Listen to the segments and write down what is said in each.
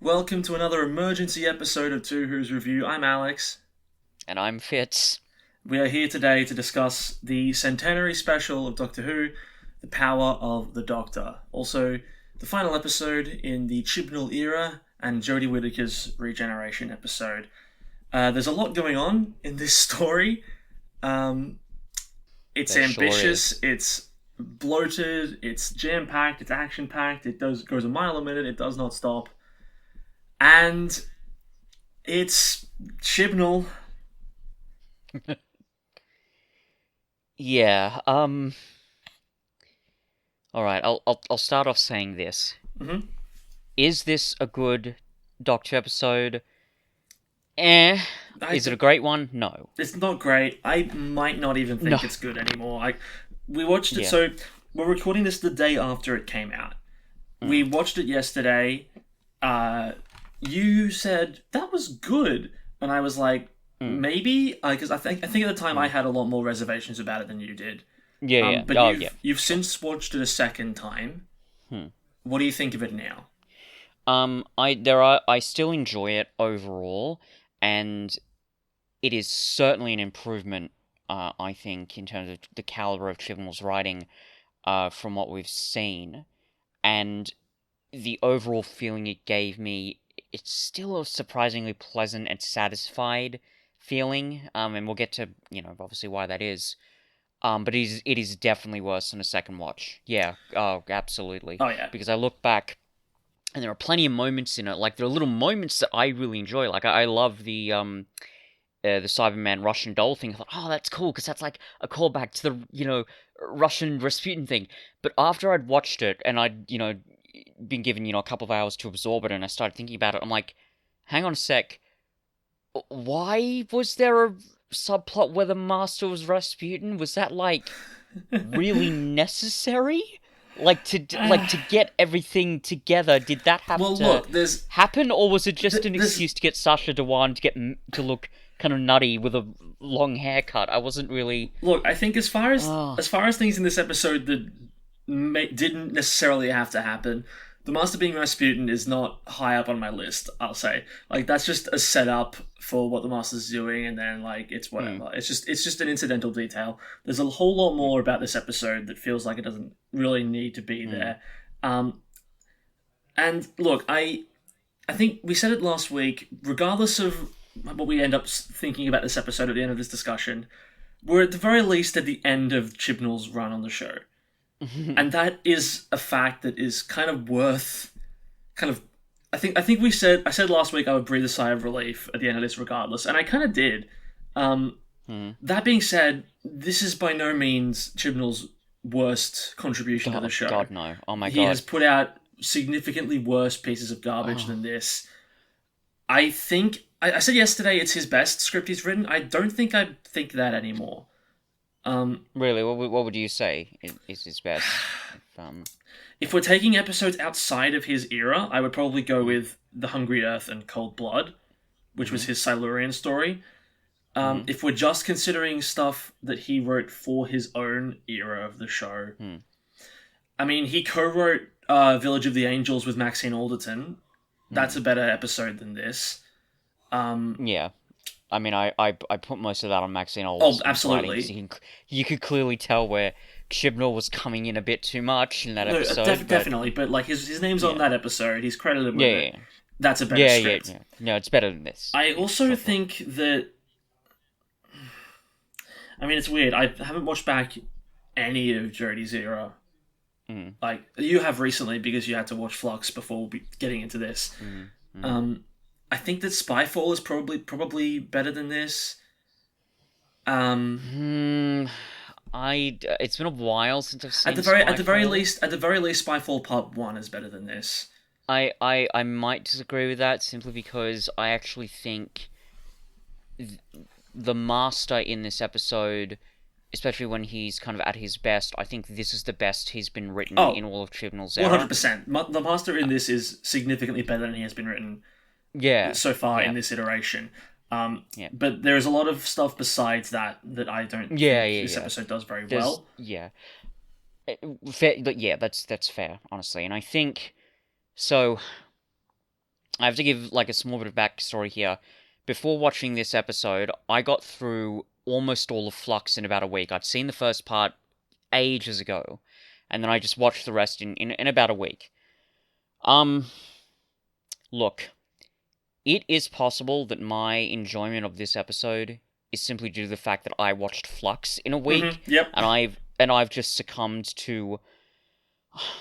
Welcome to another emergency episode of Two Who's Review. I'm Alex. And I'm Fitz. We are here today to discuss the centenary special of Doctor Who, The Power of the Doctor. Also, the final episode in the Chibnall era and Jodie Whittaker's regeneration episode. There's a lot going on in this story. It's There sure ambitious, is. it's bloated, it's jam-packed, it's action-packed, goes a mile a minute, it does not stop. And it's Chibnall. Yeah, alright, I'll start off saying this. Mm-hmm. Is this a good Doctor episode? Eh. Is it a great one? No. It's not great. I might not even No. think it's good anymore. We watched it, Yeah. so we're recording this the day after it came out. We watched it yesterday. You said that was good, and I was like, maybe, because I think at the time I had a lot more reservations about it than you did. Yeah. But Oh, you've since watched it a second time. What do you think of it now? I still enjoy it overall, and it is certainly an improvement, I think, in terms of the caliber of Chibnall's writing, from what we've seen. And the overall feeling it gave me, it's still a surprisingly pleasant and satisfied feeling. And we'll get to, obviously why that is. But it is definitely worse than a second watch. Yeah, oh, absolutely. Oh yeah. Because I look back, and there are plenty of moments in it. Like, there are little moments that I really enjoy. Like, I love the Cyberman Russian doll thing. I thought, oh, that's cool, because that's like a callback to the, Russian Rasputin thing. But after I'd watched it, and I'd, been given, a couple of hours to absorb it, and I started thinking about it, I'm like, hang on a sec. Why was there a subplot where the Master was Rasputin? Was that, like, really necessary? Like to get everything together, did that have Well, to look, there's happen, or was it just an there's excuse to get Sasha Dewan to look kind of nutty with a long haircut? I wasn't really. look. I think Oh, as far as things in this episode that didn't necessarily have to happen. The Master being Rasputin is not high up on my list, I'll say. Like, that's just a setup for what the Master's doing, and then, like, it's whatever. It's just an incidental detail. There's a whole lot more about this episode that feels like it doesn't really need to be there. And, look, I think we said it last week, regardless of what we end up thinking about this episode at the end of this discussion, we're at the very least at the end of Chibnall's run on the show. And that is a fact that is kind of worth kind of I think I said last week I would breathe a sigh of relief at the end of this regardless, and I kind of did. That being said, this is by no means Chibnall's worst contribution to the show. God, no. Oh my He God. has put out significantly worse pieces of garbage than this. I think I said yesterday it's his best script he's written. I don't think I think that anymore. Really, what would you say is his best? If we're taking episodes outside of his era, I would probably go with The Hungry Earth and Cold Blood, which was his Silurian story. If we're just considering stuff that he wrote for his own era of the show, I mean, he co-wrote Village of the Angels with Maxine Alderton. That's a better episode than this. Yeah. I mean, I put most of that on Maxine Olds. Oh, absolutely. You could clearly tell where Chibnall was coming in a bit too much in that No, episode. But definitely, but like his name's on that episode. He's credited with yeah, it. yeah, That's a better yeah, script. yeah. No, it's better than this. I also think that. I mean, it's weird. I haven't watched back any of Jodie's era. Like, you have recently because you had to watch Flux before getting into this. I think that Spyfall is probably better than this. It's been a while since I've seen At the very Spyfall. least, Spyfall Part 1 is better than this. I might disagree with that simply because I actually think the Master in this episode, especially when he's kind of at his best, I think this is the best he's been written in all of Chibnall's era. 100%. The Master in this is significantly better than he has been written so far in this iteration. But there is a lot of stuff besides that I don't think this episode does very well. Yeah. Fair, but yeah, that's fair, honestly. And I think so. I have to give like a small bit of backstory here. Before watching this episode, I got through almost all of Flux in about a week. I'd seen the first part ages ago, and then I just watched the rest in about a week. Look, it is possible that my enjoyment of this episode is simply due to the fact that I watched Flux in a week, Yep. and I've just succumbed to.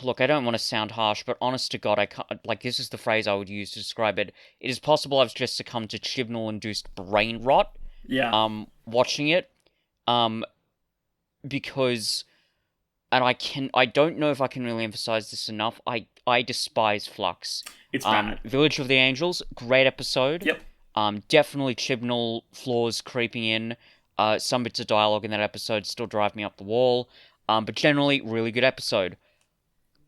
Look, I don't want to sound harsh, but honest to God, I can't. Like, this is the phrase I would use to describe it. It is possible I've just succumbed to Chibnall-induced brain rot. Yeah. Watching it, because, and I don't know if I can really emphasize this enough. I despise Flux. It's bad. Village of the Angels, great episode. Yep. Definitely Chibnall flaws creeping in. Some bits of dialogue in that episode still drive me up the wall. But generally, really good episode.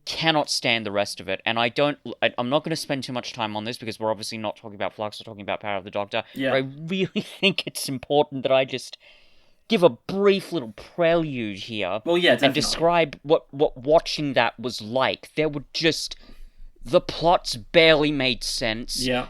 Cannot stand the rest of it, and I'm not going to spend too much time on this because we're obviously not talking about Flux, we're talking about Power of the Doctor. Yeah. But I really think it's important that I just give a brief little prelude here. Well, yeah, definitely. And describe what watching that was like. There were just the plots barely made sense. Yeah.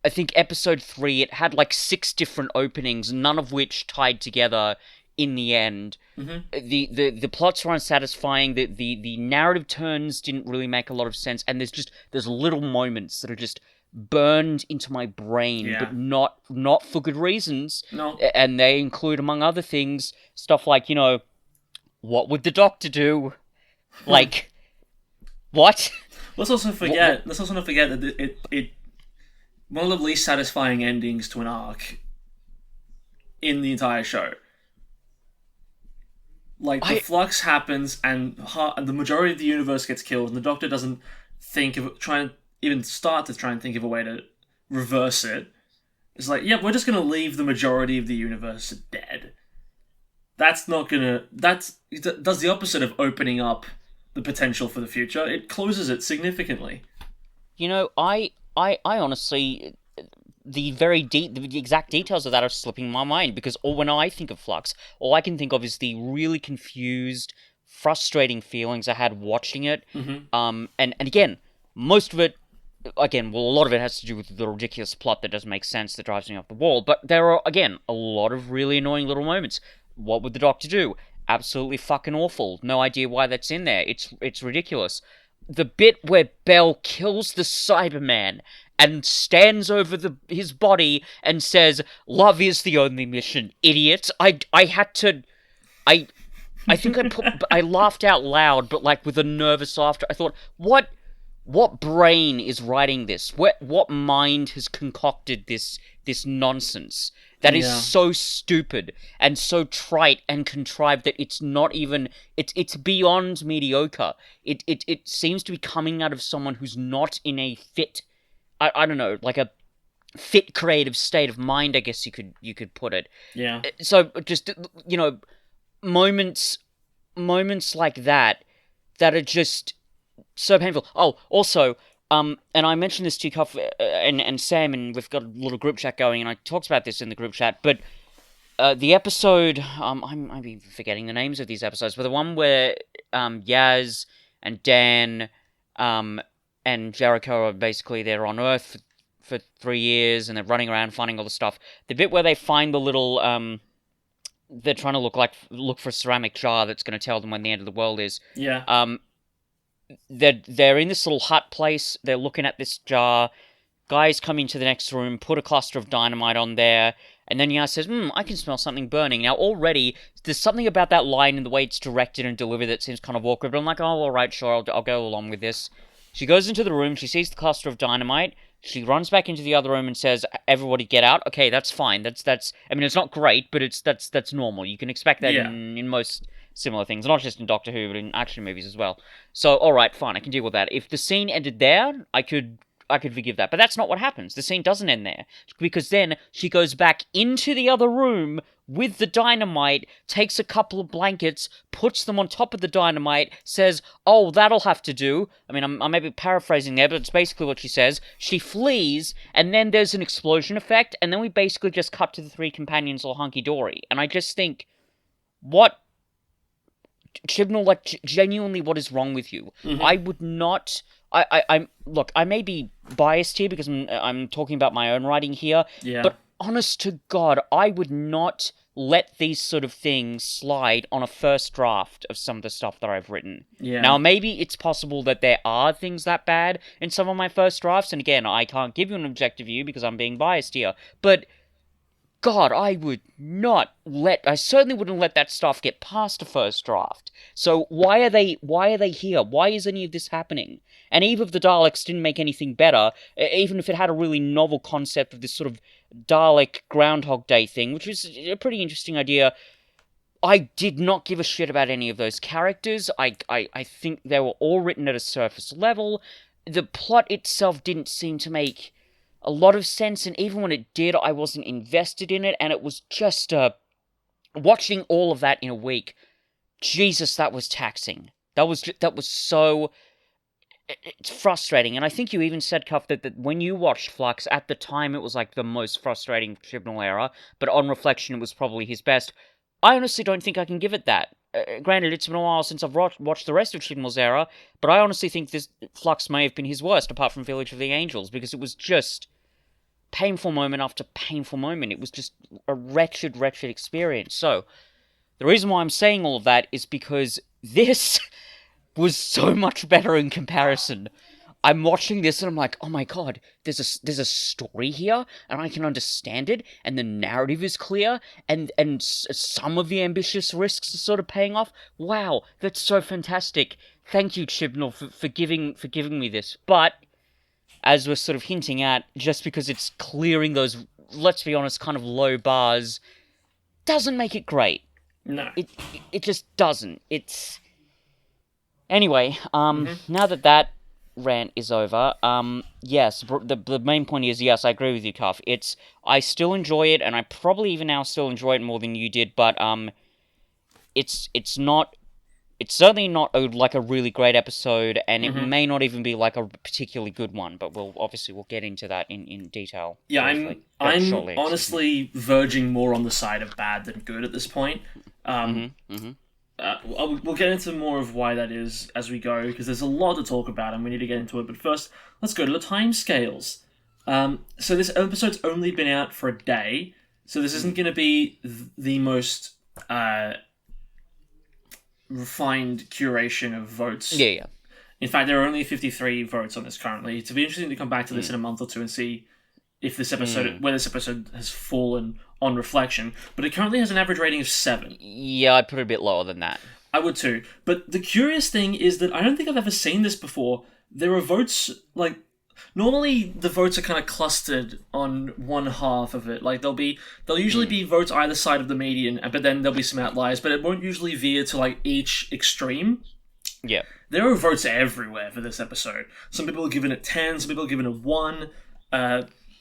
I think episode 3, it had like 6 different openings, none of which tied together in the end. Mm-hmm. The plots were unsatisfying. The narrative turns didn't really make a lot of sense, and there's little moments that are just burned into my brain, but not for good reasons. No. And they include, among other things, stuff like, what would the Doctor do? Like, what? Let's also not forget that it one of the least satisfying endings to an arc in the entire show. Like, the flux happens, and the majority of the universe gets killed, and the Doctor doesn't think of start to try and think of a way to reverse it. It's like, yeah, we're just gonna leave the majority of the universe dead. That's not gonna. It does the opposite of opening up the potential for the future. It closes it significantly. I honestly, the exact details of that are slipping my mind, because when I think of Flux, all I can think of is the really confused, frustrating feelings I had watching it. Mm-hmm. And again, most of it, a lot of it has to do with the ridiculous plot that doesn't make sense, that drives me off the wall. But there are, again, a lot of really annoying little moments. What would the Doctor do? Absolutely fucking awful. No idea why that's in there. It's ridiculous. The bit where Bell kills the Cyberman and stands over his body and says, "Love is the only mission, idiot." I think I laughed out loud, but like with a nervous laughter. I thought, what brain is writing this? What mind has concocted this nonsense that is so stupid and so trite and contrived that it's not even it's beyond mediocre. It seems to be coming out of someone who's not in a fit, I don't know, like a fit creative state of mind, I guess you could put it. Yeah. So just moments like that are just so painful. Oh, also, and I mentioned this to you, Cuff, and Sam, and we've got a little group chat going, and I talked about this in the group chat, but the episode, I'm forgetting the names of these episodes, but the one where Yaz and Dan and Jericho are basically, they're on Earth for 3 years, and they're running around finding all the stuff. The bit where they find the little, they're trying to look for a ceramic jar that's going to tell them when the end of the world is. Yeah. They're in this little hut place. They're looking at this jar. Guys come into the next room, put a cluster of dynamite on there, and then Yaz says, I can smell something burning. Now, already, there's something about that line and the way it's directed and delivered that seems kind of awkward, but I'm like, oh, alright, sure, I'll go along with this. She goes into the room, she sees the cluster of dynamite, she runs back into the other room and says, everybody get out. Okay, that's fine. That's I mean, it's not great, but that's normal. You can expect that in most similar things, not just in Doctor Who, but in action movies as well. So, alright, fine, I can deal with that. If the scene ended there, I could forgive that. But that's not what happens. The scene doesn't end there. Because then she goes back into the other room with the dynamite, takes a couple of blankets, puts them on top of the dynamite, says, oh, that'll have to do. I mean, I may be paraphrasing there, but it's basically what she says. She flees, and then there's an explosion effect, and then we basically just cut to the 3 companions all hunky-dory. And I just think, what... Chibnall, genuinely, what is wrong with you? Mm-hmm. I I'm look, I may be biased here because I'm talking about my own writing here, Yeah. but honest to God, I would not let these sort of things slide on a first draft of some of the stuff that I've written. Yeah. Now, maybe it's possible that there are things that bad in some of my first drafts, and again, I can't give you an objective view because I'm being biased here, but God, I certainly wouldn't let that stuff get past a first draft. So why are they here? Why is any of this happening? And Eve of the Daleks didn't make anything better, even if it had a really novel concept of this sort of Dalek Groundhog Day thing, which was a pretty interesting idea. I did not give a shit about any of those characters. I think they were all written at a surface level. The plot itself didn't seem to make a lot of sense, and even when it did, I wasn't invested in it, and it was just, watching all of that in a week, Jesus, that was taxing. That was so... It's frustrating, and I think you even said, Cuff, that when you watched Flux, at the time it was, like, the most frustrating Chibnall era, but on reflection it was probably his best. I honestly don't think I can give it that. Granted, it's been a while since I've watched the rest of Chibnall's era, but I honestly think this Flux may have been his worst, apart from Village of the Angels, because it was just painful moment after painful moment. It was just a wretched, wretched experience. So, the reason why I'm saying all of that is because this was so much better in comparison. I'm watching this and I'm like, oh my god, there's a story here, and I can understand it, and the narrative is clear, and some of the ambitious risks are sort of paying off. Wow, that's so fantastic. Thank you, Chibnall, for giving me this. But as we're sort of hinting at, just because it's clearing those, let's be honest, kind of low bars, doesn't make it great. No. It just doesn't. It's... Anyway, now that rant is over, yes, the main point is, yes, I agree with you, Cuff. I still enjoy it, and I probably even now still enjoy it more than you did, but, it's certainly not like a really great episode, and it may not even be like a particularly good one, but we'll get into that in detail. Yeah, I'm honestly verging more on the side of bad than good at this point. We'll get into more of why that is as we go, because there's a lot to talk about and we need to get into it. But first, let's go to the timescales. So this episode's only been out for a day, so this isn't going to be the most refined curation of votes. Yeah. In fact, there are only 53 votes on this currently. It'll be interesting to come back to this in a month or two and see if this episode, where this episode has fallen on reflection. But it currently has an average rating of 7. Yeah, I'd put it a bit lower than that. I would too. But the curious thing is that I don't think I've ever seen this before. There are votes, like, normally the votes are kind of clustered on one half of it. Like, there'll usually be votes either side of the median, but then there'll be some outliers, but it won't usually veer to, like, each extreme. Yeah. There are votes everywhere for this episode. Some people are giving it 10, some people are giving it 1.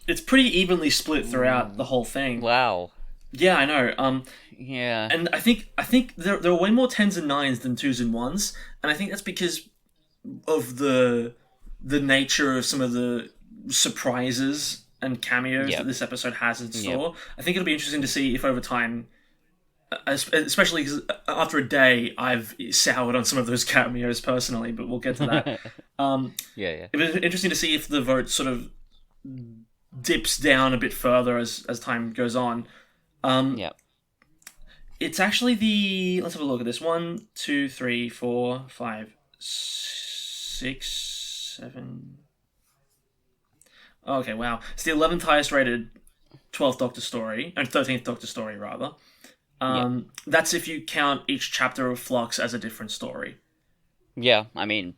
It's pretty evenly split throughout the whole thing. Wow. Yeah, I know. Yeah. And I think there are way more 10s and 9s than 2s and 1s, and I think that's because of the nature of some of the surprises and cameos that this episode has in store. I think it'll be interesting to see if over time, especially because after a day, I've soured on some of those cameos personally, but we'll get to that. Yeah. It'll be interesting to see if the vote sort of dips down a bit further as time goes on. It's actually let's have a look at this. 1, 2, 3, 4, 5, 6, 7. Okay, wow. It's the 11th highest rated 12th Doctor story, and 13th Doctor story, rather. That's if you count each chapter of Flux as a different story. Yeah, I mean...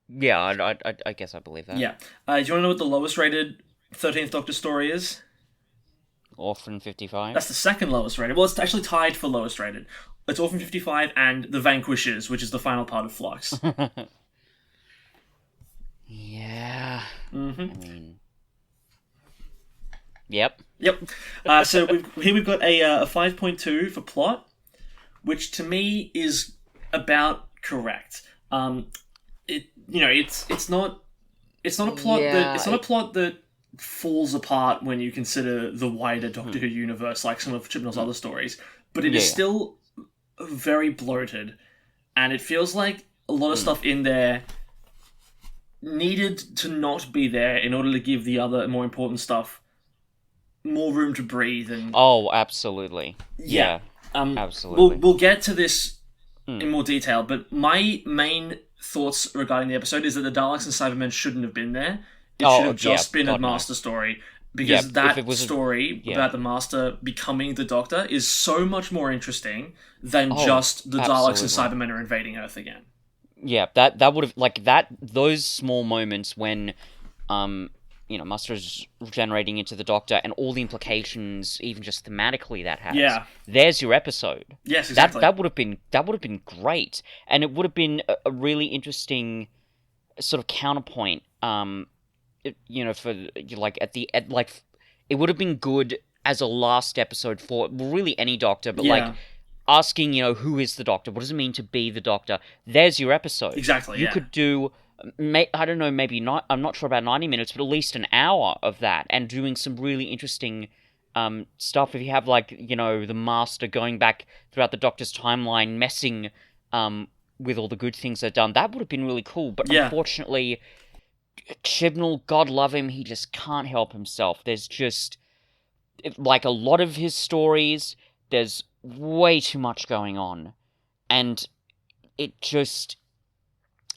Yeah, I guess I believe that. Yeah. Do you want to know what the lowest rated 13th Doctor story is? Orphan 55? That's the second lowest rated. Well, it's actually tied for lowest rated. It's Orphan 55 and The Vanquishers, which is the final part of Flux. Yeah. I mean... Yep. So we've got a 5.2 for plot, which to me is about correct. It's not a plot that falls apart when you consider the wider Doctor Who universe, like some of Chibnall's other stories, but it is still very bloated, and it feels like a lot of stuff in there needed to not be there in order to give the other more important stuff more room to breathe. And Oh, absolutely. yeah, Absolutely. we'll get to this in more detail, but my main thoughts regarding the episode is that the Daleks and Cybermen shouldn't have been there. It should have just been a God, no. Master story, because that if it was story about the Master becoming the Doctor is so much more interesting than Oh, just the Daleks and absolutely. Cybermen are invading Earth again. Yeah, that would have like that those small moments when Master is regenerating into the Doctor and all the implications, even just thematically that has. Yeah. There's your episode. Yes, exactly. That would have been great. And it would have been a really interesting sort of counterpoint, for like it would have been good as a last episode for really any Doctor, but like asking, who is the Doctor? What does it mean to be the Doctor? There's your episode. Exactly, You could do, I don't know, maybe not, I'm not sure about 90 minutes, but at least an hour of that, and doing some really interesting stuff. If you have, like, the Master going back throughout the Doctor's timeline, messing with all the good things they've done, that would have been really cool. But unfortunately, Chibnall, God love him, he just can't help himself. There's just, like a lot of his stories, there's way too much going on, and it just,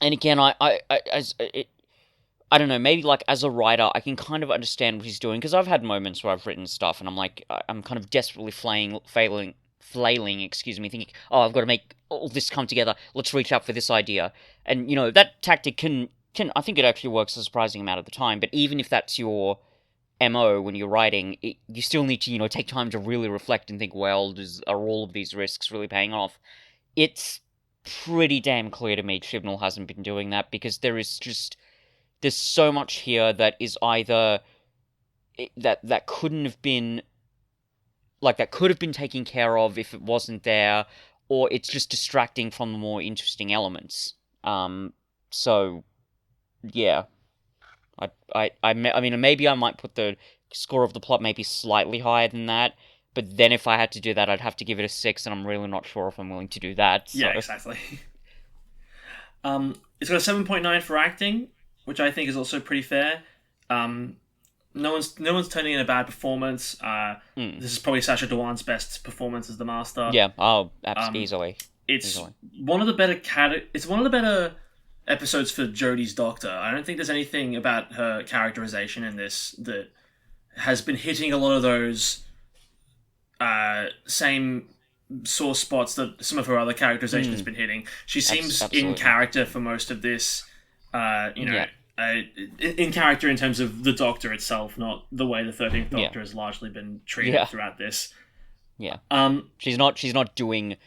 and again, I don't know, maybe like as a writer, I can kind of understand what he's doing, because I've had moments where I've written stuff and I'm like, I'm kind of desperately flailing, thinking, oh, I've got to make all this come together, let's reach out for this idea, and that tactic can I think it actually works a surprising amount of the time, but even if that's your MO when you're writing, you still need to, take time to really reflect and think, well, are all of these risks really paying off? It's pretty damn clear to me Chibnall hasn't been doing that, because there's so much here that is either that couldn't have been, like, that could have been taken care of if it wasn't there, or it's just distracting from the more interesting elements. So yeah, I mean, maybe I might put the score of the plot maybe slightly higher than that, but then if I had to do that, I'd have to give it a 6, and I'm really not sure if I'm willing to do that. So. Yeah, exactly. It's got a 7.9 for acting, which I think is also pretty fair. No one's turning in a bad performance. This is probably Sacha Dhawan's best performance as the Master. Yeah, easily. It's one of the better It's one of the better episodes for Jodie's Doctor. I don't think there's anything about her characterization in this that has been hitting a lot of those same sore spots that some of her other characterization has been hitting. She seems in character for most of this, in character in terms of the Doctor itself, not the way the 13th Doctor has largely been treated throughout this. Yeah. She's not doing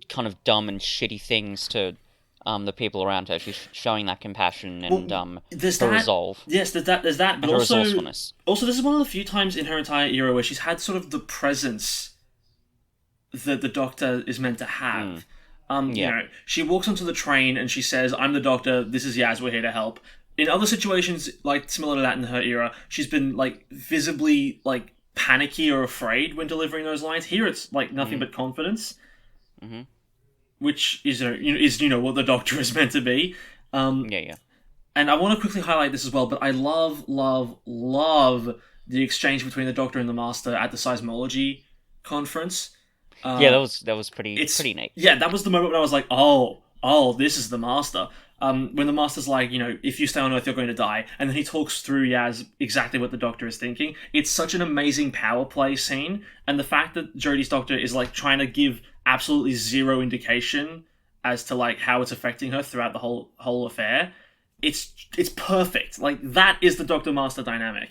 kind of dumb and shitty things to the people around her. She's showing that compassion and her resolve. Yes, there's that, but her also resourcefulness. Also, this is one of the few times in her entire era where she's had sort of the presence that the Doctor is meant to have. She walks onto the train and she says, "I'm the Doctor. This is Yaz. We're here to help." In other situations, like similar to that in her era, she's been like visibly like panicky or afraid when delivering those lines. Here, it's like nothing but confidence, which is what the Doctor is meant to be. And I want to quickly highlight this as well, but I love the exchange between the Doctor and the Master at the seismology conference. That was pretty neat. Yeah, that was the moment when I was like, oh, this is the Master. When the Master's like, if you stay on Earth, you're going to die. And then he talks through Yaz exactly what the Doctor is thinking. It's such an amazing power play scene. And the fact that Jodie's Doctor is like trying to give absolutely zero indication as to like how it's affecting her throughout the whole affair, it's perfect. Like, that is the Doctor Master dynamic.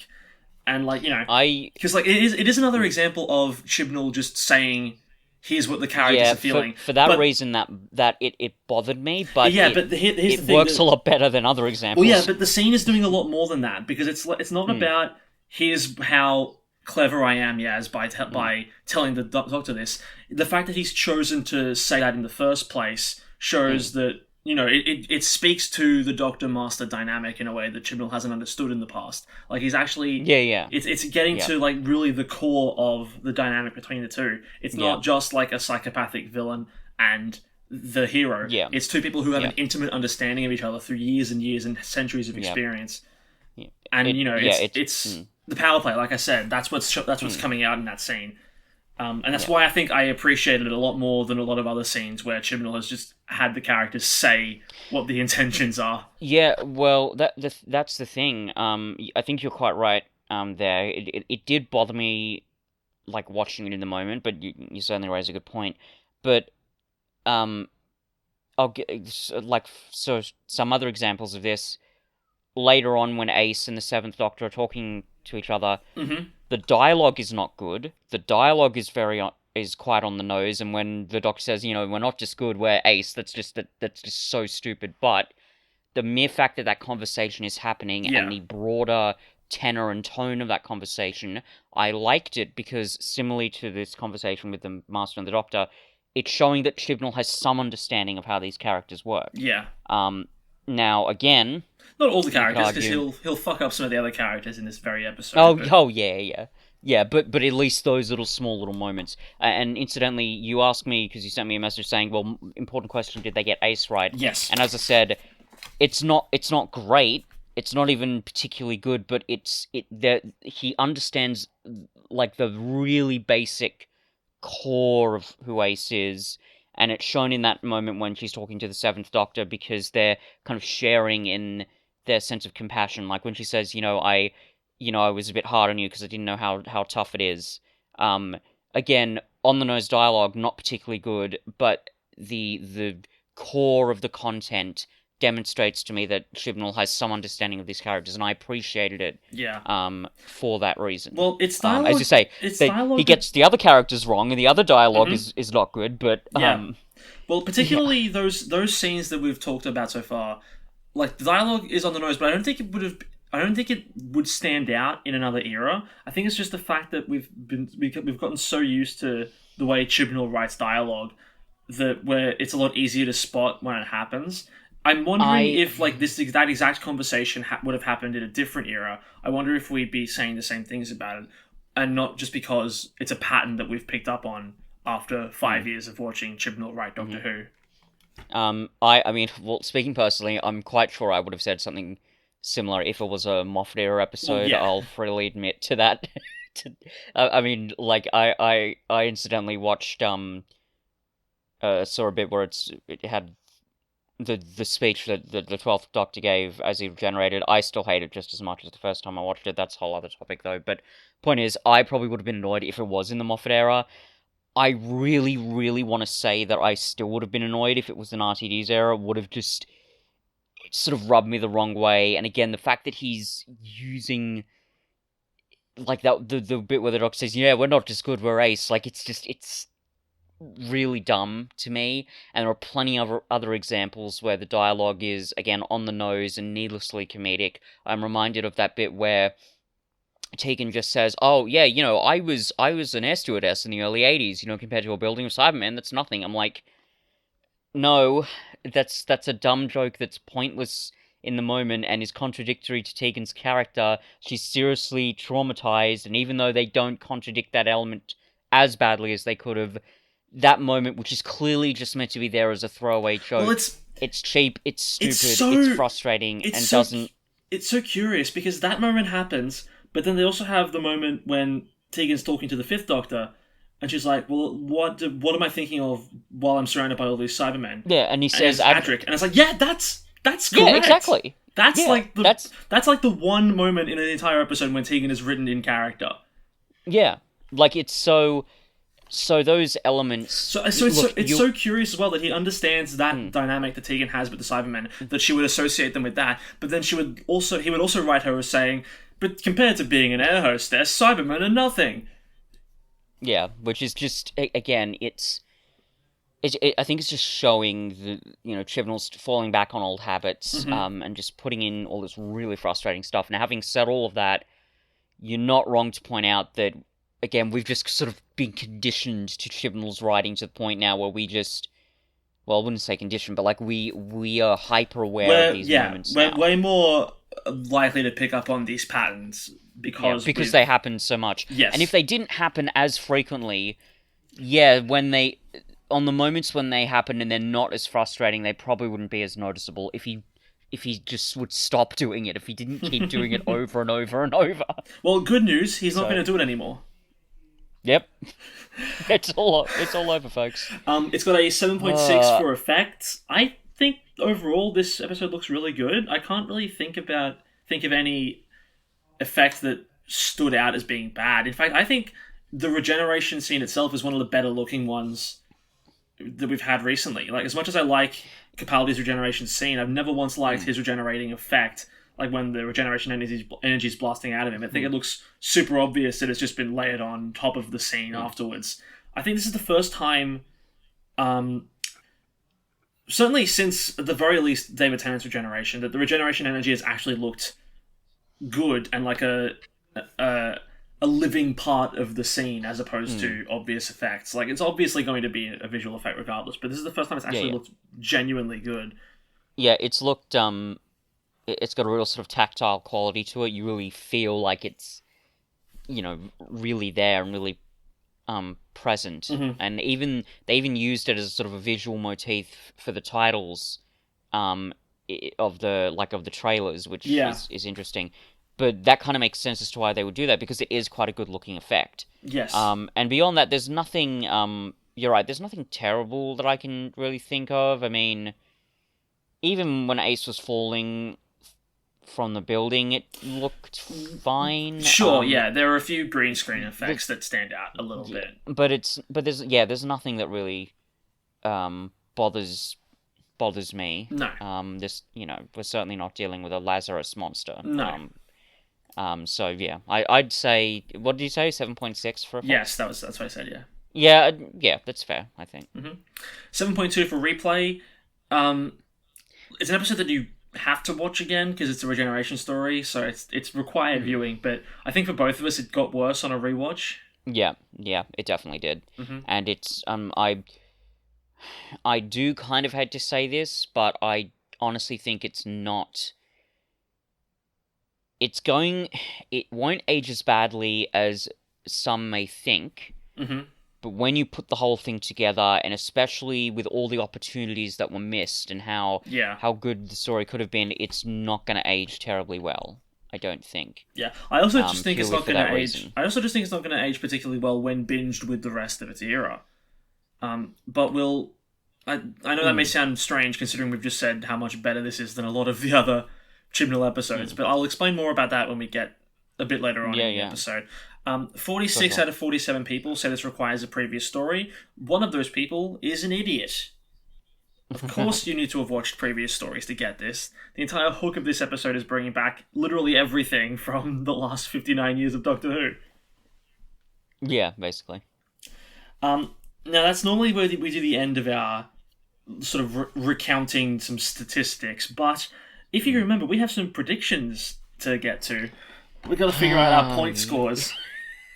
And like, because like it is another example of Chibnall just saying, here's what the characters are feeling. For that reason, that it bothered me, but here's the thing, works a lot better than other examples. Well, yeah, but the scene is doing a lot more than that, because it's not about, here's how clever I am, Yaz, by telling the Doctor this. The fact that he's chosen to say that in the first place shows that, it speaks to the Doctor-Master dynamic in a way that Chibnall hasn't understood in the past. Like, he's actually... It's getting to, like, really the core of the dynamic between the two. It's not just, like, a psychopathic villain and the hero. Yeah. It's two people who have Yeah. an intimate understanding of each other through years and years and centuries of experience. Yeah. And It- it's the power play. Like I said, that's what's coming out in that scene. And that's why I think I appreciated it a lot more than a lot of other scenes where Chibnall has just had the characters say what the intentions are. Yeah, well, that's the thing. I think you're quite right. There, it did bother me, like watching it in the moment, but you certainly raise a good point. But I'll get so some other examples of this later on when Ace and the Seventh Doctor are talking to each other. Mm-hmm. The dialogue is not good. The dialogue is is quite on the nose. And when the Doctor says, we're not just good, we're Ace, that's just so stupid. But the mere fact that conversation is happening and the broader tenor and tone of that conversation, I liked it because similarly to this conversation with the Master and the Doctor, it's showing that Chibnall has some understanding of how these characters work. Yeah. Now again, not all the characters, because he'll fuck up some of the other characters in this very episode. Yeah, but at least those small little moments. And incidentally, you asked me because you sent me a message saying, "Well, important question: did they get Ace right?" Yes. And as I said, it's not great. It's not even particularly good, but he understands like the really basic core of who Ace is. And it's shown in that moment when she's talking to the Seventh Doctor because they're kind of sharing in their sense of compassion. Like when she says, I was a bit hard on you because I didn't know how tough it is. Again, on the nose dialogue, not particularly good, but the core of the content demonstrates to me that Chibnall has some understanding of these characters, and I appreciated it. Yeah. For that reason. Well, it's dialogue. As you say, he gets the other characters wrong, and the other dialogue is not good. But well, particularly those scenes that we've talked about so far, like the dialogue is on the nose, but I don't think it would stand out in another era. I think it's just the fact that we've gotten so used to the way Chibnall writes dialogue where it's a lot easier to spot when it happens. I'm wondering if that exact conversation would have happened in a different era. I wonder if we'd be saying the same things about it, and not just because it's a pattern that we've picked up on after 5 years of watching Chibnall write Doctor Who. I mean, well, speaking personally, I'm quite sure I would have said something similar if it was a Moffat era episode. Well, yeah. I'll freely admit to that. I mean, like I incidentally watched saw a bit where it had the speech that the 12th Doctor gave as he regenerated. I still hate it just as much as the first time I watched it. That's a whole other topic though. But point is, I probably would have been annoyed if it was in the Moffat era. I really, really want to say that I still would have been annoyed if it was in RTD's era. Would have just sort of rubbed me the wrong way. And again, the fact that he's using like that the bit where the Doctor says, "Yeah, we're not just good, we're Ace." Like it's really dumb to me, and there are plenty of other examples where the dialogue is again on the nose and needlessly comedic. I'm reminded of that bit where Tegan just says, "Oh yeah, I was an air stewardess in the early '80s. Compared to a building of Cybermen, that's nothing." I'm like, no, that's a dumb joke that's pointless in the moment and is contradictory to Tegan's character. She's seriously traumatized, and even though they don't contradict that element as badly as they could have, that moment, which is clearly just meant to be there as a throwaway joke, Well, it's cheap, it's stupid, it's frustrating, doesn't... It's so curious, because that moment happens, but then they also have the moment when Tegan's talking to the Fifth Doctor, and she's like, "Well, what am I thinking of while I'm surrounded by all these Cybermen?" Yeah, and he says Adric, and it's like, yeah, that's correct. Yeah, exactly. That's like the one moment in an entire episode when Tegan is written in character. Yeah, like it's so those elements. So it's so curious as well that he understands that dynamic that Tegan has with the Cybermen, that she would associate them with that. But then he would also write her as saying, "But compared to being an air hostess, Cybermen are nothing." Yeah, which is just again, I think it's just showing the Chibnall's falling back on old habits, and just putting in all this really frustrating stuff. Now, having said all of that, you're not wrong to point out that, again, we've just sort of been conditioned to Chibnall's writing to the point now where we just, well, I wouldn't say conditioned, but like we are hyper aware of these moments now. We're way more likely to pick up on these patterns because they happen so much. Yes. And if they didn't happen as frequently, when they... on the moments when they happen and they're not as frustrating, they probably wouldn't be as noticeable if he just would stop doing it, if he didn't keep doing it over and over and over. Well, good news, he's not going to do it anymore. Yep. It's all over, folks. It's got a 7.6 for effects. I think overall this episode looks really good. I can't really think of any effect that stood out as being bad. In fact, I think the regeneration scene itself is one of the better looking ones that we've had recently. Like, as much as I like Capaldi's regeneration scene, I've never once liked his regenerating effect. Like when the regeneration energy is blasting out of him. I think it looks super obvious that it's just been layered on top of the scene afterwards. I think this is the first time, certainly since at the very least David Tennant's regeneration, that the regeneration energy has actually looked good and like a living part of the scene as opposed to obvious effects. Like, it's obviously going to be a visual effect regardless, but this is the first time it's actually looked genuinely good. Yeah, it's looked... It's got a real sort of tactile quality to it. You really feel like it's, really there and really present. Mm-hmm. And they even used it as sort of a visual motif for the titles of the trailers, which is interesting. But that kind of makes sense as to why they would do that, because it is quite a good looking effect. Yes. And beyond that, there's nothing. You're right. There's nothing terrible that I can really think of. I mean, even when Ace was falling from the building, it looked fine. Sure, there are a few green screen effects that stand out a little bit. But there's nothing that really bothers me. No. We're certainly not dealing with a Lazarus monster. No. So yeah, I'd say, what did you say? 7.6 for effects? Yes, that's what I said. Yeah, that's fair, I think. 7.2 for replay. It's an episode that you have to watch again because it's a regeneration story, so it's required viewing. But I think for both of us, it got worse on a rewatch. Yeah, it definitely did. And it's I do kind of hate to say this, but I honestly think it's not. It won't age as badly as some may think. But when you put the whole thing together, and especially with all the opportunities that were missed and how good the story could have been, it's not going to age terribly well, I don't think. Yeah, I also just think it's not going to age. Reason. I also just think it's not going to age particularly well when binged with the rest of its era. But I know that may sound strange considering we've just said how much better this is than a lot of the other Chibnall episodes, but I'll explain more about that when we get a bit later on in the episode. 46 out of 47 people say this requires a previous story. One of those people is an idiot. Of course you need to have watched previous stories to get this. The entire hook of this episode is bringing back literally everything from the last 59 years of Doctor Who. Yeah, basically. Now that's normally where we do the end of our sort of recounting some statistics, but if you remember, we have some predictions to get to. We've got to figure out our point scores.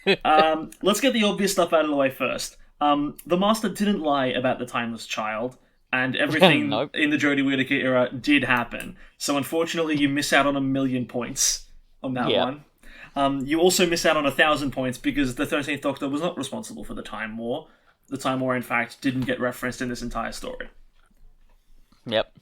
Let's get the obvious stuff out of the way first. The Master didn't lie about the Timeless Child, and everything in the Jodie Whittaker era did happen. So unfortunately, you miss out on 1,000,000 points on that one. You also miss out on 1,000 points because the 13th Doctor was not responsible for the Time War. The Time War, in fact, didn't get referenced in this entire story. Yep.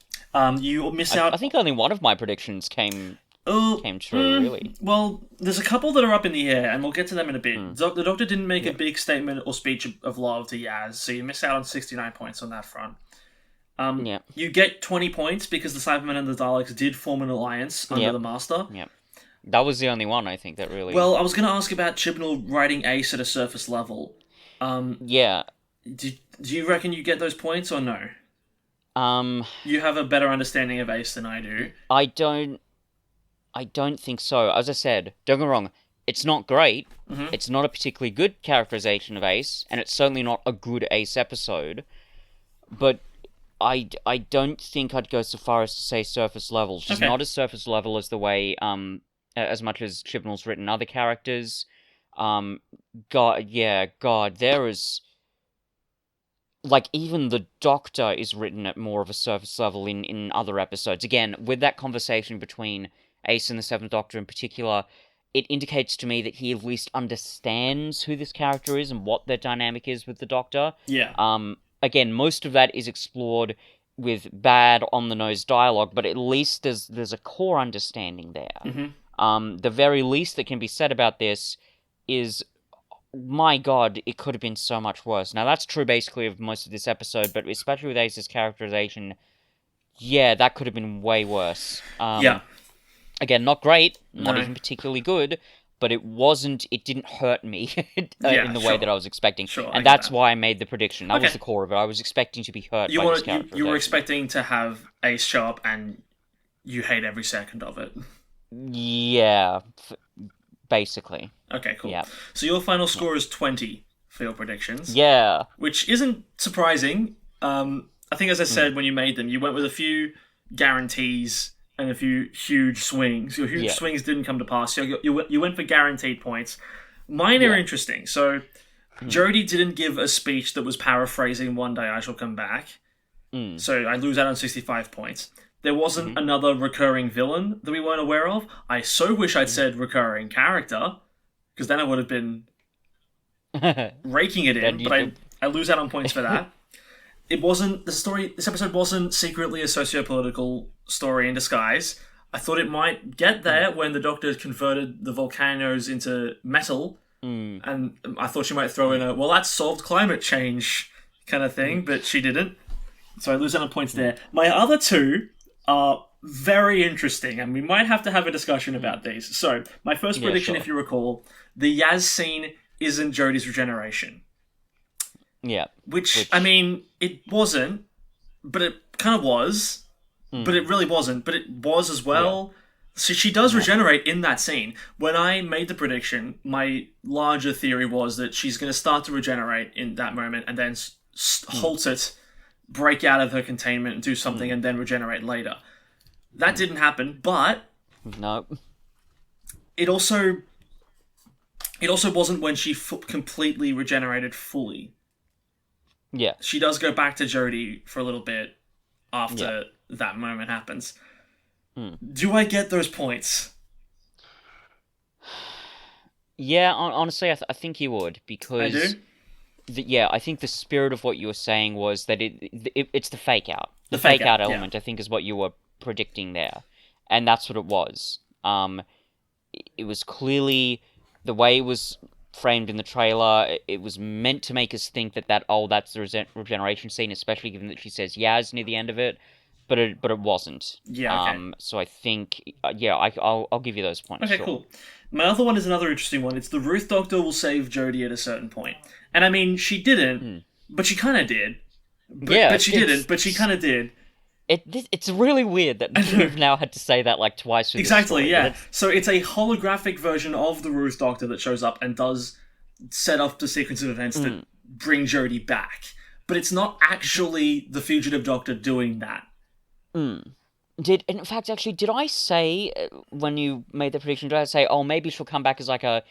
You miss out... I think only one of my predictions came true, really. Well, there's a couple that are up in the air, and we'll get to them in a bit. The Doctor didn't make a big statement or speech of love to Yaz, so you miss out on 69 points on that front. You get 20 points because the Cybermen and the Daleks did form an alliance under the Master. Yep. That was the only one, I think, that really... Well, I was going to ask about Chibnall writing Ace at a surface level. Yeah. Do you reckon you get those points or no? You have a better understanding of Ace than I do. I don't think so. As I said, don't get me wrong, it's not great. It's not a particularly good characterization of Ace, and it's certainly not a good Ace episode. But I don't think I'd go so far as to say surface level. She's not as surface level as the way, as much as Chibnall's written other characters. God, there is... Like, even the Doctor is written at more of a surface level in other episodes. Again, with that conversation between Ace and the Seventh Doctor in particular, it indicates to me that he at least understands who this character is and what their dynamic is with the Doctor. Yeah. again, most of that is explored with bad on-the-nose dialogue, but at least there's a core understanding there. The very least that can be said about this is, my God, it could have been so much worse. Now, that's true basically of most of this episode, but especially with Ace's characterization, yeah, that could have been way worse. Yeah. Again, not great, not No. even particularly good, but it didn't hurt me in the way that I was expecting. Sure, and that's why I made the prediction. That Okay. was the core of it. I was expecting to be hurt by this characterization. You were expecting to have Ace show up and you hate every second of it. Yeah, basically. Okay, cool. Yeah. So your final score is 20 for your predictions. Yeah. Which isn't surprising. I think, as I said, when you made them, you went with a few guarantees and a few huge swings. Your huge swings didn't come to pass. So you went for guaranteed points. Mine are interesting. So Jodie didn't give a speech that was paraphrasing "One Day I Shall Come Back." So I lose out on 65 points. There wasn't another recurring villain that we weren't aware of. I so wish I'd said recurring character, because then I would have been raking it in, but I lose out on points for that. This episode wasn't secretly a socio-political story in disguise. I thought it might get there when the Doctor converted the volcanoes into metal, and I thought she might throw in a, well, that solved climate change kind of thing, but she didn't. So I lose out on points there. My other two are very interesting, and we might have to have a discussion about these. So, my first prediction, if you recall, the Yaz scene isn't Jodie's regeneration. Yeah. Which, I mean, it wasn't, but it kind of was, but it really wasn't, but it was as well. Yeah. So she does regenerate in that scene. When I made the prediction, my larger theory was that she's going to start to regenerate in that moment and then halt it, break out of her containment and do something and then regenerate later. That didn't happen, but no. It also wasn't when she completely regenerated fully. Yeah. She does go back to Jodie for a little bit after that moment happens. Do I get those points? Yeah, honestly, I think you would, because... I do? I think the spirit of what you were saying was that it's the fake out. The fake out element, I think, is what you were predicting there. And that's what it was. It was clearly the way it was framed in the trailer. It was meant to make us think that that's the regeneration scene, especially given that she says Yaz near the end of it. But it wasn't. Yeah, okay. So I think, I'll give you those points. Okay, cool. My other one is another interesting one. It's the Ruth Doctor will save Jodie at a certain point. And I mean, she didn't, but she kind of did. But she didn't, but she kind of did. It's really weird that we've now had to say that like twice. Exactly, yeah. So it's a holographic version of the Ruth Doctor that shows up and does set up the sequence of events that bring Jodie back. But it's not actually the fugitive Doctor doing that. Did I say when you made the prediction? Did I say, oh, maybe she'll come back as like a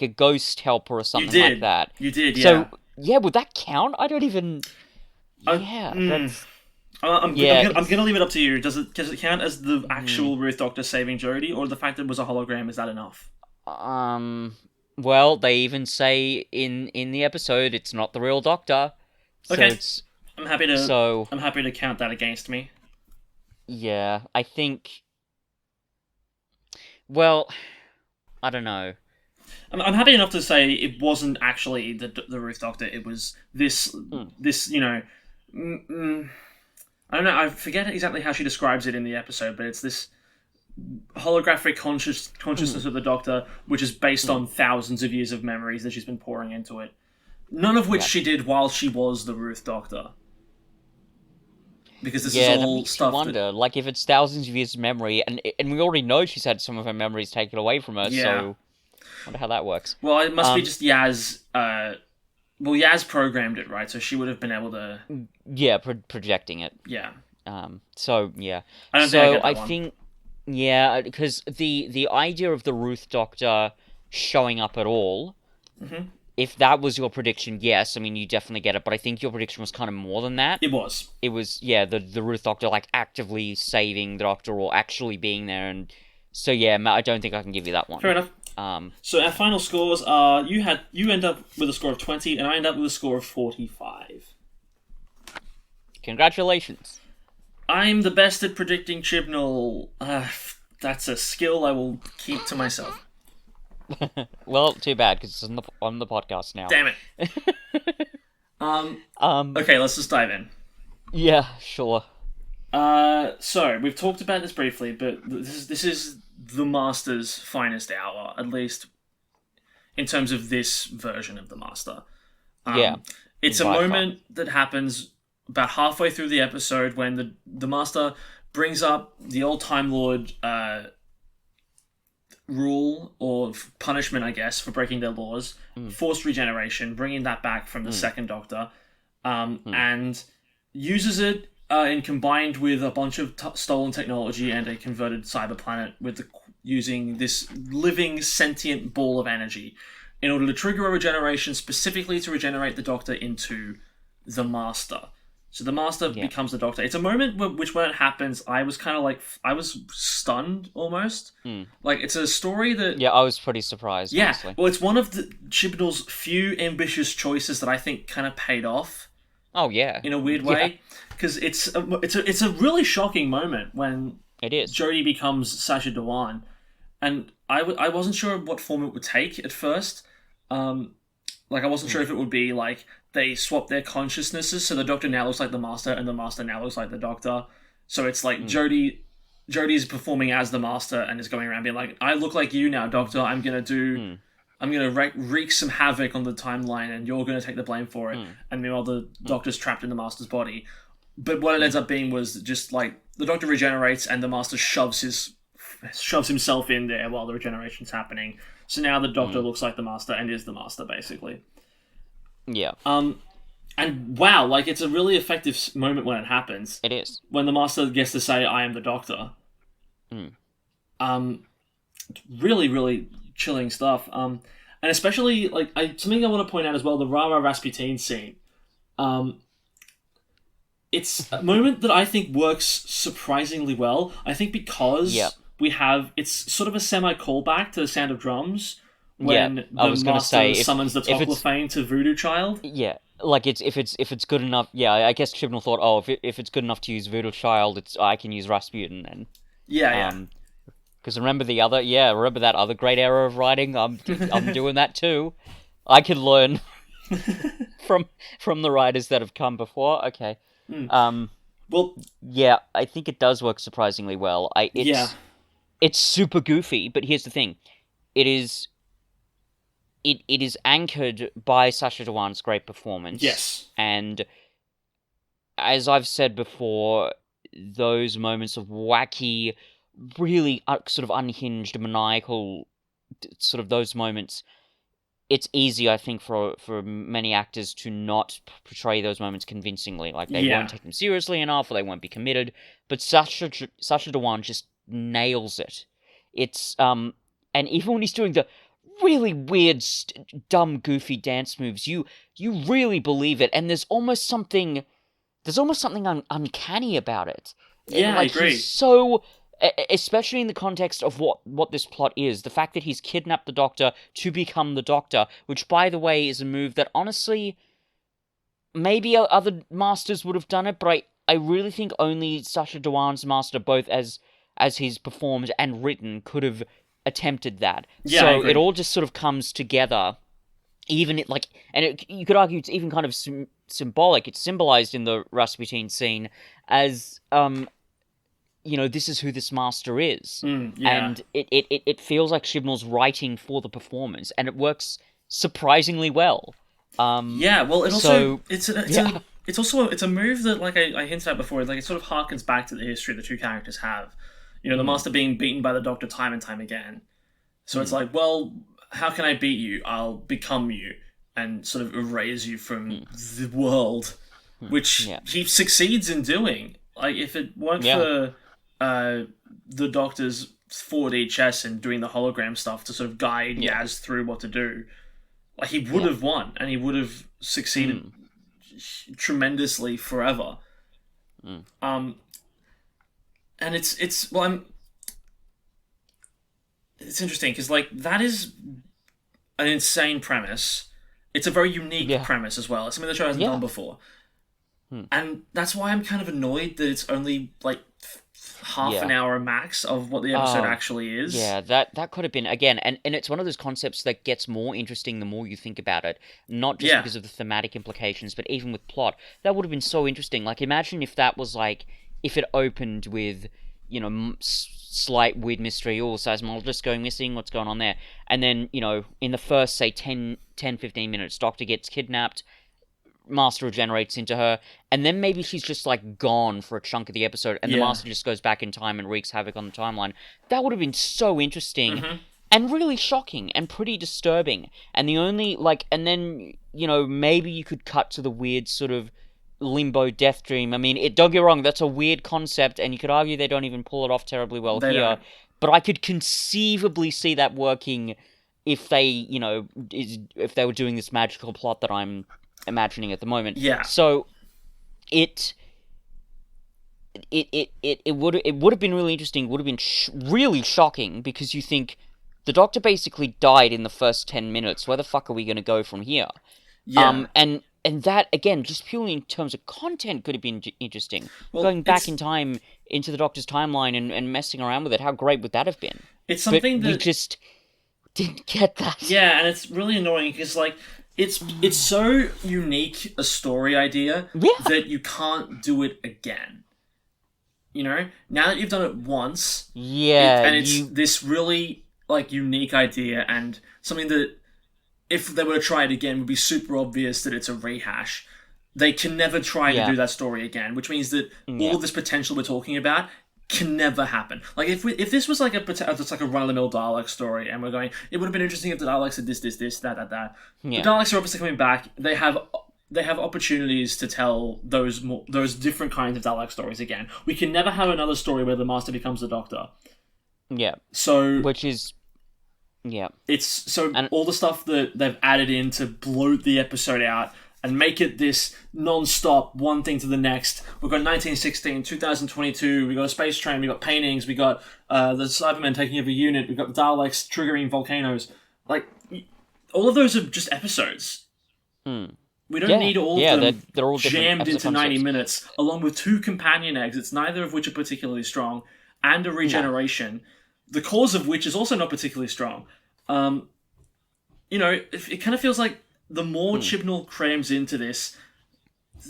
ghost helper or something like that? You did, yeah. So yeah, would that count? I don't even. That's. I'm gonna leave it up to you. Does it count as the actual Ruth Doctor saving Jodie, or the fact that it was a hologram? Is that enough? Well, they even say in the episode it's not the real Doctor. So okay. I'm happy to count that against me. Yeah, I think... Well, I don't know. I'm happy enough to say it wasn't actually the Ruth Doctor. It was this you know... I don't know, I forget exactly how she describes it in the episode, but it's this holographic consciousness of the Doctor, which is based on thousands of years of memories that she's been pouring into it. None of which she did while she was the Ruth Doctor. Because this is all stuff. I wonder, like, if it's thousands of years of memory, and we already know she's had some of her memories taken away from her, so I wonder how that works. Well, it must be just Yaz. Yaz programmed it, right? So she would have been able to. Yeah, projecting it. Yeah. So yeah. I think. Yeah, because the idea of the Ruth Doctor showing up at all. If that was your prediction, yes, I mean, you definitely get it, but I think your prediction was kind of more than that. It was. It was, the Ruth Doctor, like, actively saving the Doctor or actually being there, and so, yeah, I don't think I can give you that one. Fair enough. So our final scores are, you end up with a score of 20, and I end up with a score of 45. Congratulations. I'm the best at predicting Chibnall. That's a skill I will keep to myself. Well, too bad, because it's on the podcast now. Damn it. Okay, let's just dive in. Yeah, sure. So we've talked about this briefly, but this is the Master's finest hour, at least in terms of this version of the Master. Yeah. It's a moment that happens about halfway through the episode when the Master brings up the old Time Lord rule or punishment, I guess, for breaking their laws, forced regeneration, bringing that back from the second Doctor, and uses it and combined with a bunch of stolen technology and a converted cyber planet using this living sentient ball of energy in order to trigger a regeneration specifically to regenerate the Doctor into the Master. So the Master becomes the Doctor. It's a moment which when it happens, I was kind of like, I was stunned almost. Like, it's a story that... Yeah, I was pretty surprised, honestly. Well, it's one of the Chibnall's few ambitious choices that I think kind of paid off. Oh, yeah. In a weird way. Because it's a really shocking moment when it is. Jodie becomes Sacha Dhawan. And I wasn't sure what form it would take at first. Like, I wasn't sure if it would be, like, they swap their consciousnesses, so the Doctor now looks like the Master, and the Master now looks like the Doctor. So it's like Jodie's performing as the Master and is going around being like, I look like you now, Doctor, I'm gonna wreak some havoc on the timeline, and you're gonna take the blame for it. And meanwhile, the Doctor's trapped in the Master's body. But what it ends up being was just, like, the Doctor regenerates, and the Master shoves himself in there while the regeneration's happening. So now the Doctor looks like the Master and is the Master, basically. Yeah. And wow, like, it's a really effective moment when it happens. It is. When the Master gets to say, I am the Doctor. Really, really chilling stuff. And especially, like, something I want to point out as well, the Rara Rasputin scene. It's a moment that I think works surprisingly well. I think because it's sort of a semi-callback to the Sound of Drums, when the Master summons the Toclafane to Voodoo Child. Yeah, like if it's good enough. Yeah, I guess Chibnall thought, if it's good enough to use Voodoo Child, I can use Rasputin then. Because remember that other great era of writing. I'm doing that too. I can learn from the writers that have come before. Okay. Well, yeah, I think it does work surprisingly well. It's super goofy, but here's the thing: it is anchored by Sacha Dhawan's great performance. Yes. And as I've said before, those moments of wacky, really sort of unhinged, maniacal, sort of those moments, it's easy, I think, for many actors to not portray those moments convincingly. Like, they won't take them seriously enough, or they won't be committed. But Sacha Dhawan just nails it. It's, and even when he's doing the really weird, dumb, goofy dance moves, you really believe it, and there's almost something uncanny about it. Yeah, like, I agree. He's so, especially in the context of what this plot is, the fact that he's kidnapped the Doctor to become the Doctor, which, by the way, is a move that, honestly, maybe other Masters would have done it, but I really think only Sacha Dhawan's Master, both as he's performed and written, could have attempted that. Yeah, so it all just sort of comes together. Even you could argue it's even kind of symbolic. It's symbolized in the Rasputin scene as, this is who this Master is. And it feels like Chibnall's writing for the performance, and it works surprisingly well. Well, it also it's a move that, like I hinted at before, like, it sort of harkens back to the history the two characters have. The Master being beaten by the Doctor time and time again. So it's like, well, how can I beat you? I'll become you and sort of erase you from the world, which he succeeds in doing. Like, if it weren't for the Doctor's 4D chess and doing the hologram stuff to sort of guide Yaz through what to do, like, he would have won, and he would have succeeded tremendously forever. And it's interesting because, like, that is an insane premise. It's a very unique premise as well. It's something the show hasn't done before. And that's why I'm kind of annoyed that it's only like half an hour max of what the episode actually is. Yeah, that could have been again, and it's one of those concepts that gets more interesting the more you think about it. Not just because of the thematic implications, but even with plot. That would have been so interesting. Like, imagine if that was like if it opened with, you know, slight weird mystery. Oh, Seismologist just going missing. What's going on there? And then, you know, in the first say 10, 15 minutes, Doctor gets kidnapped. Master regenerates into her, and then maybe she's just like gone for a chunk of the episode, and the Master just goes back in time and wreaks havoc on the timeline. That would have been so interesting and really shocking and pretty disturbing. And the only and then, you know, maybe you could cut to the weird sort of limbo death dream. I mean, don't get wrong, that's a weird concept, and you could argue they don't even pull it off terribly well here. But I could conceivably see that working if they, you know, if they were doing this magical plot that I'm imagining at the moment. Yeah. So it would have been really interesting. Would have been really shocking, because you think the Doctor basically died in the first 10 minutes. Where the fuck are we going to go from here? Yeah. And that, again, just purely in terms of content, could have been interesting. Well, going back in time into the Doctor's timeline and messing around with it, how great would that have been? It's something that we just didn't get that. Yeah, and it's really annoying because like it's so unique a story idea that you can't do it again. You know, now that you've done it once, and it's this really like unique idea and something that, if they were to try it again, would be super obvious that it's a rehash. They can never try to do that story again, which means that all this potential we're talking about can never happen. Like if this was like just like a run-of-the-mill Dalek story, and we're going, it would have been interesting if the Daleks had this, that. The Daleks are obviously coming back. They have opportunities to tell those different kinds of Dalek stories again. We can never have another story where the Master becomes the Doctor. Yeah. So which is. Yeah. It's so all the stuff that they've added in to bloat the episode out and make it this non-stop one thing to the next. We've got 1916, 2022, we've got a space train, we've got paintings, we've got the Cybermen taking over a unit, we've got the Daleks triggering volcanoes. Like, all of those are just episodes. We don't need all of them they're all jammed into 90 minutes, along with 2 companion exits, neither of which are particularly strong, and a regeneration. The cause of which is also not particularly strong. You know, it kind of feels like the more Chibnall crams into this,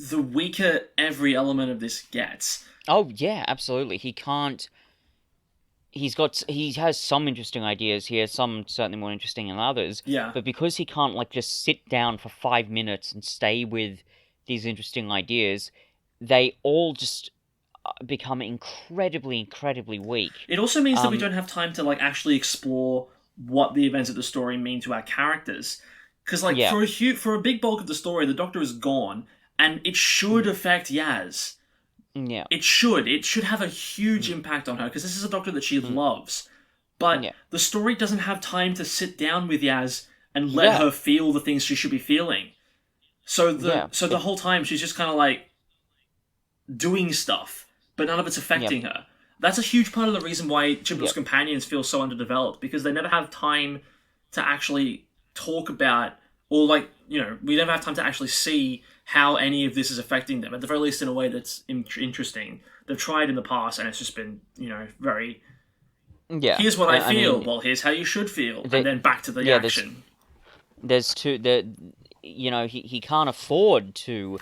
the weaker every element of this gets. Oh yeah, absolutely. He has some interesting ideas here, some certainly more interesting than others. Yeah. But because he can't like just sit down for 5 minutes and stay with these interesting ideas, they all just become incredibly weak. It also means that we don't have time to like actually explore what the events of the story mean to our characters, because like for a big bulk of the story, the Doctor is gone, and it should affect Yaz. Yeah, it should have a huge impact on her, because this is a Doctor that she loves, but the story doesn't have time to sit down with Yaz and let her feel the things she should be feeling. So the whole time she's just kind of like doing stuff, but none of it's affecting her. That's a huge part of the reason why Chibnall's companions feel so underdeveloped, because they never have time to actually talk about, or like, you know, we never have time to actually see how any of this is affecting them, at the very least in a way that's interesting. They've tried in the past, and it's just been, you know, very... Yeah. Here's what I feel. Well, here's how you should feel. And then back to the action. There's two... You know, he can't afford to...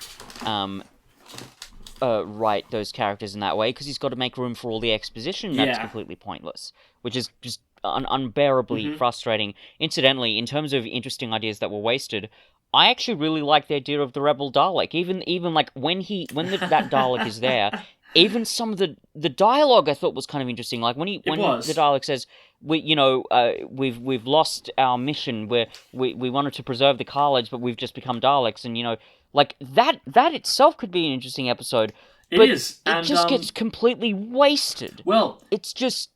write those characters in that way, because he's got to make room for all the exposition that's completely pointless, which is just unbearably frustrating. Incidentally, in terms of interesting ideas that were wasted, I actually really like the idea of the Rebel Dalek. Even like when that Dalek is there, even some of the dialogue I thought was kind of interesting. Like when the Dalek says, we've lost our mission, we wanted to preserve the college, but we've just become Daleks, and you know, like that itself could be an interesting episode. But it just gets completely wasted. Well, it's just...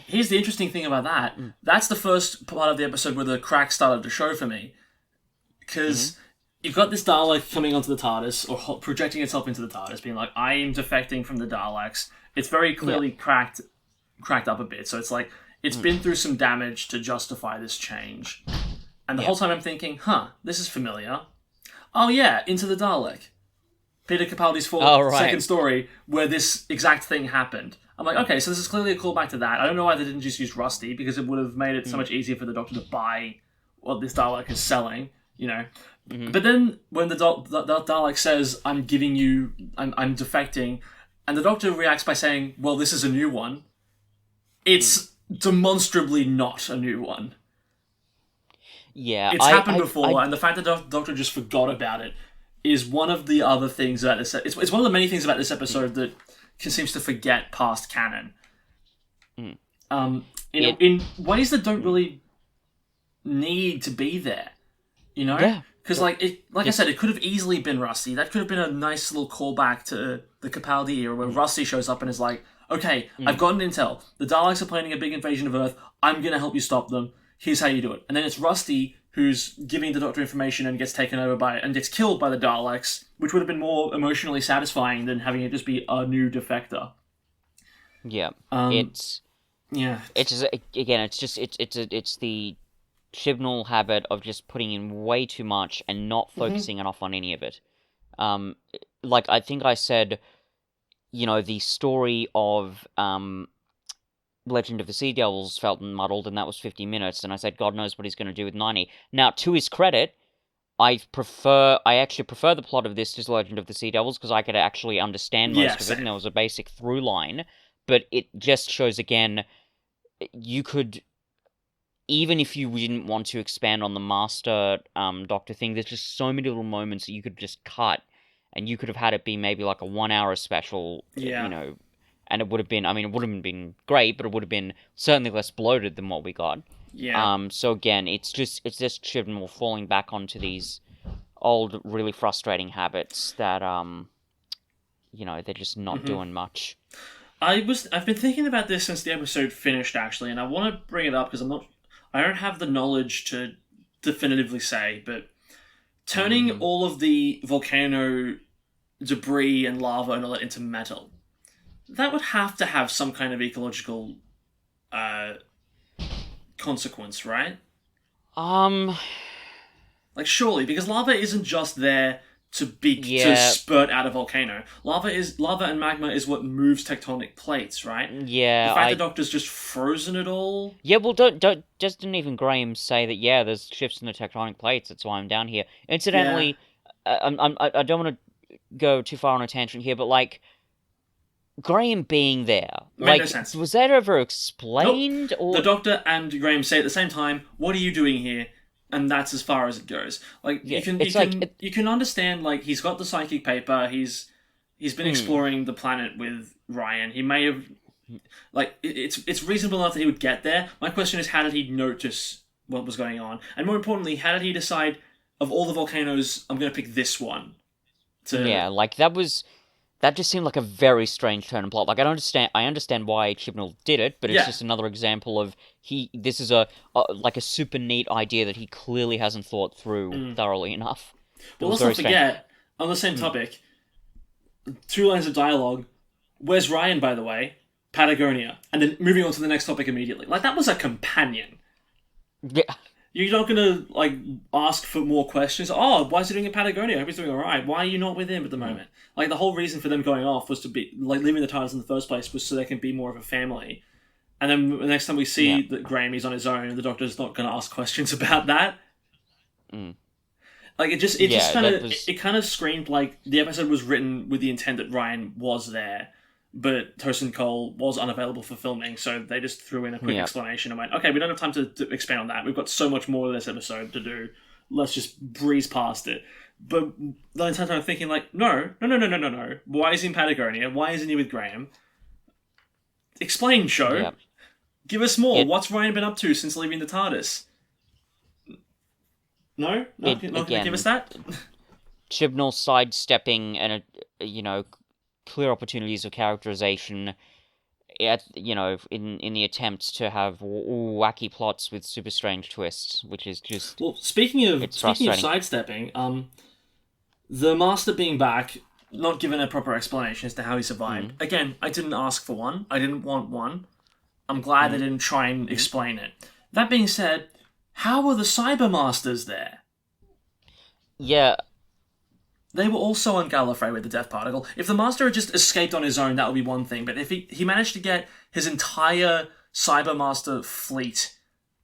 Here's the interesting thing about that. That's the first part of the episode where the crack started to show for me. Because you've got this Dalek coming onto the TARDIS, or projecting itself into the TARDIS, being like, I am defecting from the Daleks. It's very clearly cracked up a bit. So it's like, it's been through some damage to justify this change. And the whole time I'm thinking, this is familiar. Oh yeah, Into the Dalek. Peter Capaldi's right. second story, where this exact thing happened. I'm like, okay, so this is clearly a callback to that. I don't know why they didn't just use Rusty, because it would have made it so much easier for the Doctor to buy what this Dalek is selling, you know. But then when the Dalek says, I'm defecting, and the Doctor reacts by saying, well, this is a new one, it's demonstrably not a new one. Yeah, it's happened before, and the fact that the Doctor just forgot about it is one of the other things about this. It's one of the many things about this episode that seems to forget past canon. In ways that don't really need to be there, you know? Yeah. Because, I said, it could have easily been Rusty. That could have been a nice little callback to the Capaldi era, where Rusty shows up and is like, okay, I've gotten intel. The Daleks are planning a big invasion of Earth. I'm going to help you stop them. Here's how you do it. And then it's Rusty who's giving the Doctor information and gets taken over and gets killed by the Daleks, which would have been more emotionally satisfying than having it just be a new defector. Yeah. It's the Chibnall habit of just putting in way too much and not focusing enough on any of it. I think I said, the story of Legend of the Sea Devils felt muddled, and that was 50 minutes, and I said, God knows what he's going to do with 90. Now, to his credit, I actually prefer the plot of this to Legend of the Sea Devils, because I could actually understand most of it, and there was a basic through line, but it just shows, again, you could, even if you didn't want to expand on the Master Doctor thing, there's just so many little moments that you could just cut, and you could have had it be maybe like a 1 hour special, and it would have been, it wouldn't have been great, but it would have been certainly less bloated than what we got. Yeah. So again, it's just Chibnall falling back onto these old, really frustrating habits that, they're just not doing much. I've been thinking about this since the episode finished, actually, and I want to bring it up because I don't have the knowledge to definitively say, but turning all of the volcano debris and lava and all that into metal, that would have to have some kind of ecological consequence, right? Surely, because lava isn't just there to spurt out a volcano. Lava and magma is what moves tectonic plates, right? Yeah. The fact the Doctor's just frozen it all. Yeah, well, didn't even Graham say that? Yeah, there's shifts in the tectonic plates. That's why I'm down here. Incidentally, I don't want to go too far on a tangent here, but Graham being there, made no sense. Was that ever explained? Nope. Or the Doctor and Graham say at the same time, "What are you doing here?" And that's as far as it goes. You can understand. He's got the psychic paper. He's been exploring the planet with Ryan. He may have it's reasonable enough that he would get there. My question is, how did he notice what was going on? And more importantly, how did he decide, of all the volcanoes, I'm going to pick this one? That just seemed like a very strange turn in plot. I understand why Chibnall did it, but it's just another example of this is a super neat idea that he clearly hasn't thought through thoroughly enough. Well, let's not forget, on the same topic, 2 lines of dialogue, where's Ryan, by the way? Patagonia. And then moving on to the next topic immediately. That was a companion. Yeah. You're not going to, ask for more questions. Oh, why is he doing in Patagonia? I hope he's doing all right. Why are you not with him at the moment? The whole reason for them going off was to be, leaving the TARDIS in the first place was so they can be more of a family. And then the next time we see that Graham is on his own, and the Doctor's not going to ask questions about that. It kind of screamed like the episode was written with the intent that Ryan was there, but Tosin Cole was unavailable for filming, so they just threw in a quick explanation and went, okay, we don't have time to expand on that. We've got so much more of this episode to do. Let's just breeze past it. But the entire time I'm thinking, no. Why is he in Patagonia? Why isn't he with Graham? Explain, show. Yep. Give us more. What's Ryan been up to since leaving the TARDIS? No? Not going to give us that? Chibnall sidestepping and, clear opportunities of characterization in the attempts to have wacky plots with super strange twists, which is just... Well, speaking of sidestepping, the Master being back, not given a proper explanation as to how he survived. Again, I didn't ask for one. I didn't want one. I'm glad they didn't try and explain it. That being said, how were the Cyber Masters there? Yeah. they were also on Gallifrey with the Death Particle. If the Master had just escaped on his own, that would be one thing. But if he managed to get his entire Cybermaster fleet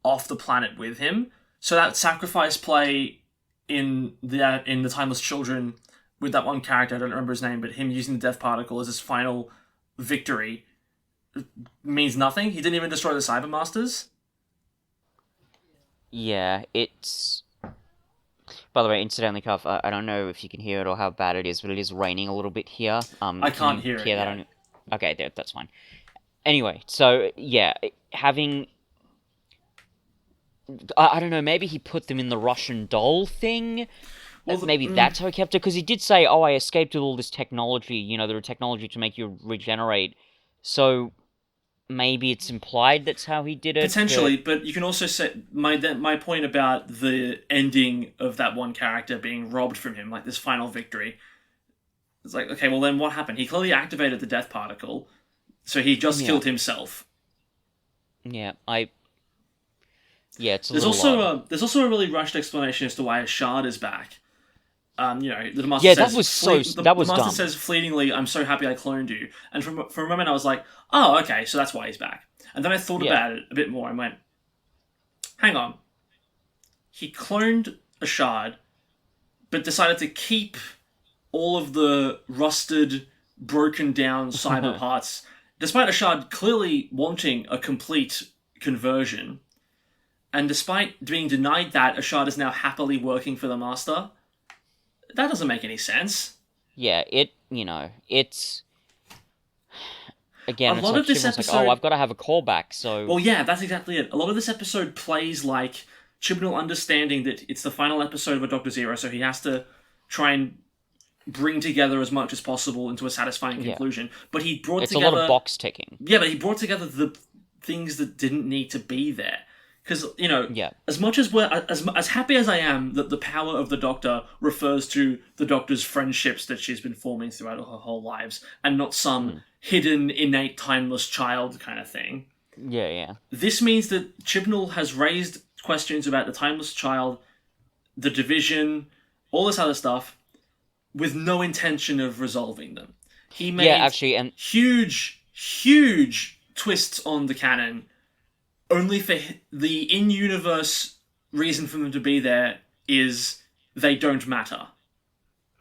off the planet with him, so that sacrifice play in the Timeless Children with that one character, I don't remember his name, but him using the Death Particle as his final victory means nothing. He didn't even destroy the Cybermasters. Yeah, it's... By the way, incidentally, Cuff, I don't know if you can hear it or how bad it is, but it is raining a little bit here. I can't hear it. That okay, that's fine. Anyway, so, yeah, having... I don't know, maybe he put them in the Russian doll thing? Well, maybe that's how he kept it, because he did say, oh, I escaped with all this technology, you know, the technology to make you regenerate. So... maybe it's implied that's how he did it. Potentially, but you can also say my point about the ending of that one character being robbed from him, like this final victory. It's like, okay, well then what happened? He clearly activated the Death Particle, so he just killed himself. Yeah, it's a there's little also there's also a really rushed explanation as to why a shard is back. The Master says, that was the Master dumb. Says fleetingly, "I'm so happy I cloned you." And for a moment, I was like, "Oh, okay, so that's why he's back." And then I thought about it a bit more and went, "Hang on, he cloned a shard, but decided to keep all of the rusted, broken down cyber parts, despite a shard clearly wanting a complete conversion, and despite being denied that, a shard is now happily working for the Master." That doesn't make any sense. Yeah, it's... Again, a lot of this episode... like, oh, I've got to have a callback, so... Well, yeah, that's exactly it. A lot of this episode plays like Chibnall understanding that it's the final episode of a Dr. Zero, so he has to try and bring together as much as possible into a satisfying conclusion. But he brought together... It's a lot of box ticking. Yeah, but he brought together the things that didn't need to be there. Because, as much as as happy as I am that the power of the Doctor refers to the Doctor's friendships that she's been forming throughout her whole lives, and not some hidden, innate, timeless child kind of thing. Yeah. This means that Chibnall has raised questions about the timeless child, the division, all this other stuff, with no intention of resolving them. He made huge twists on the canon, only for the in-universe reason for them to be there is they don't matter.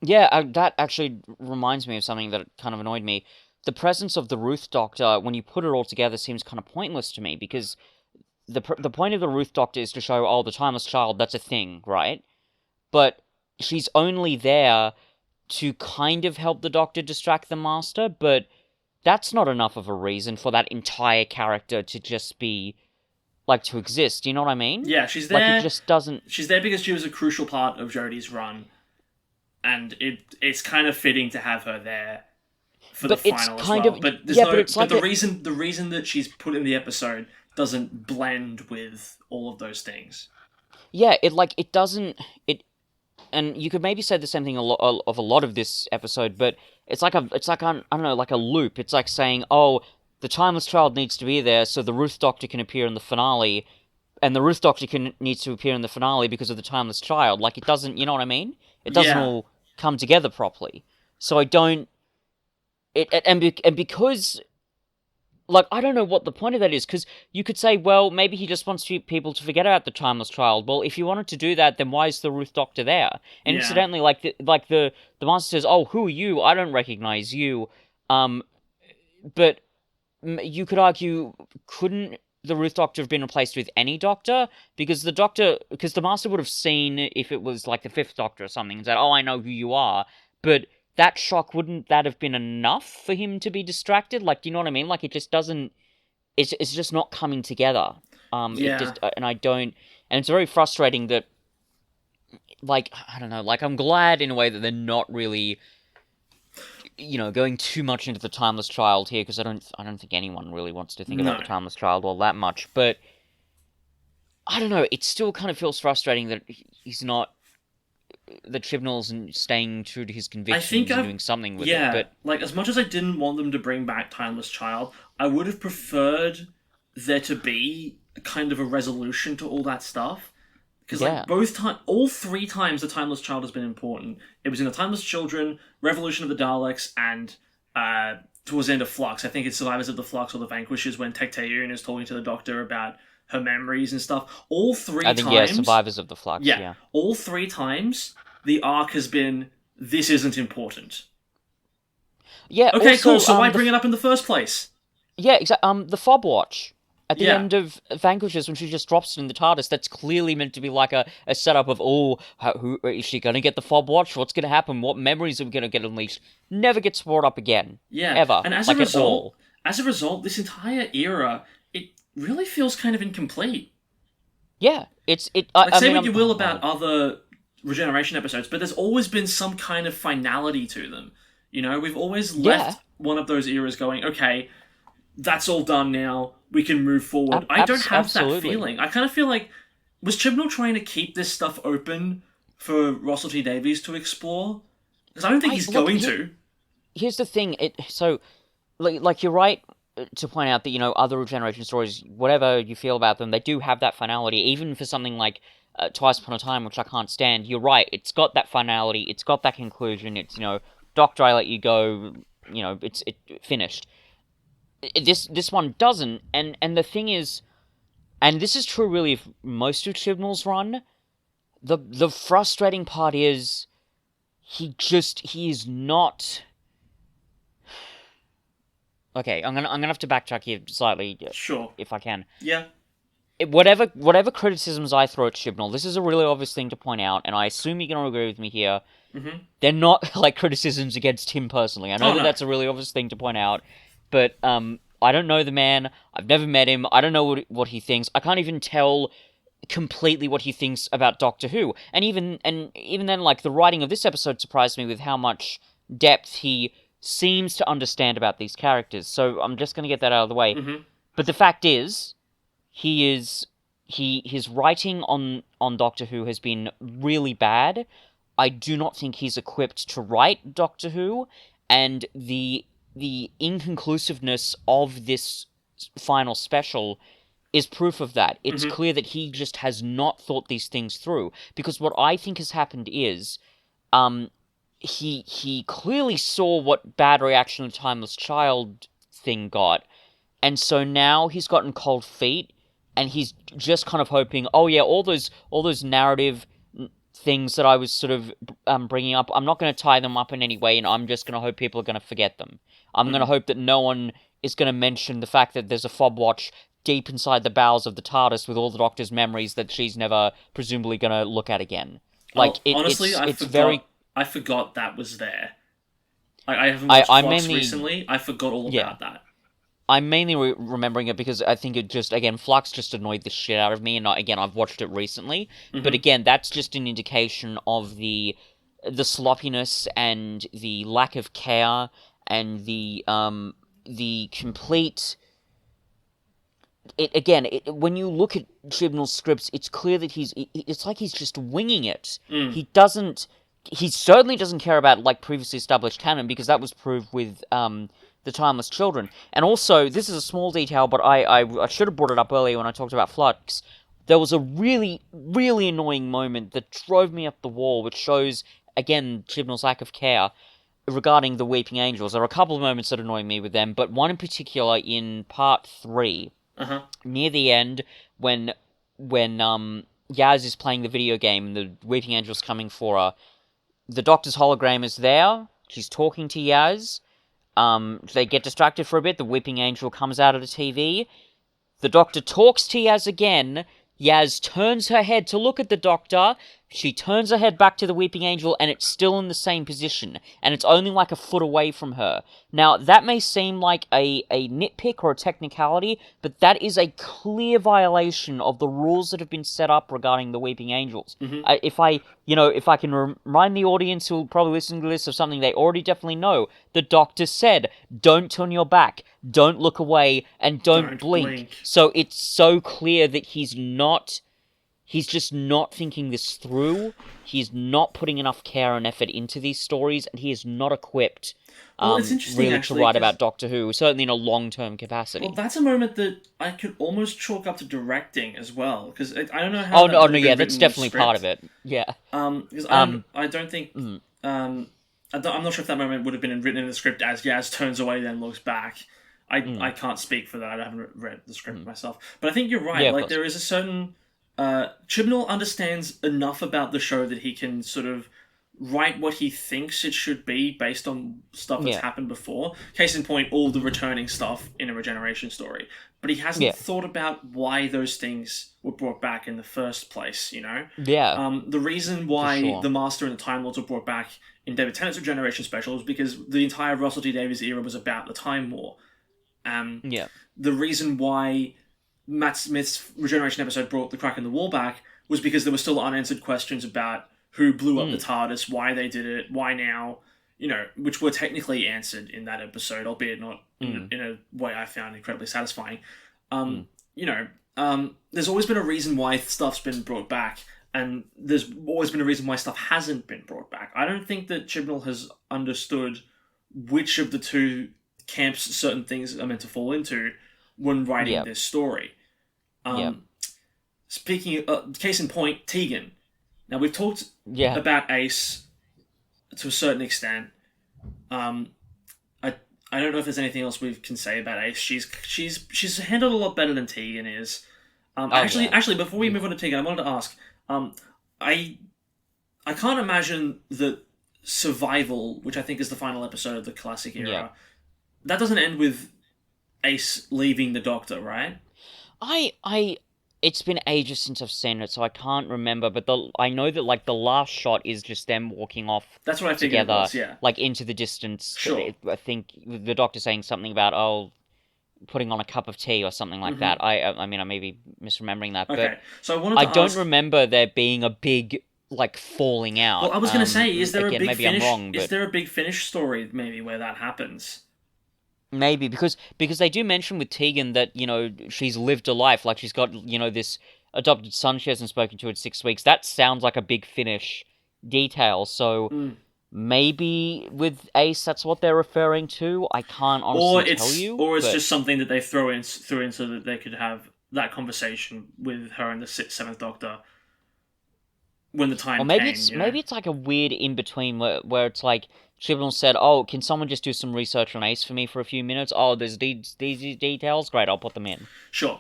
Yeah, that actually reminds me of something that kind of annoyed me. The presence of the Ruth Doctor, when you put it all together, seems kind of pointless to me, because the point of the Ruth Doctor is to show, oh, the timeless child, that's a thing, right? But she's only there to kind of help the Doctor distract the Master, but that's not enough of a reason for that entire character to just be... like, to exist, you know what I mean? Yeah, she's there... like, it just doesn't... She's there because she was a crucial part of Jodie's run, and it's kind of fitting to have her there for the final as well. But the reason that she's put in the episode doesn't blend with all of those things. Yeah, it doesn't... And you could maybe say the same thing of a lot of this episode, but it's like I don't know, like a loop. It's like saying, oh... the timeless child needs to be there so the Ruth Doctor can appear in the finale, and the Ruth Doctor needs to appear in the finale because of the timeless child. Like, it doesn't, you know what I mean? It doesn't all come together properly. So I don't... And because... like, I don't know what the point of that is, because you could say, well, maybe he just wants people to forget about the timeless child. Well, if you wanted to do that, then why is the Ruth Doctor there? And incidentally, the Master says, oh, who are you? I don't recognize you. But... you could argue, couldn't the Ruth Doctor have been replaced with any Doctor? Because the Master would have seen if it was like the Fifth Doctor or something and said, oh, I know who you are. But that shock, wouldn't that have been enough for him to be distracted? Like, do you know what I mean? Like, it just doesn't... It's just not coming together. And it's very frustrating that, like, I don't know, like, I'm glad in a way that they're not really... going too much into the timeless child here, because I don't think anyone really wants to think about the timeless child all that much. But I don't know. It still kind of feels frustrating that he's not. That Chibnall's staying true to his convictions and doing something with it. But like, as much as I didn't want them to bring back timeless child, I would have preferred there to be kind of a resolution to all that stuff. Because Yeah. all three times the Timeless Child has been important. It was in the Timeless Children, Revolution of the Daleks, and towards the end of Flux. I think it's Survivors of the Flux or the Vanquishers when Tecteun is talking to the Doctor about her memories and stuff. All three I think, times, Survivors of the Flux, yeah. all three times the arc has been, this isn't important. Yeah. Okay, also, cool. So why bring it up in the first place? Yeah, exactly. The fob watch at the Yeah. end of Vanquishers when she just drops it in the TARDIS. That's clearly meant to be like a setup of, who is she going to get the fob watch? What's going to happen? What memories are we going to get unleashed? Never gets brought up again. Yeah. Ever. And as like, a result, at all. this entire era, it really feels kind of incomplete. Yeah, say what you will about other regeneration episodes, but there's always been some kind of finality to them. You know, we've always left one of those eras going, okay, that's all done now, we can move forward. I don't have that feeling. I kind of feel like, was Chibnall trying to keep this stuff open for Russell T Davies to explore? Because I don't think he's going to. Here's the thing, like you're right to point out that, you know, other regeneration stories, whatever you feel about them, they do have that finality, even for something like Twice Upon a Time, which I can't stand. You're right, it's got that finality, it's got that conclusion, it's, you know, Doctor, I let you go, you know, it's finished. This one doesn't, and the thing is, and this is true really of most of Chibnall's run, the frustrating part is, he is not... Okay, I'm gonna have to backtrack here slightly, sure, if I can. Yeah. Whatever criticisms I throw at Chibnall, this is a really obvious thing to point out, and I assume you're gonna agree with me here. Mm-hmm. They're not like criticisms against him personally. I know that's a really obvious thing to point out, but I don't know the man. I've never met him. I don't know what he thinks. I can't even tell completely what he thinks about Doctor Who. And even then, like, the writing of this episode surprised me with how much depth he seems to understand about these characters. So I'm just going to get that out of the way. Mm-hmm. But the fact is, his writing on Doctor Who has been really bad. I do not think he's equipped to write Doctor Who, and the inconclusiveness of this final special is proof of that. It's clear that he just has not thought these things through, because what I think has happened is, he clearly saw what bad reaction the Timeless Child thing got, and so now he's gotten cold feet, and he's just kind of hoping, oh yeah, all those narrative things that I was sort of bringing up, I'm not going to tie them up in any way, and I'm just going to hope people are going to forget them. I'm going to hope that no one is going to mention the fact that there's a fob watch deep inside the bowels of the TARDIS with all the Doctor's memories that she's never presumably going to look at again. Like, honestly, I forgot that was there. I haven't watched Flux recently. I forgot all about that. I'm mainly remembering it because I think it just, again, Flux just annoyed the shit out of me, and again, I've watched it recently, but again, that's just an indication of the sloppiness and the lack of care and the complete... when you look at Chibnall's scripts, it's clear that it's like he's just winging it. He certainly doesn't care about, like, previously established canon, because that was proved with the Timeless Children. And also, this is a small detail, but I should have brought it up earlier when I talked about Flux. There was a really, really annoying moment that drove me up the wall, which shows, again, Chibnall's lack of care regarding the Weeping Angels. There are a couple of moments that annoy me with them, but one in particular in part 3, near the end, when Yaz is playing the video game and the Weeping Angel's coming for her. The Doctor's hologram is there. She's talking to Yaz. They get distracted for a bit. The Weeping Angel comes out of the TV. The Doctor talks to Yaz again. Yaz turns her head to look at the Doctor. She turns her head back to the Weeping Angel, and it's still in the same position. And it's only like a foot away from her. Now, that may seem like a nitpick or a technicality, but that is a clear violation of the rules that have been set up regarding the Weeping Angels. If I can remind the audience who will probably listen to this of something they already definitely know, the Doctor said, don't turn your back, don't look away, and don't blink. So it's so clear that he's not he's just not thinking this through. He's not putting enough care and effort into these stories, and he is not equipped Well, it's interesting, really actually, to write 'cause- about Doctor Who, certainly in a long-term capacity. Well, that's a moment that I could almost chalk up to directing as well, because I don't know how. Oh that no, would no, have yeah, been that's written in the definitely part of script. it. Yeah. Because Um, I don't think. mm, I'm not sure if that moment would have been written in the script as Yaz turns away, then looks back. I can't speak for that. I haven't read the script myself, but I think you're right. Yeah, of Like, course. there is a certain. Chibnall understands enough about the show that he can sort of write what he thinks it should be based on stuff that's Yeah. happened before. Case in point, all the returning stuff in a regeneration story. But he hasn't Yeah. thought about why those things were brought back in the first place, you know? Yeah. The reason why sure. the Master and the Time Lords were brought back in David Tennant's Regeneration special is because the entire Russell T Davies era was about the Time War. Yeah. The reason why Matt Smith's Regeneration episode brought the Crack in the Wall back was because there were still unanswered questions about who blew up the TARDIS, why they did it, why now, you know, which were technically answered in that episode, albeit not in a way I found incredibly satisfying. You know, there's always been a reason why stuff's been brought back, and there's always been a reason why stuff hasn't been brought back. I don't think that Chibnall has understood which of the two camps certain things are meant to fall into when writing this story. Speaking of, case in point, Tegan. Now, we've talked about Ace to a certain extent. I don't know if there's anything else we can say about Ace. She's handled a lot better than Tegan is. Actually, before we move on to Tegan, I wanted to ask. I can't imagine that Survival, which I think is the final episode of the classic era, that doesn't end with Ace leaving the Doctor, right? It's been ages since I've seen it, so I can't remember. But I know that like the last shot is just them walking off. That's what I figured together, it was, yeah. like into the distance. Sure. I think the Doctor saying something about putting on a cup of tea or something like that. I mean, I may be misremembering that, Okay. but So I wanted to don't ask... remember there being a big like falling out. Well, I was going to say, is there again, a big maybe finish? I'm wrong, but Is there a big finish story maybe where that happens? maybe because they do mention with Tegan that she's lived a life, like she's got this adopted son she hasn't spoken to in 6 weeks. That sounds like a big finish detail. So maybe with Ace, that's what they're referring to. I can't honestly tell you. Or it's just something that they threw in so that they could have that conversation with her and the Seventh Doctor when the time maybe came. maybe it's like a weird in between where it's like Chibnall said, "Oh, can someone just do some research on Ace for me for a few minutes? Oh, there's these details. Great, I'll put them in." Sure.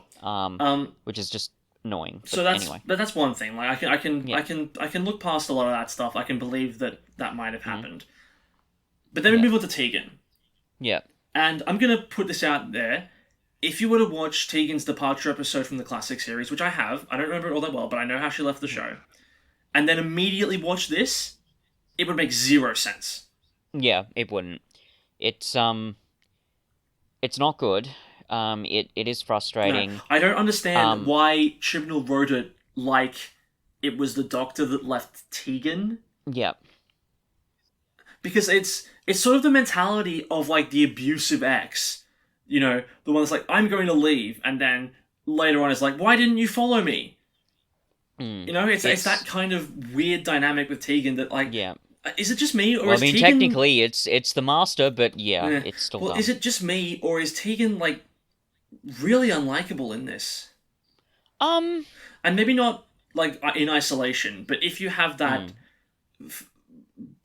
Which is just annoying. So that's one thing. Like I can look past a lot of that stuff. I can believe that might have happened. But then we move on to Tegan. Yeah. And I'm gonna put this out there. If you were to watch Tegan's departure episode from the classic series, which I have, I don't remember it all that well, but I know how she left the show, and then immediately watch this, it would make zero sense. Yeah, it wouldn't. It's not good. It is frustrating. No, I don't understand why Chibnall wrote it like it was the Doctor that left Tegan. Yeah. Because it's sort of the mentality of like the abusive ex. You know, the one that's like, I'm going to leave, and then later on is like, why didn't you follow me? You know, it's that kind of weird dynamic with Tegan that like... Yeah. Is it just me, or well, is I mean, Tegan... technically, it's the Master, but it's still dumb. Is it just me, or is Tegan, like, really unlikable in this? And maybe not, like, in isolation, but if you have that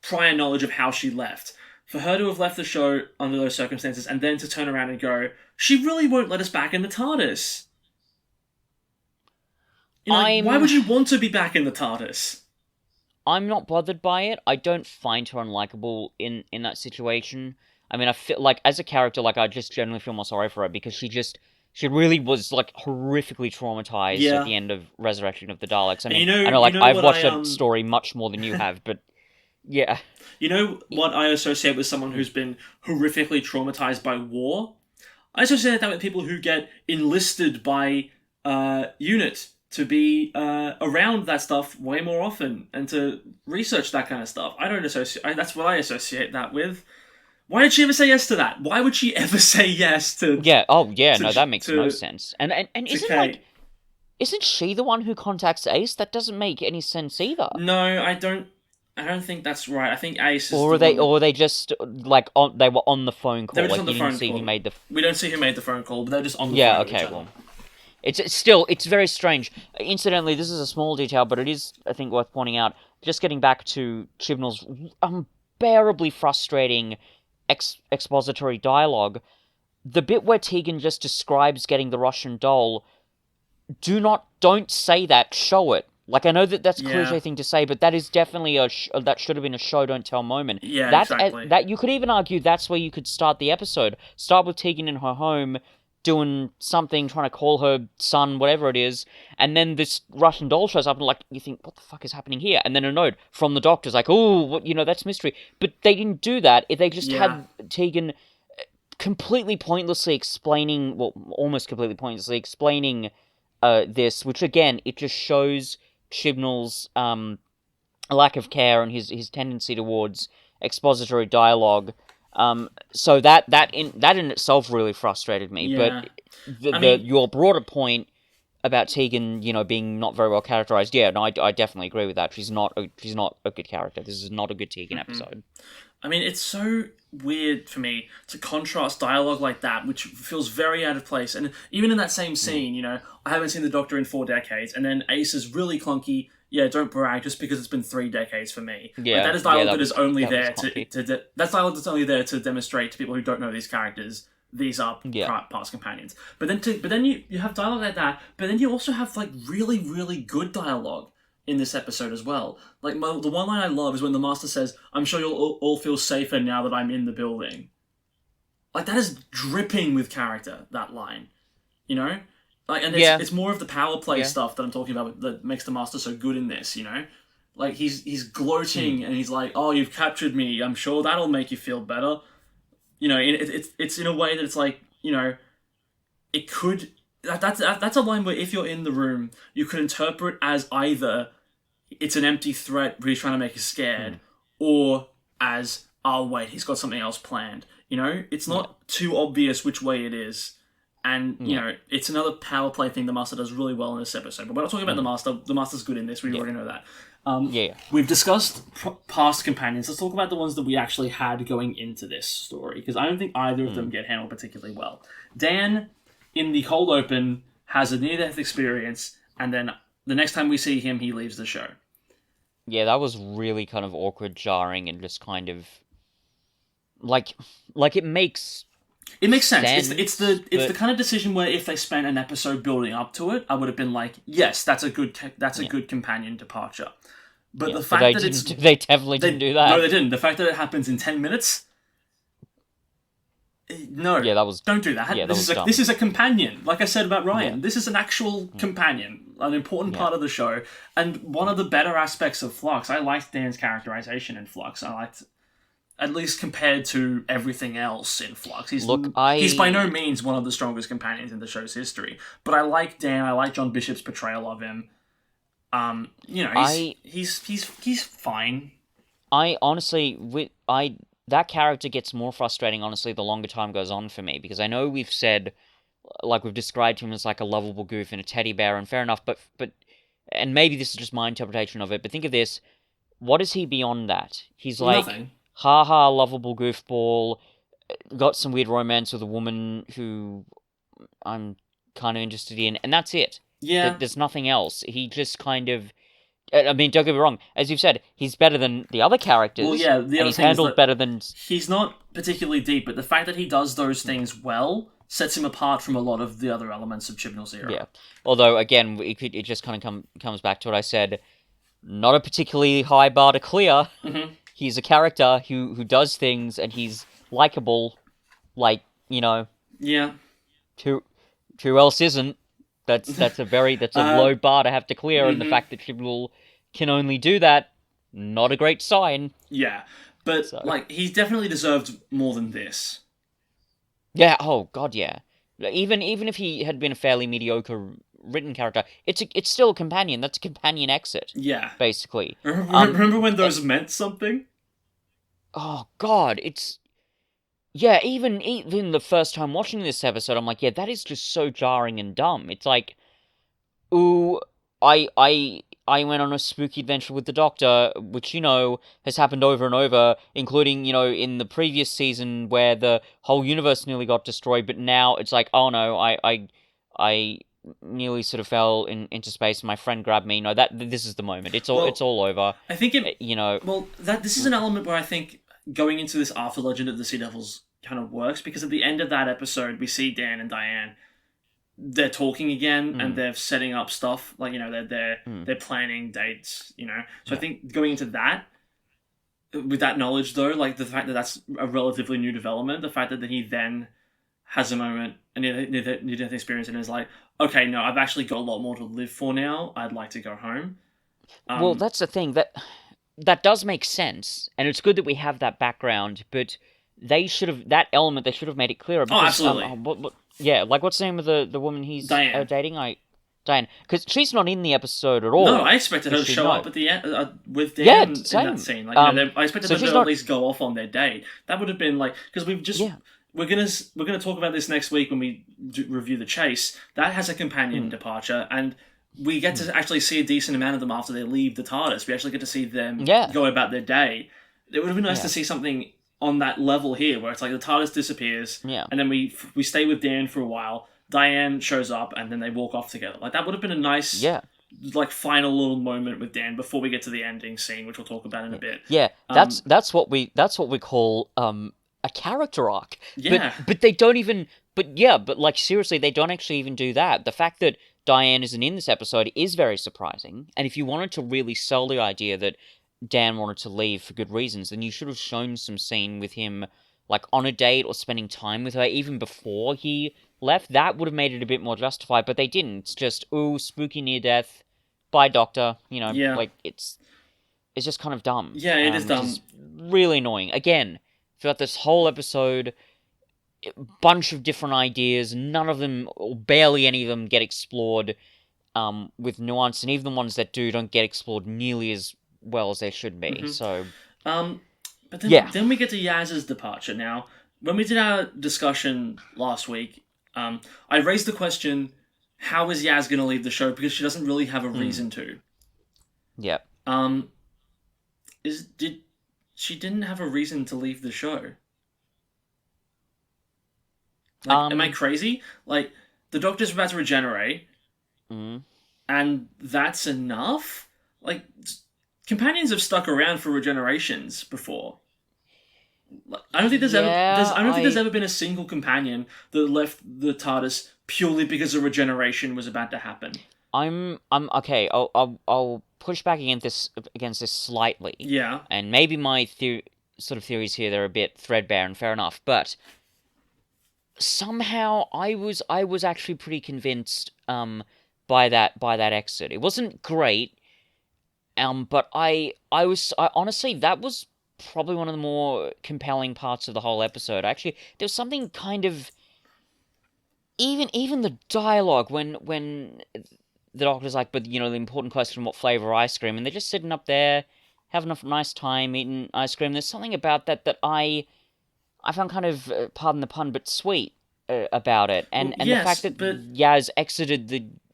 prior knowledge of how she left, for her to have left the show under those circumstances, and then to turn around and go, she really won't let us back in the TARDIS. You know, why would you want to be back in the TARDIS? I'm not bothered by it. I don't find her unlikable in that situation. I mean, I feel like, as a character, like, I just generally feel more sorry for her, because she really was, like, horrifically traumatized at the end of Resurrection of the Daleks. I mean, I know, like, I've watched that story much more than you have, but, yeah. You know what I associate with someone who's been horrifically traumatized by war? I associate that with people who get enlisted by UNIT to be around that stuff way more often and to research that kind of stuff. I don't associate... that's what I associate that with. Why did she ever say yes to that? Why would she ever say yes to... Yeah, no, that makes no sense. And isn't, like... Isn't she the one who contacts Ace? That doesn't make any sense either. No, I don't. I don't think that's right. I think Ace is Or the are they, one that or are they just like on? They were on the phone they call. were just Like on you the didn't phone see who call. made the. We don't see who made the phone call, but they're just on the Yeah. phone with each Okay. other. Well, it's still very strange. Incidentally, this is a small detail, but it is, I think, worth pointing out. Just getting back to Chibnall's unbearably frustrating expository dialogue. The bit where Tegan just describes getting the Russian doll, don't say that, show it. Like, I know that that's a cliche Yeah. thing to say, but that is definitely that should have been a show don't tell moment. Yeah, That exactly. that you could even argue that's where you could start the episode. Start with Tegan in her home doing something, trying to call her son, whatever it is, and then this Russian doll shows up, and like you think, what the fuck is happening here? And then a note from the doctor's like, oh, what, that's mystery. But they didn't do that. If they just Yeah. had Tegan completely pointlessly explaining, well, almost completely pointlessly explaining this, which again, it just shows Chibnall's lack of care and his tendency towards expository dialogue. So that in itself really frustrated me. Yeah. But your broader point about Tegan, being not very well characterized, yeah, no, I definitely agree with that. She's not a good character. This is not a good Tegan episode. I mean, it's so weird for me to contrast dialogue like that, which feels very out of place. And even in that same scene, I haven't seen the Doctor in 4 decades, and then Ace is really clunky. Yeah, don't brag just because it's been 3 decades for me. Yeah, that is dialogue that is only that there was clunky. that's dialogue that's only there to demonstrate to people who don't know these characters these are Yeah. past companions. But then you have dialogue like that, but then you also have like really really good dialogue in this episode as well. Like the one line I love is when the Master says, "I'm sure you'll all feel safer now that I'm in the building." Like that is dripping with character. That line, like, and it's more of the power play stuff that I'm talking about that makes the Master so good in this. Like he's gloating and he's like, "Oh, you've captured me. I'm sure that'll make you feel better." It's in a way that it's like it could. That's a line where if you're in the room, you could interpret as either it's an empty threat where he's trying to make you scared, or as, oh wait, he's got something else planned. It's not too obvious which way it is. And, it's another power play thing the Master does really well in this episode. But we're not talking about the Master. The Master's good in this. We already know that. We've discussed past companions. Let's talk about the ones that we actually had going into this story. Because I don't think either of them get handled particularly well. Dan, in the cold open, has a near-death experience. And then the next time we see him, he leaves the show. Yeah, that was really kind of awkward, jarring, and just kind of... Like it makes... It makes sense. It's the kind of decision where if they spent an episode building up to it, I would have been like, yes, that's a good good companion departure. But the fact that they definitely didn't do that. No, they didn't. The fact that it happens in 10 minutes. No. Yeah, that was. Don't do that. Yeah, This is a companion. Like I said about Ryan, this is an actual companion, an important part of the show, and one of the better aspects of Flux. I liked Dan's characterization in Flux. I liked. At least compared to everything else in Flux. He's by no means one of the strongest companions in the show's history. But I like Dan, I like John Bishop's portrayal of him. He's fine. I honestly, that character gets more frustrating, honestly, the longer time goes on for me. Because I know we've said, like, we've described him as like a lovable goof and a teddy bear, and fair enough, but and maybe this is just my interpretation of it, but think of this, what is he beyond that? He's like... Nothing. Ha-ha, lovable goofball, got some weird romance with a woman who I'm kind of interested in, and that's it. Yeah. There's nothing else. He just kind of... I mean, don't get me wrong, as you've said, he's better than the other characters, well, yeah, and he's handled better than... He's not particularly deep, but the fact that he does those things well sets him apart from a lot of the other elements of Chibnall's era. Yeah. Although, again, it just kind of comes back to what I said, not a particularly high bar to clear. Mm-hmm. He's a character who does things, and he's likable, like, Yeah. Who else isn't? That's a low bar to have to clear, and the fact that Chibnall can only do that, not a great sign. Yeah, but he definitely deserved more than this. Yeah. Oh God, yeah. Even if he had been a fairly mediocre written character, it's still a companion. That's a companion exit. Yeah, basically. Remember when those meant something? Oh God, it's... Yeah, even the first time watching this episode, I'm like, yeah, that is just so jarring and dumb. It's like, ooh, I went on a spooky adventure with the Doctor, which, has happened over and over, including, in the previous season where the whole universe nearly got destroyed, but now it's like, oh no, I nearly sort of fell into space and my friend grabbed me. No, this is the moment. It's all over. I think this is an Mm. element where I think going into this after Legend of the Sea Devils kind of works, because at the end of that episode we see Dan and Diane, they're talking again and they're setting up stuff, like, they're planning dates, so I think going into that with that knowledge, though, like the fact that that's a relatively new development, the fact that he then has a moment and near death experience and is like, okay, no, I've actually got a lot more to live for now, I'd like to go home. Well, that's the thing, that does make sense, and it's good that we have that background, but they should have made it clearer. Because, Absolutely. Yeah, like, what's the name of the woman he's Diane. dating? Diane, because she's not in the episode at all. No, I expected her to show up at the end with Dan in that scene. Like, I expected them to at least go off on their date. That would have been like, because we're gonna talk about this next week when we review The Chase. That has a companion departure, and we get to actually see a decent amount of them after they leave the TARDIS. We actually get to see them go about their day. It would have been nice to see something on that level here, where it's like the TARDIS disappears, and then we stay with Dan for a while. Diane shows up, and then they walk off together. Like, that would have been a nice, like, final little moment with Dan before we get to the ending scene, which we'll talk about in a bit. Yeah, that's what we call a character arc. Yeah, but they don't even. But like, seriously, they don't actually even do that. The fact that Diane isn't in this episode is very surprising. And if you wanted to really sell the idea that Dan wanted to leave for good reasons, then you should have shown some scene with him, like, on a date or spending time with her even before he left. That would have made it a bit more justified, but they didn't. It's just, ooh, spooky near death, bye Doctor, like, it's just kind of dumb. Yeah, it is dumb. It's really annoying. Again, throughout this whole episode, a bunch of different ideas, none of them, or barely any of them, get explored with nuance, and even the ones that don't get explored nearly as well as they should be. So, but then we get to Yaz's departure. Now, when we did our discussion last week, I raised the question: how is Yaz going to leave the show? Because she doesn't really have a reason to. Yeah. She didn't have a reason to leave the show? Like, am I crazy? Like, the Doctor's about to regenerate, and that's enough? Like, companions have stuck around for regenerations before. I don't think there's ever been a single companion that left the TARDIS purely because a regeneration was about to happen. I'm okay. I'll push back against this slightly. Yeah. And maybe my theories here, they're a bit threadbare, and fair enough, but somehow I was actually pretty convinced by that exit. It wasn't great, but I honestly, that was probably one of the more compelling parts of the whole episode. Actually, there was something kind of, even the dialogue when the Doctor's like, but the important question, what flavor ice cream, and they're just sitting up there having a nice time eating ice cream. There's something about that I found kind of, pardon the pun, but sweet about it, and the fact that Yaz exited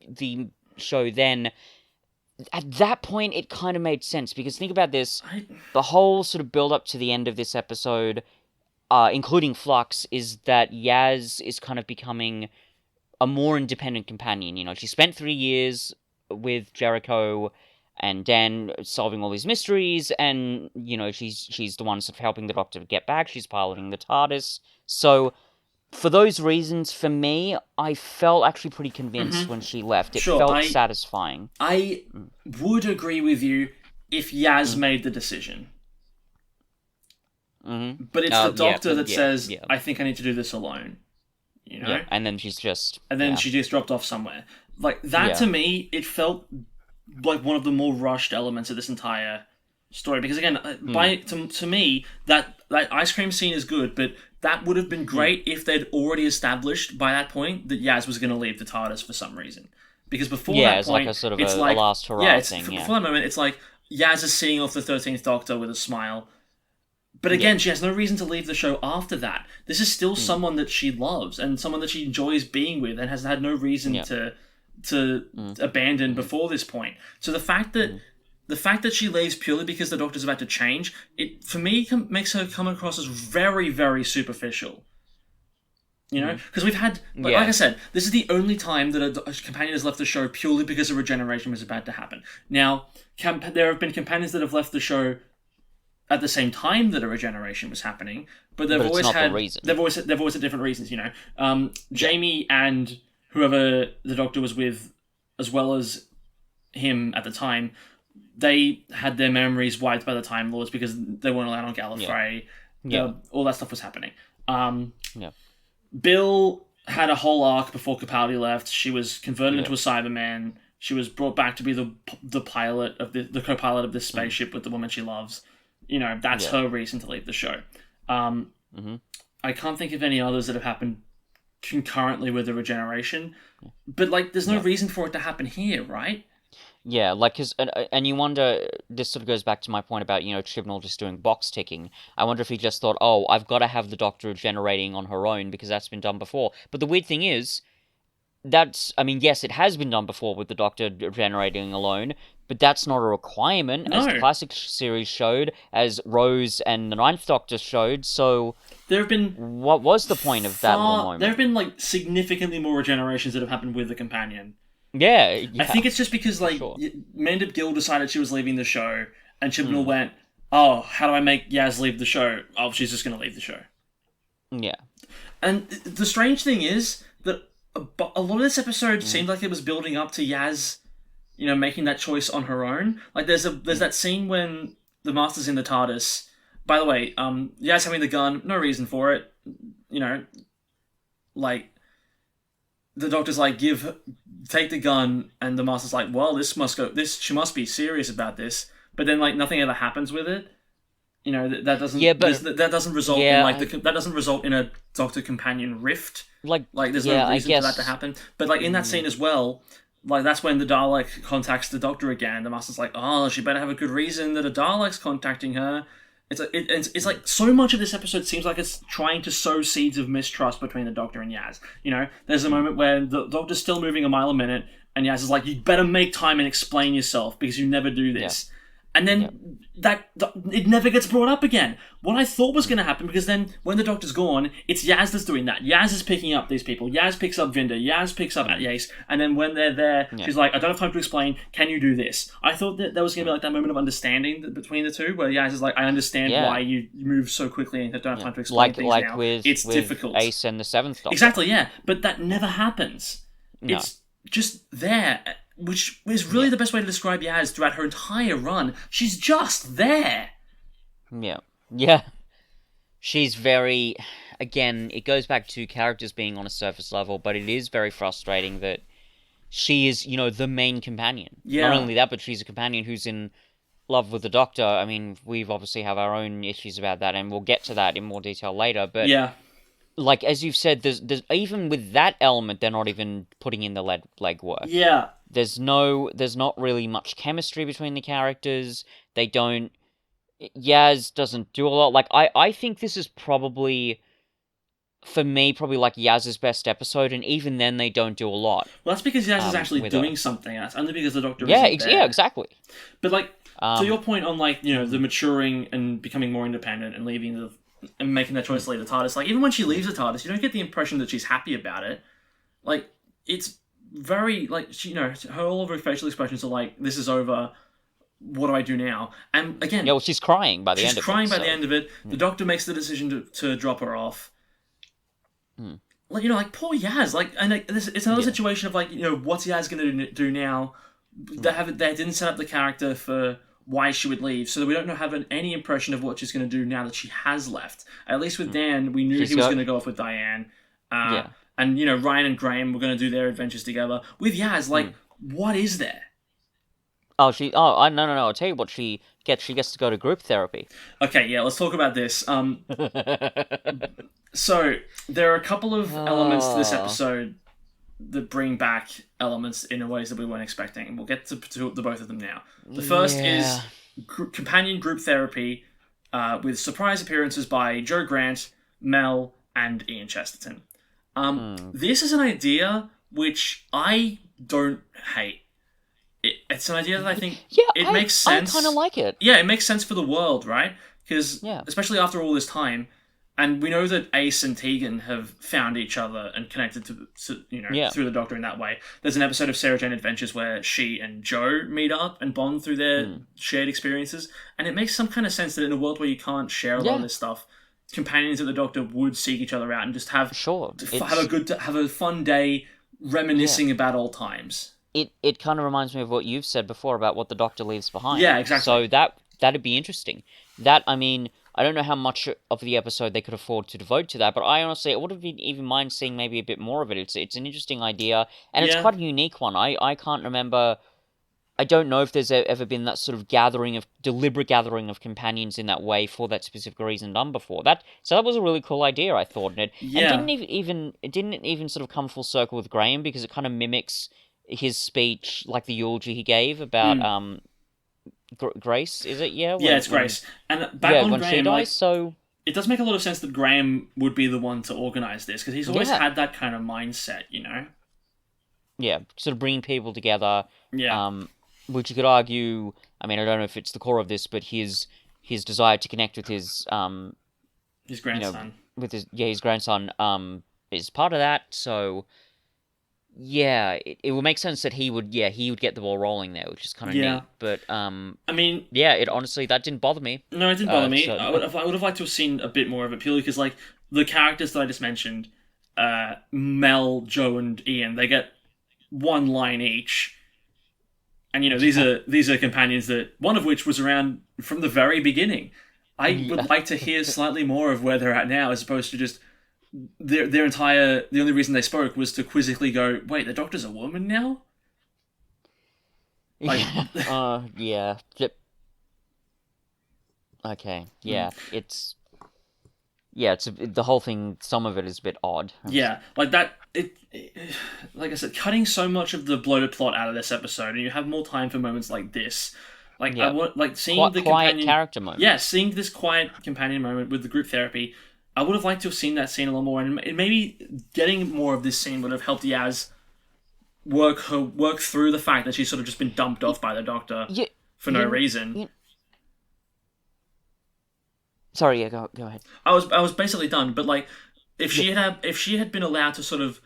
the show then. At that point, it kind of made sense, because think about this: the whole sort of build-up to the end of this episode, including Flux, is that Yaz is kind of becoming a more independent companion. She spent 3 years with Jericho and Dan solving all these mysteries, and, she's the one sort of helping the Doctor get back. She's piloting the TARDIS. So, for those reasons, for me, I felt actually pretty convinced when she left. It felt satisfying. I would agree with you if Yaz made the decision. But it's the Doctor that says, I think I need to do this alone. Yeah, and then she's just... And then she just dropped off somewhere. Like, that to me, it felt like one of the more rushed elements of this entire story. Because again, to me, that ice cream scene is good, but that would have been great if they'd already established by that point that Yaz was going to leave the TARDIS for some reason. Because before that it's point, like a sort of a last hurrah thing. Before that moment, it's like Yaz is seeing off the 13th Doctor with a smile. But again, she has no reason to leave the show after that. This is still someone that she loves and someone that she enjoys being with, and has had no reason to abandon before this point. So the fact that she leaves purely because the Doctor's about to change, it for me makes her come across as very, very superficial. You know, because we've had, like I said, this is the only time that a companion has left the show purely because a regeneration was about to happen. Now, there have been companions that have left the show at the same time that a regeneration was happening, but they've always had they've always had different reasons. You know, Jamie and whoever the Doctor was with, as well as him at the time, they had their memories wiped by the Time Lords because they weren't allowed on Gallifrey. All that stuff was happening. Bill had a whole arc before Capaldi left. She was converted into a Cyberman. She was brought back to be the pilot of the co-pilot of this spaceship with the woman she loves. You know, that's her reason to leave the show. I can't think of any others that have happened concurrently with the regeneration, but like, there's no reason for it to happen here, right? Yeah, like, and you wonder, this sort of goes back to my point about, you know, Chibnall just doing box ticking. I wonder if he just thought, oh, I've got to have the Doctor regenerating on her own because that's been done before. But the weird thing is, yes, it has been done before with the Doctor regenerating alone, but that's not a requirement, as the classic series showed, as Rose and the Ninth Doctor showed, so there have been... What was the point of that little moment? There have been, like, significantly more regenerations that have happened with the companion. Yeah. I think it's just because, like, Mandip Gill decided she was leaving the show, and Chibnall went, oh, how do I make Yaz leave the show? Oh, she's just going to leave the show. Yeah. And the strange thing is that a lot of this episode seemed like it was building up to Yaz, you know, making that choice on her own. Like, there's that scene when the Master's in the TARDIS. By the way, Yaz having the gun, no reason for it. You know, like, the Doctor's like, take the gun, and the Master's like, well, she must be serious about this. But then, like, nothing ever happens with it. You know, that doesn't that doesn't result in that doesn't result in a Doctor companion rift. Like there's no reason for that to happen. But like, in that scene as well, like, that's when the Dalek contacts the Doctor again. The Master's like, oh, she better have a good reason that a Dalek's contacting her. It's like so much of this episode seems like it's trying to sow seeds of mistrust between the Doctor and Yaz. You know, there's a moment where the Doctor's still moving a mile a minute, and Yaz is like, you better make time and explain yourself because you never do this. And then it never gets brought up again. What I thought was going to happen, because then when the Doctor's gone, it's Yaz that's doing that. Yaz is picking up these people. Yaz picks up Vinda. Yaz picks up Yace. And then when they're there, she's like, I don't have time to explain. Can you do this? I thought that there was going to be like that moment of understanding between the two, where Yaz is like, I understand why you move so quickly and don't have time to explain things now. It's difficult. Ace and the Seventh Doctor. Exactly, yeah. But that never happens. No. It's just there. Which is really the best way to describe Yaz throughout her entire run. She's just there. Yeah. Yeah. She's very... Again, it goes back to characters being on a surface level, but it is very frustrating that she is, you know, the main companion. Yeah. Not only that, but she's a companion who's in love with the Doctor. I mean, we've obviously have our own issues about that, and we'll get to that in more detail later, but... Yeah. Like, as you've said, there's even with that element, they're not even putting in the legwork. Yeah. There's not really much chemistry between the characters. Yaz doesn't do a lot. Like, I think this is probably, for me, like Yaz's best episode, and even then they don't do a lot. Well, that's because Yaz is actually doing something. That's only because the Doctor isn't there. Yeah, exactly. But, like, to your point on, like, you know, the maturing and becoming more independent and leaving and making that choice to leave the TARDIS, like, even when she leaves the TARDIS, you don't get the impression that she's happy about it. Like, it's very, like, she, you know, all of her facial expressions are like, this is over, what do I do now? And again... Yeah, well, she's crying by the end of it. She's crying by the end of it. The Doctor makes the decision to drop her off. Like, you know, like, poor Yaz. Like, and like, it's another situation of, like, you know, what's Yaz going to do now? They didn't set up the character for why she would leave, so we don't have any impression of what she's going to do now that she has left. At least with Dan, we knew he was going to go off with Diane. And, you know, Ryan and Graham were going to do their adventures together. With Yaz, like, what is there? No, I'll tell you what she gets. She gets to go to group therapy. Okay, yeah, let's talk about this. So, there are a couple of elements to this episode that bring back elements in ways that we weren't expecting. And we'll get to the both of them now. The first is companion group therapy with surprise appearances by Joe Grant, Mel, and Ian Chesterton. This is an idea which I don't hate. It's an idea that I think makes I sense. kind of like it. Yeah, it makes sense for the world, right? Because Yeah. especially after all this time, and we know that Ace and Tegan have found each other and connected to through the Doctor in that way. There's an episode of Sarah Jane Adventures where she and Joe meet up and bond through their shared experiences, and it makes some kind of sense that in a world where you can't share a lot of this stuff, companions of the Doctor would seek each other out and just have have a fun day reminiscing about old times. It kind of reminds me of what you've said before about what the Doctor leaves behind. Yeah, exactly. So that'd be interesting. That, I mean, I don't know how much of the episode they could afford to devote to that, but I honestly would have even mind seeing maybe a bit more of it. It's an interesting idea, and it's quite a unique one. I can't remember. I don't know if there's ever been that sort of deliberate gathering of companions in that way for that specific reason done before. So that was a really cool idea, I thought, and it didn't even sort of come full circle with Graham, because it kind of mimics his speech, like the eulogy he gave about Grace, is it? Yeah, it's Grace. And back on when Graham, she dies, so it does make a lot of sense that Graham would be the one to organise this, because he's always had that kind of mindset, you know? Yeah, sort of bringing people together. Yeah. Which you could argue, I mean, I don't know if it's the core of this, but his desire to connect with his grandson. His grandson is part of that, so yeah, it would make sense that he would get the ball rolling there, which is kind of neat. But I mean, it honestly, that didn't bother me. No, it didn't bother me. I would have liked to have seen a bit more of it, purely because, like, the characters that I just mentioned, Mel, Joe, and Ian, they get one line each, and these are companions that one of which was around from the very beginning. I would like to hear slightly more of where they're at now, as opposed to just the only reason they spoke was to quizzically go, wait, the Doctor's a woman now? Like, yeah. Okay, yeah, it's the whole thing, some of it is a bit odd. Yeah, like that, like I said, cutting so much of the bloated plot out of this episode, and you have more time for moments like this. Like, I want, like, seeing the quiet character moment. Yeah, seeing this quiet companion moment with the group therapy, I would have liked to have seen that scene a lot more, and maybe getting more of this scene would have helped Yaz work through the fact that she's sort of just been dumped off by the Doctor for no reason. Sorry, yeah, go ahead. I was basically done, but like, if she had been allowed to sort of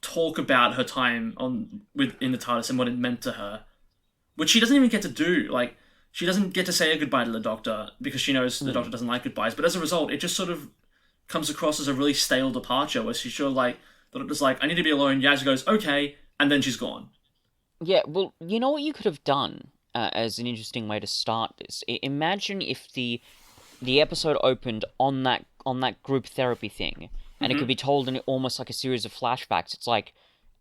talk about her time in the TARDIS and what it meant to her, which she doesn't even get to do. Like, she doesn't get to say a goodbye to the Doctor because she knows the Doctor doesn't like goodbyes. But as a result, it just sort of comes across as a really stale departure, where she's sure like the Doctor's like, I need to be alone. Yaz goes, okay, and then she's gone. Yeah, well, you know what you could have done as an interesting way to start this? Imagine if the episode opened on that group therapy thing, and it could be told in almost like a series of flashbacks. It's like,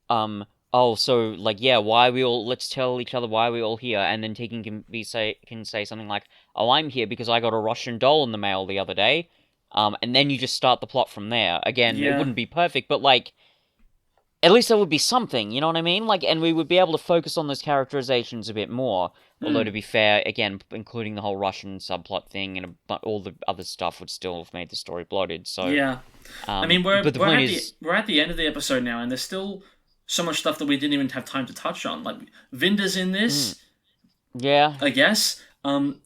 so like, yeah, let's tell each other why we're all here, and then Tegan can say something like, oh, I'm here because I got a Russian doll in the mail the other day, and then you just start the plot from there. Again, it wouldn't be perfect, but like, at least there would be something, you know what I mean? Like, and we would be able to focus on those characterizations a bit more. Although, to be fair, again, including the whole Russian subplot thing and all the other stuff would still have made the story bloated. So yeah, I mean, we're at the end of the episode now, and there's still so much stuff that we didn't even have time to touch on. Like, Vinda's in this. Yeah, I guess.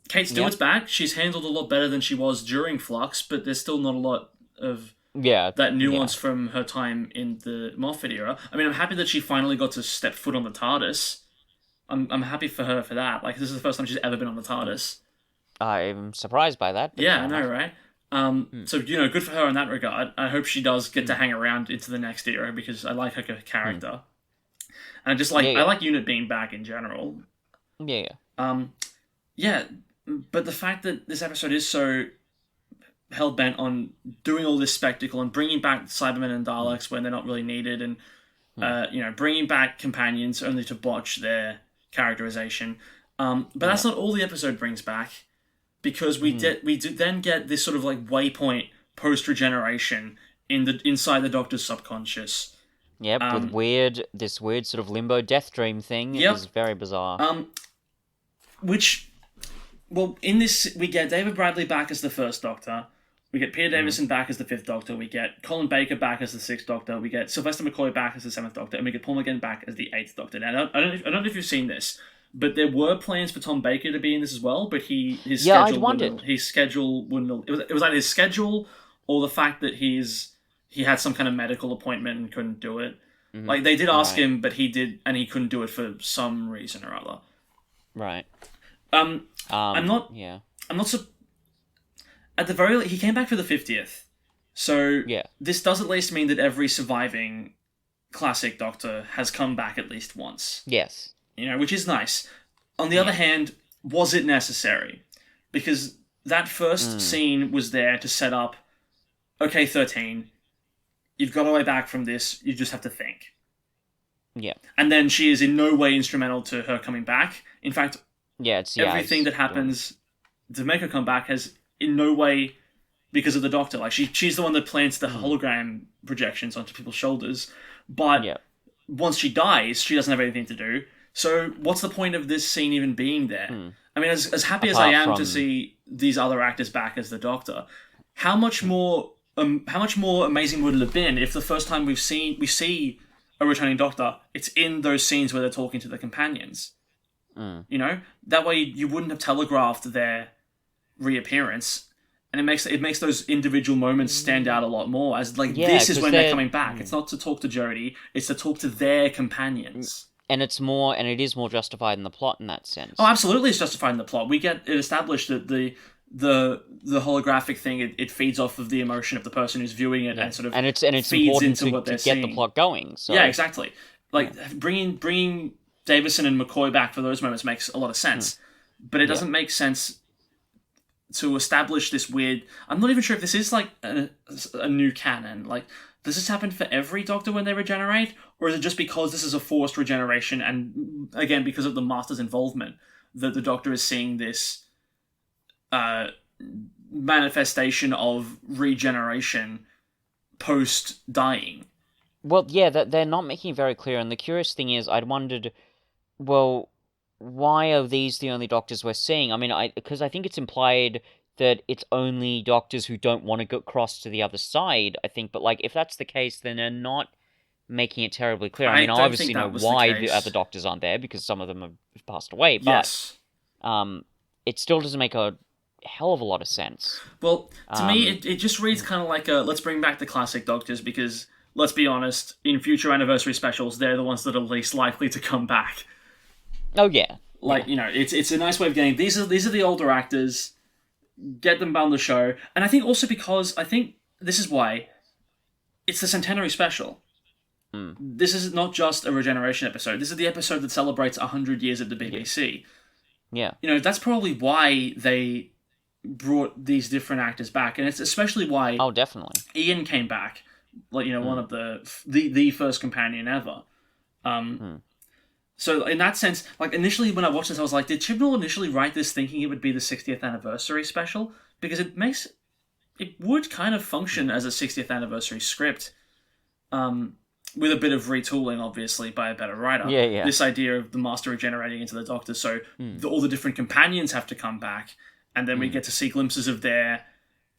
Kate Stewart's back. She's handled a lot better than she was during Flux, but there's still not a lot of that nuance from her time in the Moffat era. I mean, I'm happy that she finally got to step foot on the TARDIS. I'm happy for her for that. Like, this is the first time she's ever been on the TARDIS. I'm surprised by that. Yeah, I know, right? So, good for her in that regard. I hope she does get to hang around into the next era, because I like her character. And I just like, I like Unit being back in general. Yeah. But the fact that this episode is so hell-bent on doing all this spectacle and bringing back Cybermen and Daleks when they're not really needed, and, bringing back companions only to botch their characterization. But that's not all the episode brings back, because we then get this sort of like waypoint post-regeneration inside the Doctor's subconscious. Yep, with this weird sort of limbo death dream thing. It is very bizarre. In this, we get David Bradley back as the First Doctor. We get Peter Davison back as the Fifth Doctor. We get Colin Baker back as the Sixth Doctor. We get Sylvester McCoy back as the Seventh Doctor, and we get Paul McGann back as the Eighth Doctor. Now, I don't know if you've seen this, but there were plans for Tom Baker to be in this as well. But his schedule wouldn't. It was either his schedule or the fact that he had some kind of medical appointment and couldn't do it. Mm-hmm. Like they did ask him, but he did, and he couldn't do it for some reason or other. Right. I'm not. Yeah. I'm not. At the very least, he came back for the 50th. So this does at least mean that every surviving classic Doctor has come back at least once. Yes. Which is nice. On the other hand, was it necessary? Because that first scene was there to set up, okay, 13, you've got a way back from this, you just have to think. Yeah. And then she is in no way instrumental to her coming back. In fact, everything that happens to make her come back has in no way because of the Doctor. Like she's the one that plants the hologram projections onto people's shoulders, but once she dies, she doesn't have anything to do. So what's the point of this scene even being there? I mean, as happy as I am to see these other actors back as the Doctor, how much more amazing would it have been if the first time we see a returning Doctor, it's in those scenes where they're talking to the companions. That way you wouldn't have telegraphed their reappearance, and it makes those individual moments stand out a lot more as this is when they're coming back. It's not to talk to Jodie, it's to talk to their companions. And it is more justified in the plot in that sense. Oh, absolutely, it's justified in the plot. We get it established that the holographic thing it feeds off of the emotion of the person who's viewing it and sort of it's feeds important into what they're get seeing. The plot going. So. Yeah, exactly. Bringing Davison and McCoy back for those moments makes a lot of sense, but it doesn't make sense to establish this weird... I'm not even sure if this is like a new canon. Like, does this happen for every Doctor when they regenerate? Or is it just because this is a forced regeneration and, again, because of the Master's involvement, that the Doctor is seeing this manifestation of regeneration post-dying? Well, yeah, they're not making it very clear. And the curious thing is, I'd wondered, well, why are these the only Doctors we're seeing? I mean, because I think it's implied that it's only Doctors who don't want to go cross to the other side, I think. But, if that's the case, then they're not making it terribly clear. I mean, I obviously know why the other Doctors aren't there, because some of them have passed away. But it still doesn't make a hell of a lot of sense. Well, to me, it just reads kind of like let's bring back the classic Doctors, because, let's be honest, in future anniversary specials, they're the ones that are least likely to come back. Oh, yeah. It's a nice way of getting... These are the older actors, get them on the show, and I think also because, I think this is why, it's the centenary special. This is not just a regeneration episode, this is the episode that celebrates 100 years of the BBC. Yeah. That's probably why they brought these different actors back, and it's especially why... Oh, definitely. Ian came back, one of the first companion ever. So in that sense, initially when I watched this, I was like, did Chibnall initially write this thinking it would be the 60th anniversary special? Because it would kind of function as a 60th anniversary script, with a bit of retooling, obviously, by a better writer. Yeah. This idea of the Master regenerating into the Doctor, so all the different companions have to come back, and then we get to see glimpses of their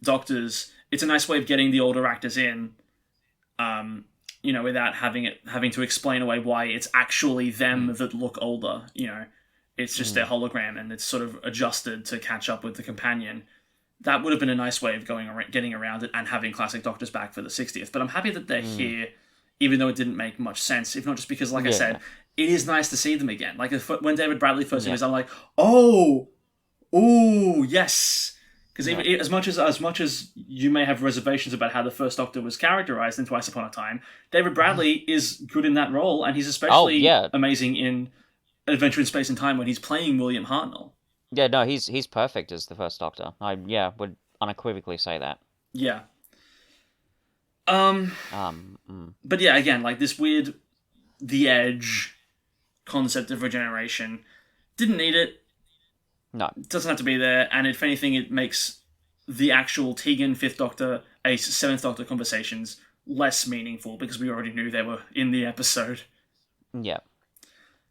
Doctors. It's a nice way of getting the older actors in, without having to explain away why it's actually them that look older. It's just their hologram, and it's sort of adjusted to catch up with the companion. That would have been a nice way of getting around it and having classic Doctors back for the 60th. But I'm happy that they're here, even though it didn't make much sense. If not just because, I said, it is nice to see them again. When David Bradley first did this, I'm like, oh, yes. Because as much as you may have reservations about how the first Doctor was characterized in Twice Upon a Time, David Bradley is good in that role, and he's especially amazing in Adventure in Space and Time when he's playing William Hartnell. Yeah, no, he's perfect as the first Doctor. I would unequivocally say that. Yeah. But yeah, again, this weird The Edge concept of regeneration, didn't need it. No. It doesn't have to be there, and if anything, it makes the actual Tegan, 5th Doctor, Ace, 7th Doctor conversations less meaningful, because we already knew they were in the episode. Yeah.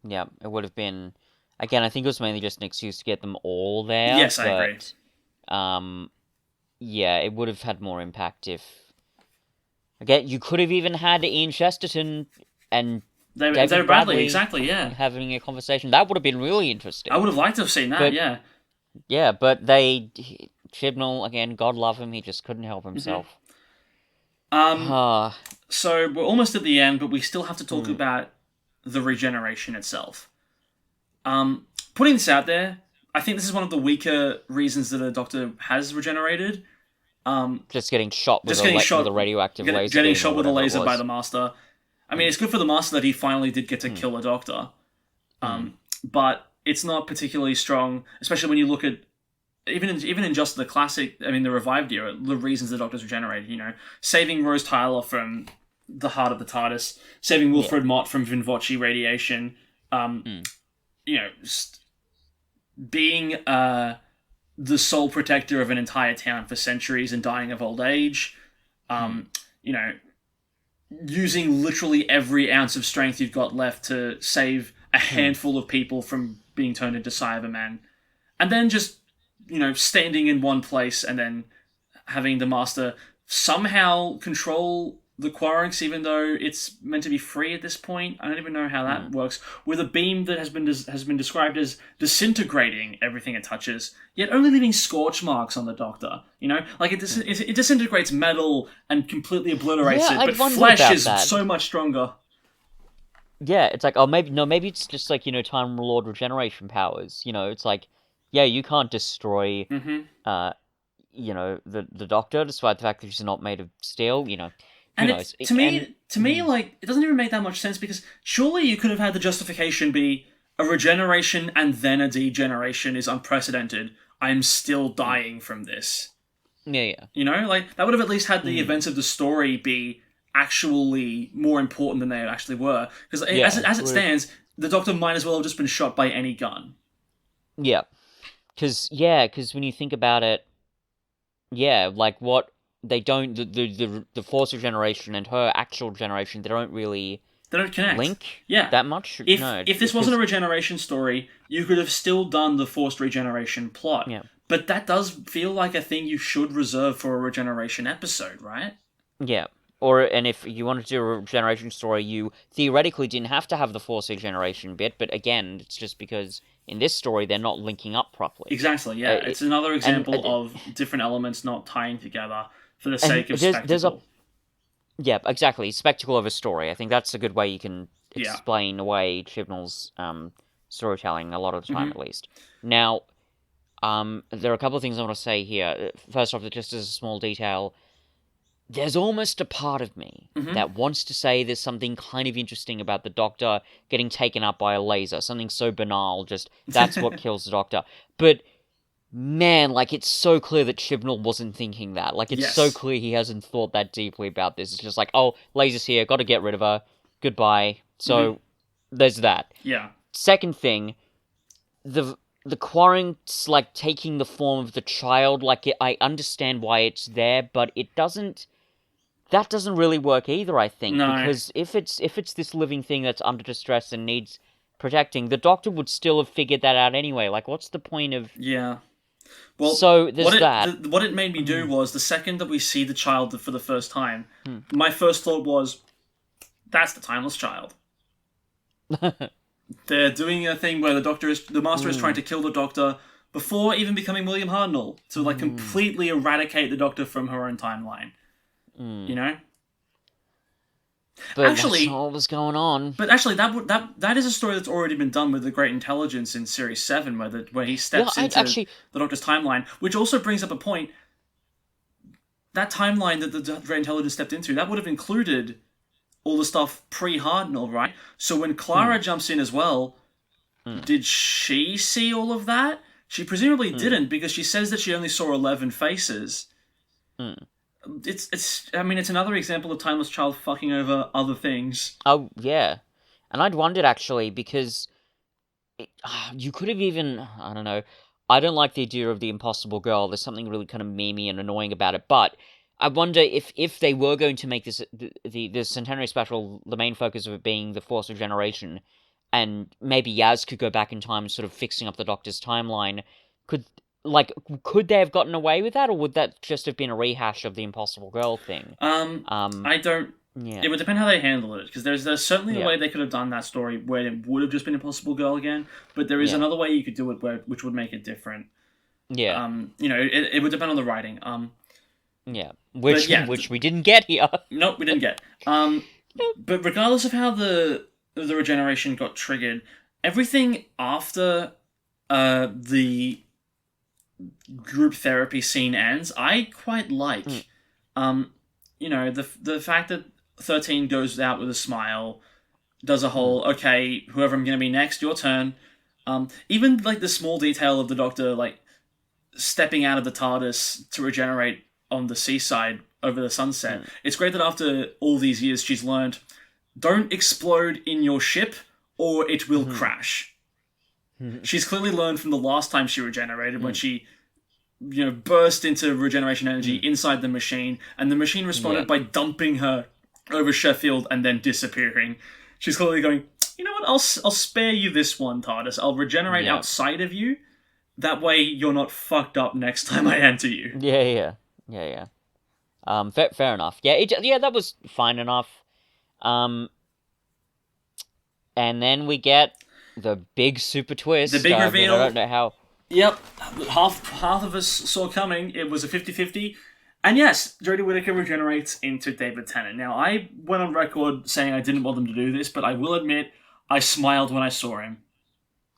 Yeah, it would have been... Again, I think it was mainly just an excuse to get them all there. Yes, I agree. yeah, it would have had more impact if... Again, you could have even had Ian Chesterton and David David Bradley, Bradley exactly, yeah. having a conversation. That would have been really I interesting. would have liked to have seen that, But yeah. yeah, Chibnall, again, God love him, he just couldn't help himself. Um, Ah, so we're almost at the end, but we still have to talk Hmm. about the regeneration itself. Putting this out there, I think this is one of the weaker reasons that a Doctor has regenerated. Just getting shot with Just getting with shot, a radioactive laser getting beam or shot with a whatever it laser by was. the Master. I mean, it's good for the Master that he finally did get to kill a Doctor. But it's not particularly strong, especially when you look at even in just the classic, I mean, the revived era, the reasons the Doctor's regenerated. You know, saving Rose Tyler from the heart of the TARDIS, saving Wilfred Mott from Vinvoce radiation. You know, being the sole protector of an entire town for centuries and dying of old age. You know, using literally every ounce of strength you've got left to save a handful of people from being turned into Cybermen. And then just, you know, standing in one place and then having the Master somehow control the Quarunx, even though it's meant to be free at this point. I don't even know how that works. With a beam that has been described as disintegrating everything it touches, yet only leaving scorch marks on the Doctor. You know, like it disintegrates metal and completely obliterates Yeah, it, I'd but wondered flesh about is that. so much stronger. Yeah, it's like, oh, maybe it's just like, Time Lord regeneration powers. It's like, yeah, you can't destroy, the Doctor, despite the fact that she's not made of steel. Who And knows? to me, like, it doesn't even make that much sense because surely you could have had the justification be a regeneration and then a degeneration is unprecedented. I'm still dying from this. Yeah. You know, like that would have at least had the events of the story be actually more important than they actually were. Because as it stands, the Doctor might as well have just been shot by any gun. Yeah, because when you think about it, yeah, like what they don't the Force regeneration and her actual generation, they don't really They don't connect. link Yeah. that much. No, If this wasn't a regeneration story, you could have still done the forced regeneration plot. Yeah. But that does feel like a thing you should reserve for a regeneration episode, right? Yeah. And if you wanted to do a regeneration story, you theoretically didn't have to have the Force regeneration bit, but again, it's just because in this story they're not linking up properly. Exactly, yeah. It's another example of different elements not tying together for the sake of spectacle. Yeah, exactly. Spectacle of a story. I think that's a good way you can explain away Chibnall's storytelling a lot of the time, at least. Now, there are a couple of things I want to say here. First off, just as a small detail, there's almost a part of me that wants to say there's something kind of interesting about the Doctor getting taken up by a laser. Something so banal, just that's what kills the Doctor. But man, like, it's so clear that Chibnall wasn't thinking that. Like, it's so clear he hasn't thought that deeply about this. It's just like, oh, laser's here, gotta get rid of her, goodbye. So, there's that. Yeah. Second thing, the Quarunx, like, taking the form of the child, like, I understand why it's there, but that doesn't really work either, I think. No. Because if it's this living thing that's under distress and needs protecting, the Doctor would still have figured that out anyway. Like, what's the point of... Yeah. Well, so there's that. What it made me do was, the second that we see the child for the first time, my first thought was, that's the Timeless Child. They're doing a thing where the Master is trying to kill the Doctor before even becoming William Hartnell, to like completely eradicate the Doctor from her own timeline. You know? But actually, that's not what was going on. But actually, that is a story that's already been done with the Great Intelligence in Series 7, where he steps into the Doctor's timeline, which also brings up a point. That timeline that the Great Intelligence stepped into, that would have included all the stuff pre-Hartnell, right? So when Clara jumps in as well, did she see all of that? She presumably didn't, because she says that she only saw 11 faces. It's another example of Timeless Child fucking over other things. Oh, yeah. And I'd wondered, actually, because you could have even... I don't know. I don't like the idea of the impossible girl. There's something really kind of memey and annoying about it. But I wonder if they were going to make this the Centenary Special, the main focus of it being the Force regeneration, and maybe Yaz could go back in time, sort of fixing up the Doctor's timeline, could like, could they have gotten away with that, or would that just have been a rehash of the Impossible Girl thing? I don't. Yeah, It would depend how they handle it, because there's certainly a yeah, way they could have done that story where it would have just been Impossible Girl again, but there is yeah, another way you could do it which would make it different. yeah, It would depend on the writing. yeah. But Which yeah, which we didn't get here. nope, we didn't get. But regardless of how the regeneration got triggered, everything after the group therapy scene ends, I quite like. The fact that 13 goes out with a smile, does a whole okay, whoever I'm gonna be next, your turn. Even like the small detail of the Doctor like stepping out of the TARDIS to regenerate on the seaside over the sunset. It's great that after all these years she's learned, don't explode in your ship or it will crash. She's clearly learned from the last time she regenerated when she burst into regeneration energy inside the machine, and the machine responded by dumping her over Sheffield and then disappearing. She's clearly going, you know what, I'll spare you this one, TARDIS. I'll regenerate outside of you. That way you're not fucked up next time I enter you. Yeah. Fair enough. Yeah, that was fine enough. And then we get the big super twist. The big reveal. I don't know how. Yep, half of us saw coming. It was a 50-50. And yes, Jodie Whittaker regenerates into David Tennant. Now, I went on record saying I didn't want them to do this, but I will admit, I smiled when I saw him.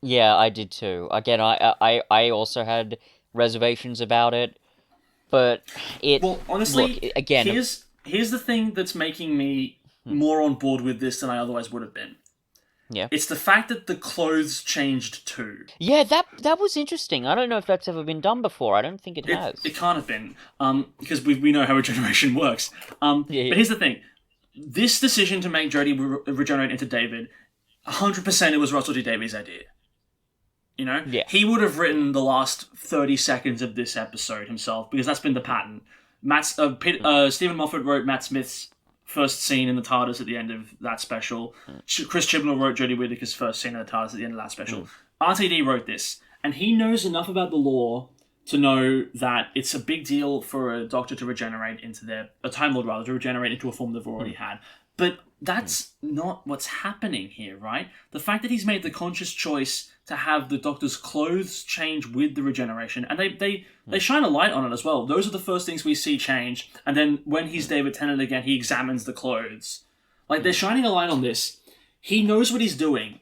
Yeah, I did too. Again, I also had reservations about it, but it... Well, honestly, look, again... Here's the thing that's making me more on board with this than I otherwise would have been. Yeah. It's the fact that the clothes changed too. Yeah, that was interesting. I don't know if that's ever been done before. I don't think it has. It can't have been, because we know how regeneration works. But here's the thing. This decision to make Jodie regenerate into David, 100% it was Russell T Davies' idea. Yeah. He would have written the last 30 seconds of this episode himself, because that's been the pattern. Stephen Moffat wrote Matt Smith's first scene in the TARDIS at the end of that special. Chris Chibnall wrote Jodie Whittaker's first scene in the TARDIS at the end of that special. RTD wrote this, and he knows enough about the lore to know that it's a big deal for a Doctor to regenerate into a Time Lord rather, to regenerate into a form they've already had. But that's not what's happening here, right? The fact that he's made the conscious choice to have the Doctor's clothes change with the regeneration, and they shine a light on it as well. Those are the first things we see change, and then when he's David Tennant again, he examines the clothes. Like, they're shining a light on this. He knows what he's doing.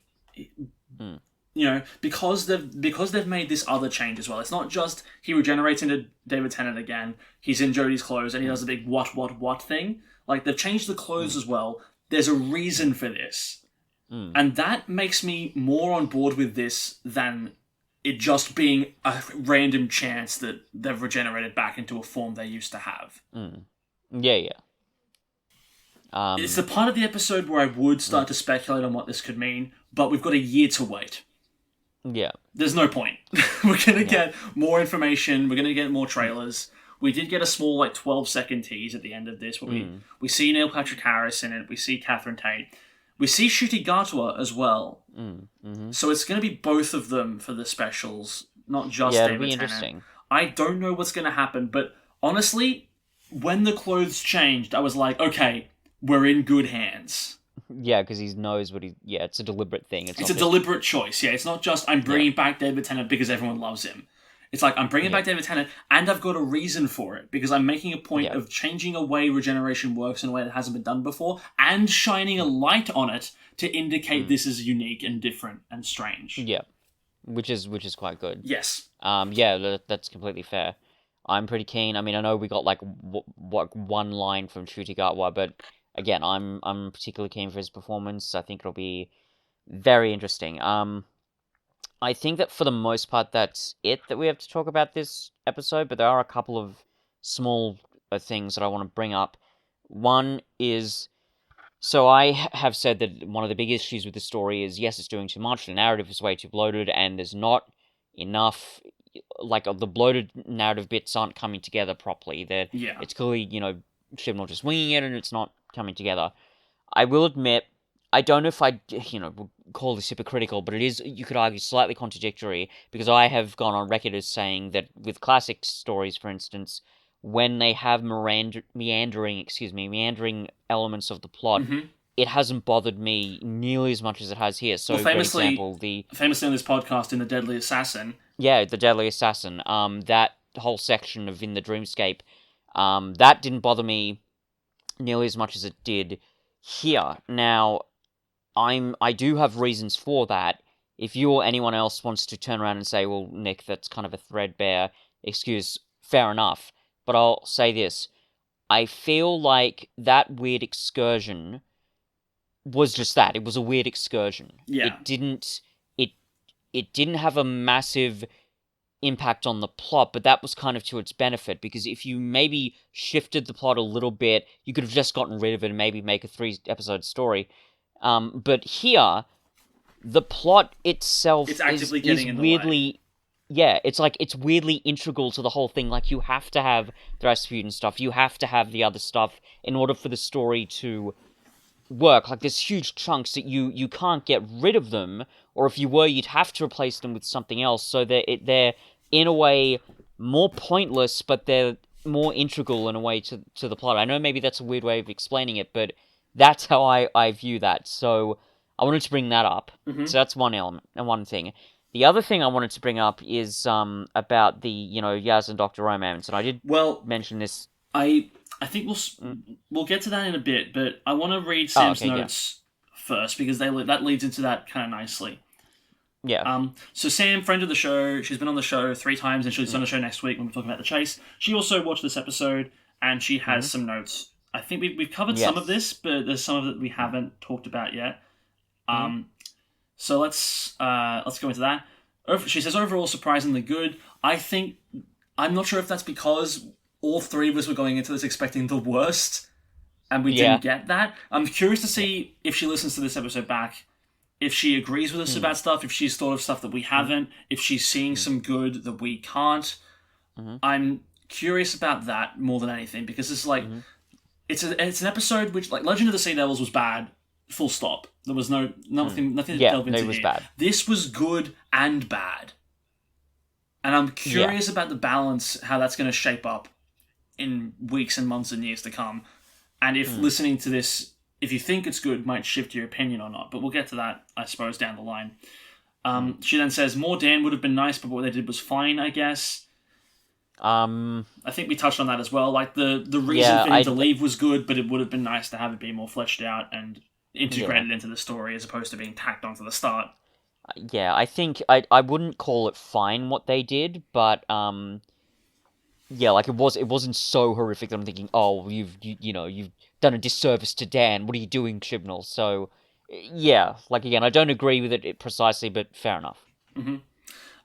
Because they've made this other change as well. It's not just he regenerates into David Tennant again, he's in Jodie's clothes, and he does the big what thing. Like, they've changed the clothes as well. There's a reason for this. And that makes me more on board with this than it just being a random chance that they've regenerated back into a form they used to have. Yeah. It's the part of the episode where I would start to speculate on what this could mean, but we've got a year to wait. Yeah. There's no point. We're going to get more information. We're going to get more trailers. We did get a small, 12-second tease at the end of this where we see Neil Patrick Harris in it. We see Catherine Tate. We see Ncuti Gatwa as well. So it's going to be both of them for the specials, not just David Tennant. It'll be interesting. I don't know what's going to happen, but honestly, when the clothes changed, I was like, okay, we're in good hands. Yeah, because he knows what he... Yeah, it's a deliberate thing. It's a deliberate choice, yeah. It's not just, I'm bringing back David Tennant because everyone loves him. It's like, I'm bringing back David Tennant, and I've got a reason for it, because I'm making a point of changing a way regeneration works in a way that hasn't been done before, and shining a light on it to indicate this is unique and different and strange. Yeah, which is quite good. Yes. That's completely fair. I'm pretty keen. I mean, I know we got one line from Ncuti Gatwa, but again, I'm particularly keen for his performance. I think it'll be very interesting. I think that for the most part, that's it that we have to talk about this episode, but there are a couple of small things that I want to bring up. One is, so I have said that one of the big issues with the story is, yes, it's doing too much, the narrative is way too bloated, and there's not enough, the bloated narrative bits aren't coming together properly. It's clearly, Chibnall just winging it, and it's not coming together. I will admit, I don't know if I, would call this hypocritical, but it is, you could argue, slightly contradictory, because I have gone on record as saying that with classic stories, for instance, when they have meandering elements of the plot, Mm-hmm. it hasn't bothered me nearly as much as it has here. So, Well, great example, famously on this podcast in The Deadly Assassin. yeah, the Deadly Assassin, that whole section of In the Dreamscape, that didn't bother me nearly as much as it did here. Now, I do have reasons for that. If you or anyone else wants to turn around and say, well, Nick, that's kind of a threadbare excuse, fair enough. But I'll say this. I feel like that weird excursion was just that. It was a weird excursion. Yeah. It didn't have a massive impact on the plot, but that was kind of to its benefit, because if you maybe shifted the plot a little bit, you could have just gotten rid of it and maybe make a 3-episode story. But here, the plot itself It's actively is getting in the weirdly, way. yeah, it's weirdly integral to the whole thing. Like, you have to have the Rasputin stuff, you have to have the other stuff in order for the story to work. Like, there's huge chunks that you can't get rid of them, or if you were, you'd have to replace them with something else. So they're in a way more pointless, but they're more integral in a way to the plot. I know maybe that's a weird way of explaining it, but that's how I view that. So I wanted to bring that up. Mm-hmm. So that's one element and one thing. The other thing I wanted to bring up is about the Yaz and Dr. Romance, and I did mention this. I think we'll get to that in a bit, but I want to read Sam's notes first, because that leads into that kind of nicely. Yeah. So Sam, friend of the show, she's been on the show 3 times, and she's on the show next week when we're talking about the chase. She also watched this episode, and she has some notes. I think we've covered some of this, but there's some of it we haven't talked about yet. So let's go into that. She says, overall surprisingly good. I'm not sure if that's because all 3 of us were going into this expecting the worst, and we didn't get that. I'm curious to see if she listens to this episode back, if she agrees with us about stuff, if she's thought of stuff that we haven't, if she's seeing some good that we can't. I'm curious about that more than anything, because it's like it's an episode which, like, Legend of the Sea Devils was bad, full stop. There was nothing to delve into. It was here. bad. This was good and bad, and I'm curious about the balance, how that's going to shape up in weeks and months and years to come, and if listening to this, if you think it's good, might shift your opinion or not. But we'll get to that, I suppose, down the line. She then says, more Dan would have been nice, but what they did was fine, I guess. I think we touched on that as well. Like, the reason for him to leave was good, but it would have been nice to have it be more fleshed out and integrated into the story, as opposed to being tacked onto the start. Yeah, I think I wouldn't call it fine what they did, but yeah, like, it wasn't so horrific that I'm thinking, oh, you've done a disservice to Dan. What are you doing, Chibnall? So yeah, like, again, I don't agree with it precisely, but fair enough.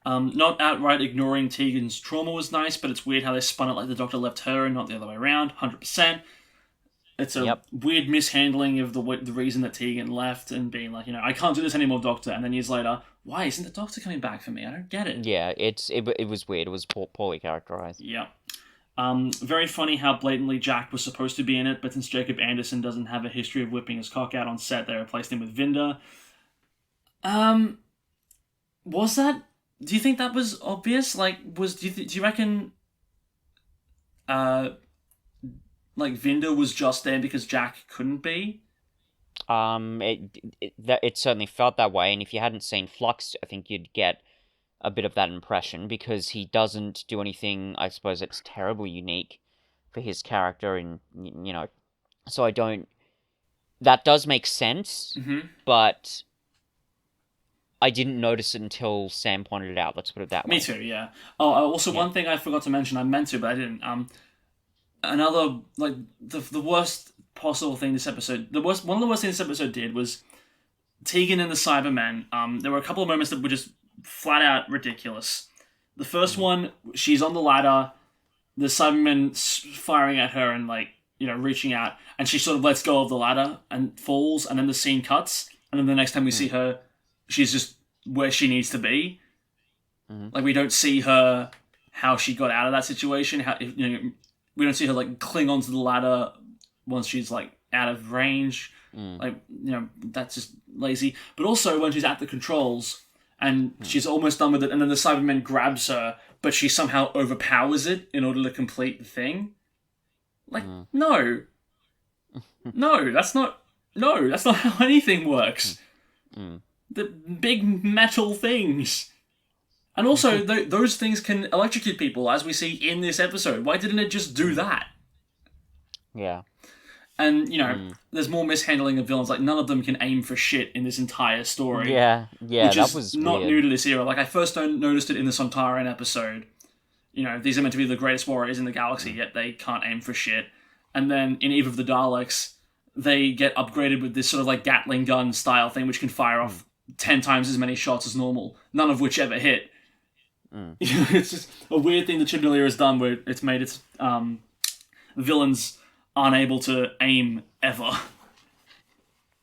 Not outright ignoring Tegan's trauma was nice, but it's weird how they spun it like the Doctor left her and not the other way around. 100%. It's a weird mishandling of the reason that Tegan left, and being like, I can't do this anymore, Doctor. And then years later, why isn't the Doctor coming back for me? I don't get it. Yeah, it was weird. It was poorly characterized. Yeah. Very funny how blatantly Jack was supposed to be in it, but since Jacob Anderson doesn't have a history of whipping his cock out on set, they replaced him with Vinda. Was that? Do you think that was obvious? Like, do you reckon? Like, Vinda was just there because Jack couldn't be? It certainly felt that way, and if you hadn't seen Flux, I think you'd get a bit of that impression, because he doesn't do anything, I suppose, that's terribly unique for his character, and, so I don't... That does make sense, but I didn't notice it until Sam pointed it out, let's put it that way. Me too, yeah. Oh, also, one thing I forgot to mention, I meant to, but I didn't, another, like, the worst possible thing this episode... One of the worst things this episode did was Tegan and the Cybermen. There were a couple of moments that were just flat out ridiculous. The first one, she's on the ladder, the Cybermen firing at her and, like, reaching out, and she sort of lets go of the ladder and falls, and then the scene cuts, and then the next time we see her, she's just where she needs to be. Like, we don't see her, how she got out of that situation, we don't see her, like, cling onto the ladder once she's, like, out of range. Like, that's just lazy. But also when she's at the controls and she's almost done with it, and then the Cyberman grabs her, but she somehow overpowers it in order to complete the thing. Like, no. No, that's not how anything works. The big metal things. And also, those things can electrocute people, as we see in this episode. Why didn't it just do that? Yeah. And, there's more mishandling of villains. Like, none of them can aim for shit in this entire story. Yeah, which that is was not weird. new to this era. Like, I first noticed it in the Sontaran episode. These are meant to be the greatest warriors in the galaxy, yet they can't aim for shit. And then in Eve of the Daleks, they get upgraded with this sort of like Gatling gun style thing, which can fire off 10 times as many shots as normal, none of which ever hit. It's just a weird thing the Chibnall era has done, where it's made its villains unable to aim ever.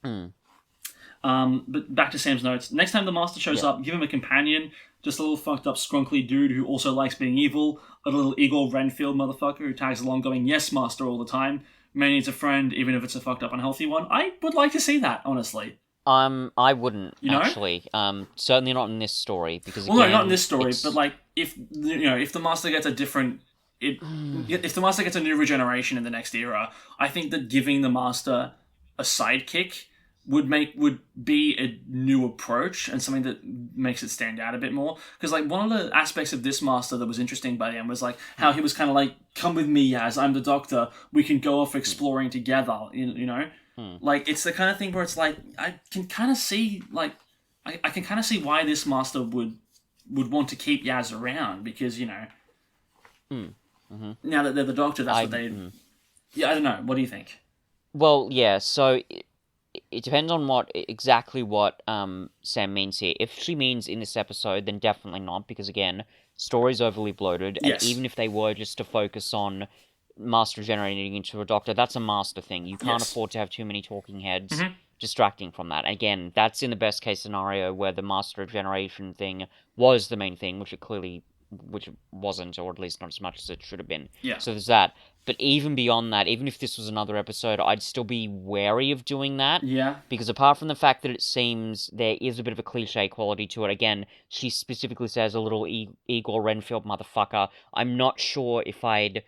But back to Sam's notes. Next time the Master shows up, give him a companion, just a little fucked up scrunkly dude who also likes being evil, a little Igor Renfield motherfucker who tags along going, yes, Master, all the time. May needs a friend, even if it's a fucked up unhealthy one. I would like to see that, honestly. I wouldn't, actually. Certainly not in this story, because again, no, not in this story, but like, if the Master gets a different... if the Master gets a new regeneration in the next era, I think that giving the Master a sidekick would be a new approach and something that makes it stand out a bit more. Because like, one of the aspects of this Master that was interesting by the end was like how he was kind of like, come with me, Yaz, I'm the Doctor, we can go off exploring together, Like, it's the kind of thing where it's like, I can kind of see, like, I can kind of see why this Master would want to keep Yaz around, because, now that they're the Doctor, that's what they... Yeah, I don't know. What do you think? Well, yeah, so it depends on exactly what Sam means here. If she means in this episode, then definitely not, because again, story's overly bloated, and even if they were just to focus on Master regenerating into a Doctor, that's a Master thing. You can't afford to have too many talking heads distracting from that. Again, that's in the best case scenario where the Master regeneration thing was the main thing, which it wasn't, or at least not as much as it should have been. Yeah. So there's that. But even beyond that, even if this was another episode, I'd still be wary of doing that. Yeah. Because apart from the fact that it seems there is a bit of a cliche quality to it, again, she specifically says a little Igor Renfield motherfucker. I'm not sure if I'd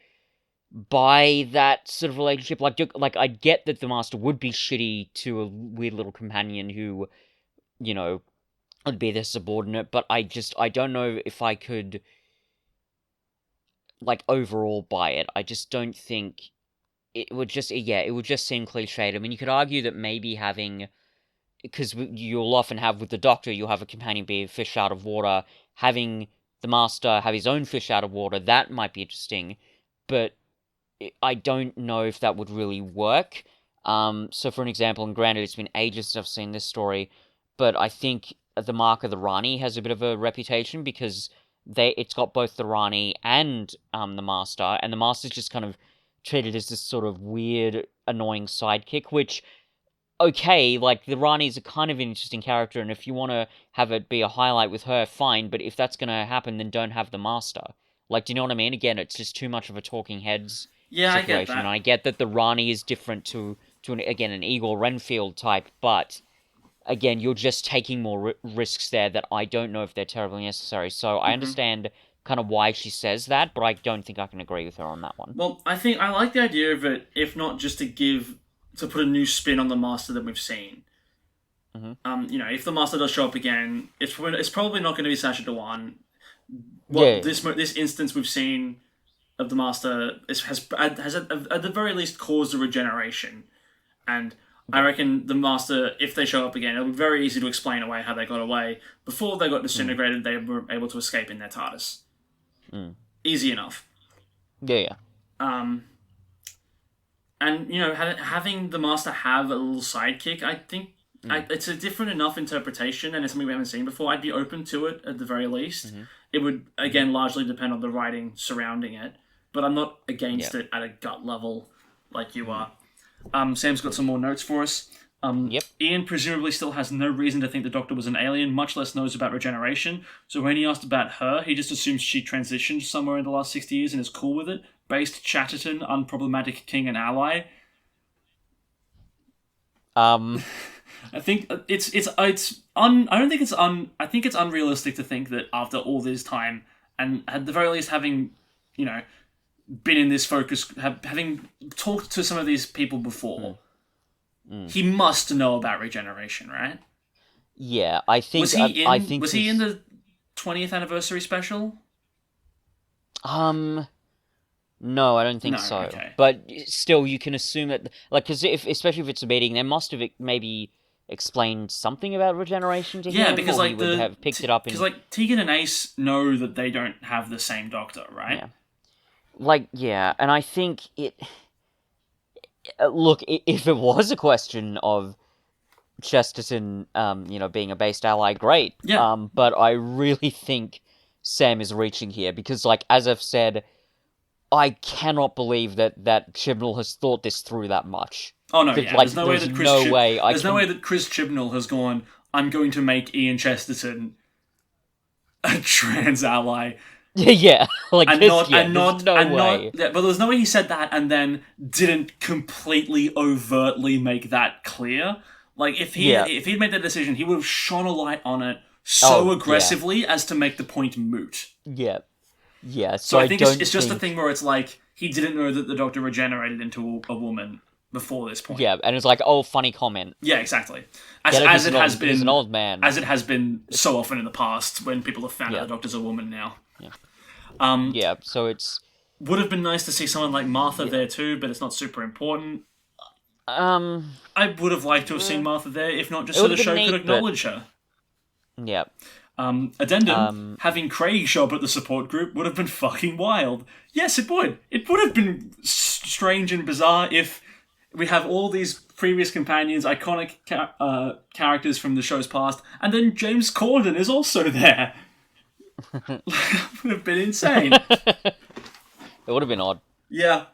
buy that sort of relationship. Like I get that the Master would be shitty to a weird little companion who, would be their subordinate, but I don't know if I could, like, overall buy it. I just don't think it would just seem cliched. I mean, you could argue that maybe having, because you'll often have with the Doctor, you'll have a companion be a fish out of water, having the Master have his own fish out of water, that might be interesting, but I don't know if that would really work. So for an example, and granted it's been ages since I've seen this story, but I think the Mark of the Rani has a bit of a reputation because it's got both the Rani and the Master, and the Master's just kind of treated as this sort of weird, annoying sidekick, which, okay, like, the Rani's a kind of an interesting character, and if you want to have it be a highlight with her, fine, but if that's going to happen, then don't have the Master. Like, do you know what I mean? Again, it's just too much of a talking heads situation. I get that. And I get that the Rani is different to an Igor Renfield type, but again, you're just taking more risks there that I don't know if they're terribly necessary. So I understand kind of why she says that, but I don't think I can agree with her on that one. Well, I think I like the idea of it, if not just to put a new spin on the Master that we've seen. If the Master does show up again, it's probably not going to be Sacha Dhawan. This instance we've seen of the Master has at the very least caused a regeneration, and I reckon the Master, if they show up again, it'll be very easy to explain away how they got away. Before they got disintegrated, they were able to escape in their TARDIS. Easy enough. Yeah. And having the Master have a little sidekick, I think it's a different enough interpretation, and it's something we haven't seen before. I'd be open to it at the very least. It would again largely depend on the writing surrounding it, but I'm not against it at a gut level like you are. Sam's got some more notes for us. Ian presumably still has no reason to think the Doctor was an alien, much less knows about regeneration. So when he asked about her, he just assumes she transitioned somewhere in the last 60 years and is cool with it. Based Chatterton, unproblematic king and ally. I think I don't think I think it's unrealistic to think that after all this time, and at the very least having, you know, been in this focus, having talked to some of these people before, he must know about regeneration, right? Yeah, I think Was he in the 20th anniversary special? No, I don't think No, so. okay. But still, you can assume that, like, because especially if it's a meeting, they must have maybe explained something about regeneration to Yeah, him, because or he like would have picked it up because in. like Tegan and Ace know that they don't have the same doctor, right? Yeah, like, yeah, and I think it. Look, if it was a question of Chesterton, being a based ally, great. Yeah. But I really think Sam is reaching here because, like, as I've said, I cannot believe that Chibnall has thought this through that much. Oh no, yeah. Like, there's no way I There's no way that Chris Chibnall has gone, I'm going to make Ian Chesterton a trans ally. Yeah, like And this. not Yeah, and there's not no and way. not yeah, but there's no way he said that and then didn't completely overtly make that clear. Like if he'd made that decision, he would have shone a light on it so aggressively as to make the point moot. Yeah, yeah. So I think it's just a thing where it's like he didn't know that the Doctor regenerated into a woman before this point. Yeah, and it's like, oh, funny comment. Yeah, exactly. As it has been, he's an old man. As it has been so often in the past when people have found out the Doctor's a woman now. Yeah. So it's would have been nice to see someone like Martha there too, but it's not super important. I would have liked to have seen Martha there, if not just so the show could acknowledge her. Yeah. Addendum, having Craig show up at the support group would have been fucking wild. Yes, it would. It would have been strange and bizarre if we have all these previous companions, iconic characters from the show's past, and then James Corden is also there. That would have been insane. It would have been odd. Yeah.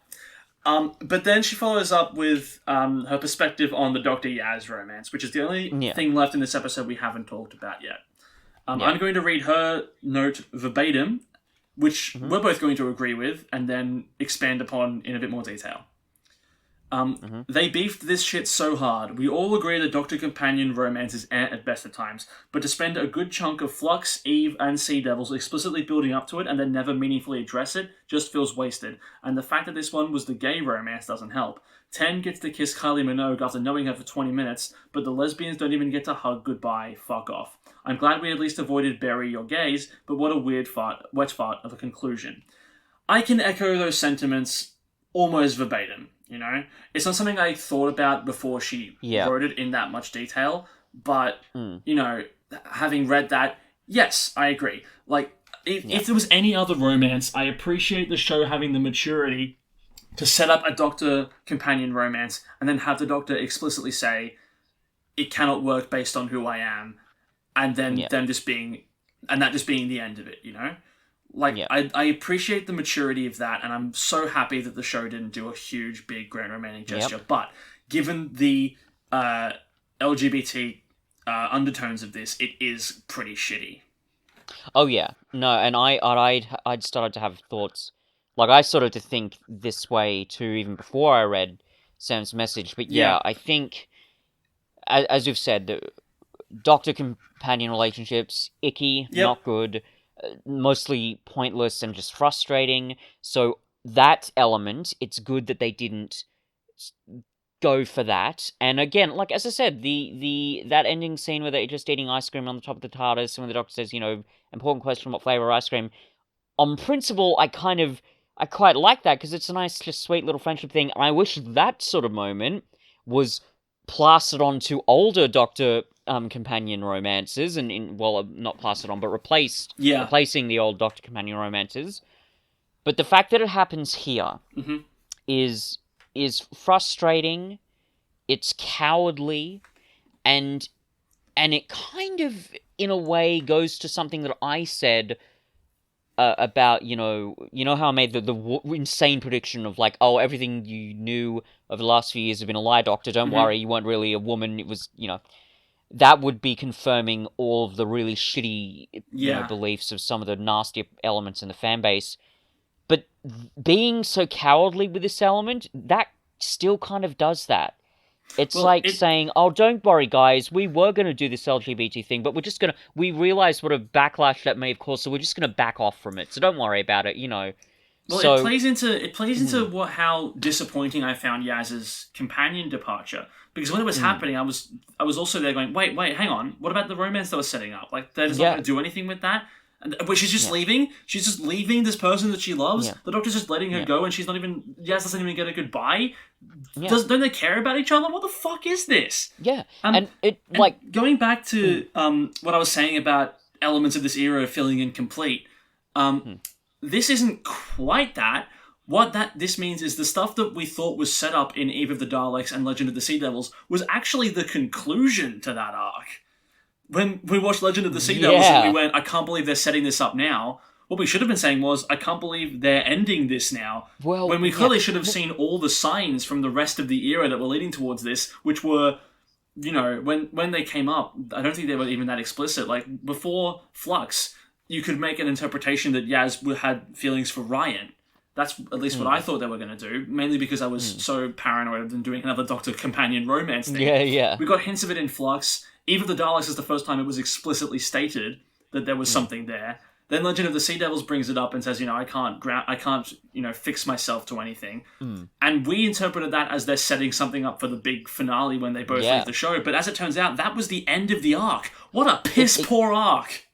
But then she follows up with her perspective on the Dr. Yaz romance, which is the only thing left in this episode we haven't talked about yet. I'm going to read her note verbatim, which we're both going to agree with, and then expand upon in a bit more detail. They beefed this shit so hard. We all agree that Doctor Companion romance is at best at times, but to spend a good chunk of Flux, Eve, and Sea Devils explicitly building up to it and then never meaningfully address it just feels wasted. And the fact that this one was the gay romance doesn't help. Ten gets to kiss Kylie Minogue after knowing her for 20 minutes, but the lesbians don't even get to hug goodbye. Fuck off. I'm glad we at least avoided bury your gays, but what a weird wet fart of a conclusion. I can echo those sentiments almost verbatim. You know, it's not something I thought about before she wrote it in that much detail. But you know, having read that, yes, I agree. Like, if there was any other romance, I appreciate the show having the maturity to set up a Doctor companion romance and then have the Doctor explicitly say it cannot work based on who I am, and then that just being the end of it. You know. Like, I appreciate the maturity of that, and I'm so happy that the show didn't do a huge, big, grand romantic gesture. But given the LGBT undertones of this, it is pretty shitty. Oh yeah, no, and I'd started to have thoughts, like I started to think this way too, even before I read Sam's message. But I think, as you've said, the Doctor companion relationships, icky, not good. Mostly pointless and just frustrating. So that element, it's good that they didn't go for that. And again, like as I said, that ending scene where they're just eating ice cream on the top of the TARDIS, and when the Doctor says, important question, what flavor ice cream? On principle, I quite like that because it's a nice, just sweet little friendship thing. And I wish that sort of moment was plastered onto older Doctor companion romances, and not plastered on, but replacing the old Doctor companion romances. But the fact that it happens here is frustrating. It's cowardly, and it kind of, in a way, goes to something that I said about how I made the insane prediction of like, oh, everything you knew over the last few years has been a lie, Doctor. Don't worry, you weren't really a woman. It was that would be confirming all of the really shitty beliefs of some of the nasty elements in the fan base. But being so cowardly with this element, that still kind of does that. It's Well, like it saying, "Oh, don't worry, guys. We were going to do this LGBT thing, but we realized what a backlash that may have caused, so we're just gonna back off from it. So don't worry about it, you know." Well, it So, plays into mm, how disappointing I found Yaz's companion departure. Because when it was mm, happening, I was also there going, wait, hang on, what about the romance they were setting up? Like they're just not yeah, going to do anything with that. And but she's just yeah, leaving. She's just leaving this person that she loves. yeah, The doctor's just letting her yeah, go, and she's not even. Yaz doesn't even get a goodbye. yeah, Don't they care about each other? What the fuck is this? yeah, Um, and it and like, going back mm, to what I was saying about elements of this era feeling incomplete. Um, mm, this isn't quite that. What this means is the stuff that we thought was set up in Eve of the Daleks and Legend of the Sea Devils was actually the conclusion to that arc. When we watched Legend of the Sea Devils and we yeah, went, I can't believe they're setting this up now. What we should have been saying was, I can't believe they're ending this now. well, When we yeah, clearly should have seen all the signs from the rest of the era that were leading towards this, which were, when they came up, I don't think they were even that explicit. Like, before Flux, you could make an interpretation that Yaz had feelings for Ryan. That's at least what I mm, thought they were going to do, mainly because I was mm, so paranoid of them doing another Doctor companion romance thing. yeah, yeah, We got hints of it in Flux. Eve of the Daleks is the first time it was explicitly stated that there was mm, something there. Then Legend of the Sea Devils brings it up and says, I can't, fix myself to anything. mm, And we interpreted that as they're setting something up for the big finale when they both yeah. leave the show. But as it turns out, that was the end of the arc. What a It, piss it poor arc.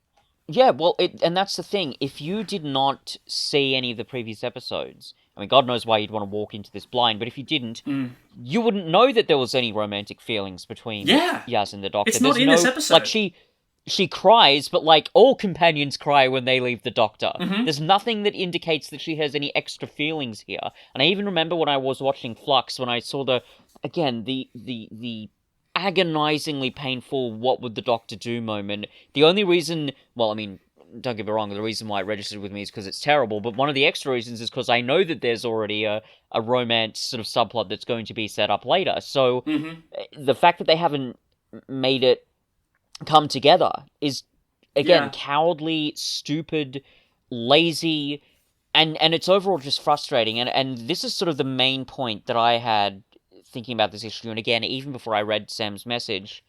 Yeah, well, and that's the thing. If you did not see any of the previous episodes, I mean, God knows why you'd want to walk into this blind, but if you didn't, Mm. you wouldn't know that there was any romantic feelings between Yeah. Yaz and the Doctor. It's not There's in this no, like, episode. she cries, but like all companions cry when they leave the Doctor. Mm-hmm. There's nothing that indicates that she has any extra feelings here. And I even remember when I was watching Flux, when I saw the agonizingly painful "what would the Doctor do" moment. The only reason, well, I mean, don't get me wrong, the reason why it registered with me is because it's terrible, but one of the extra reasons is because I know that there's already a romance sort of subplot that's going to be set up later. So Mm-hmm. the fact that they haven't made it come together is, again, Yeah. cowardly, stupid, lazy, and it's overall just frustrating. And this is sort of the main point that I had thinking about this issue. And again, even before I read Sam's message,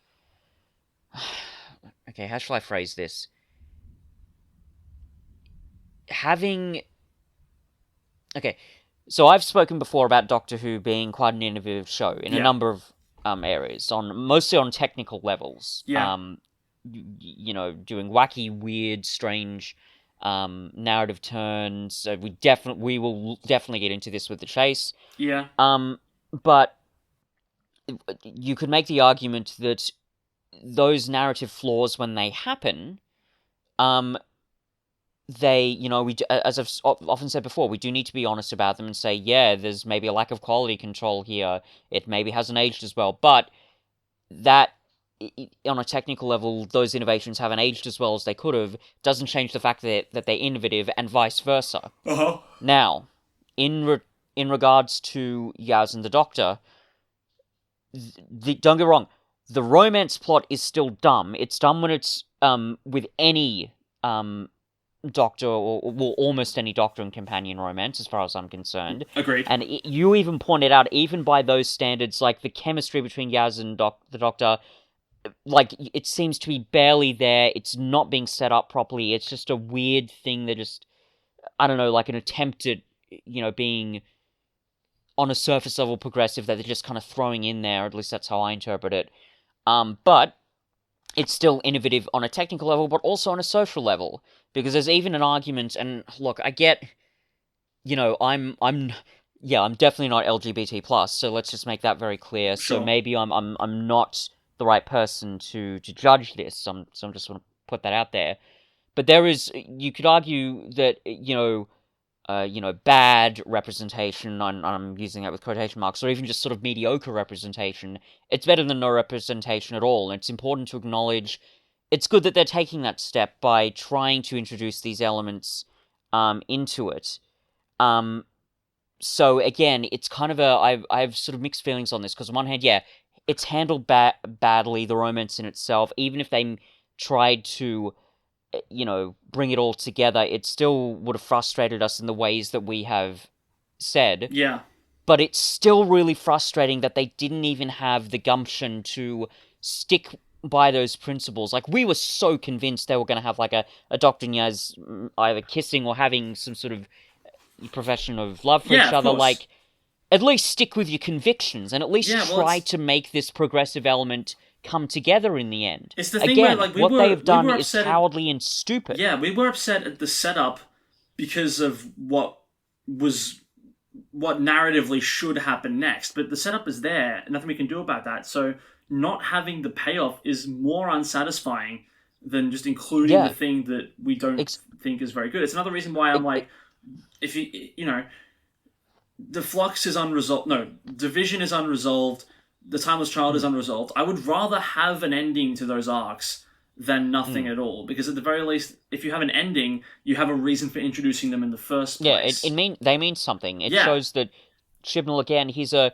okay, how shall I phrase this? Having Okay, so I've spoken before about Doctor Who being quite an innovative show in a Yeah. number of areas, mostly on technical levels. Yeah. Doing wacky, weird, strange narrative turns. We will definitely get into this with the chase. Yeah. But you could make the argument that those narrative flaws, when they happen, as I've often said before, we do need to be honest about them and say, yeah, there's maybe a lack of quality control here. It maybe hasn't aged as well, but that, on a technical level, those innovations haven't aged as well as they could have, doesn't change the fact that they're innovative, and vice versa. Uh-huh. Now, in regards to Yaz and the Doctor, don't get me wrong, the romance plot is still dumb. It's dumb when it's with any Doctor, or well, almost any Doctor and companion romance, as far as I'm concerned. Agreed. And you even pointed out, even by those standards, like the chemistry between Yaz and the Doctor, like, it seems to be barely there. It's not being set up properly. It's just a weird thing that just, I don't know, like an attempt at, being on a surface level progressive that they're just kind of throwing in there. At least that's how I interpret it. But it's still innovative on a technical level, but also on a social level, because there's even an argument. And look, I get, I'm definitely not LGBT plus, so let's just make that very clear. Sure. So maybe I'm not the right person to judge this. So I'm just want to put that out there. But you could argue that bad representation, I'm using that with quotation marks, or even just sort of mediocre representation, it's better than no representation at all. And it's important to acknowledge it's good that they're taking that step by trying to introduce these elements into it. So again, it's kind of I have sort of mixed feelings on this, because on one hand, yeah, it's handled badly, the romance in itself. Even if they tried to bring it all together, it still would have frustrated us in the ways that we have said. Yeah. but it's still really frustrating that they didn't even have the gumption to stick by those principles. Like, we were so convinced they were going to have, like, a Dr. Nyaz either kissing or having some sort of profession of love for each other. Like, at least stick with your convictions, and at least try to make this progressive element come together in the end. It's the thing Again, where, like, what they have done is cowardly and stupid. Yeah, we were upset at the setup because of what narratively should happen next, but the setup is there, and nothing we can do about that. So not having the payoff is more unsatisfying than just including the thing that we don't think is very good. It's another reason why I'm like, if the flux is unresolved. No, division is unresolved. The Timeless Child is unresolved. I would rather have an ending to those arcs than nothing at all, because at the very least, if you have an ending, you have a reason for introducing them in the first place. Yeah, they mean something. It shows that Chibnall, again, he's a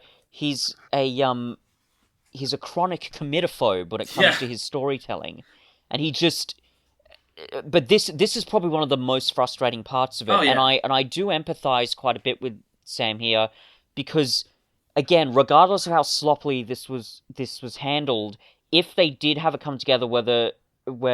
chronic committophobe when it comes to his storytelling, and he just. But this is probably one of the most frustrating parts of it, and I do empathize quite a bit with Sam here, because again, regardless of how sloppily this was handled, if they did have a come together where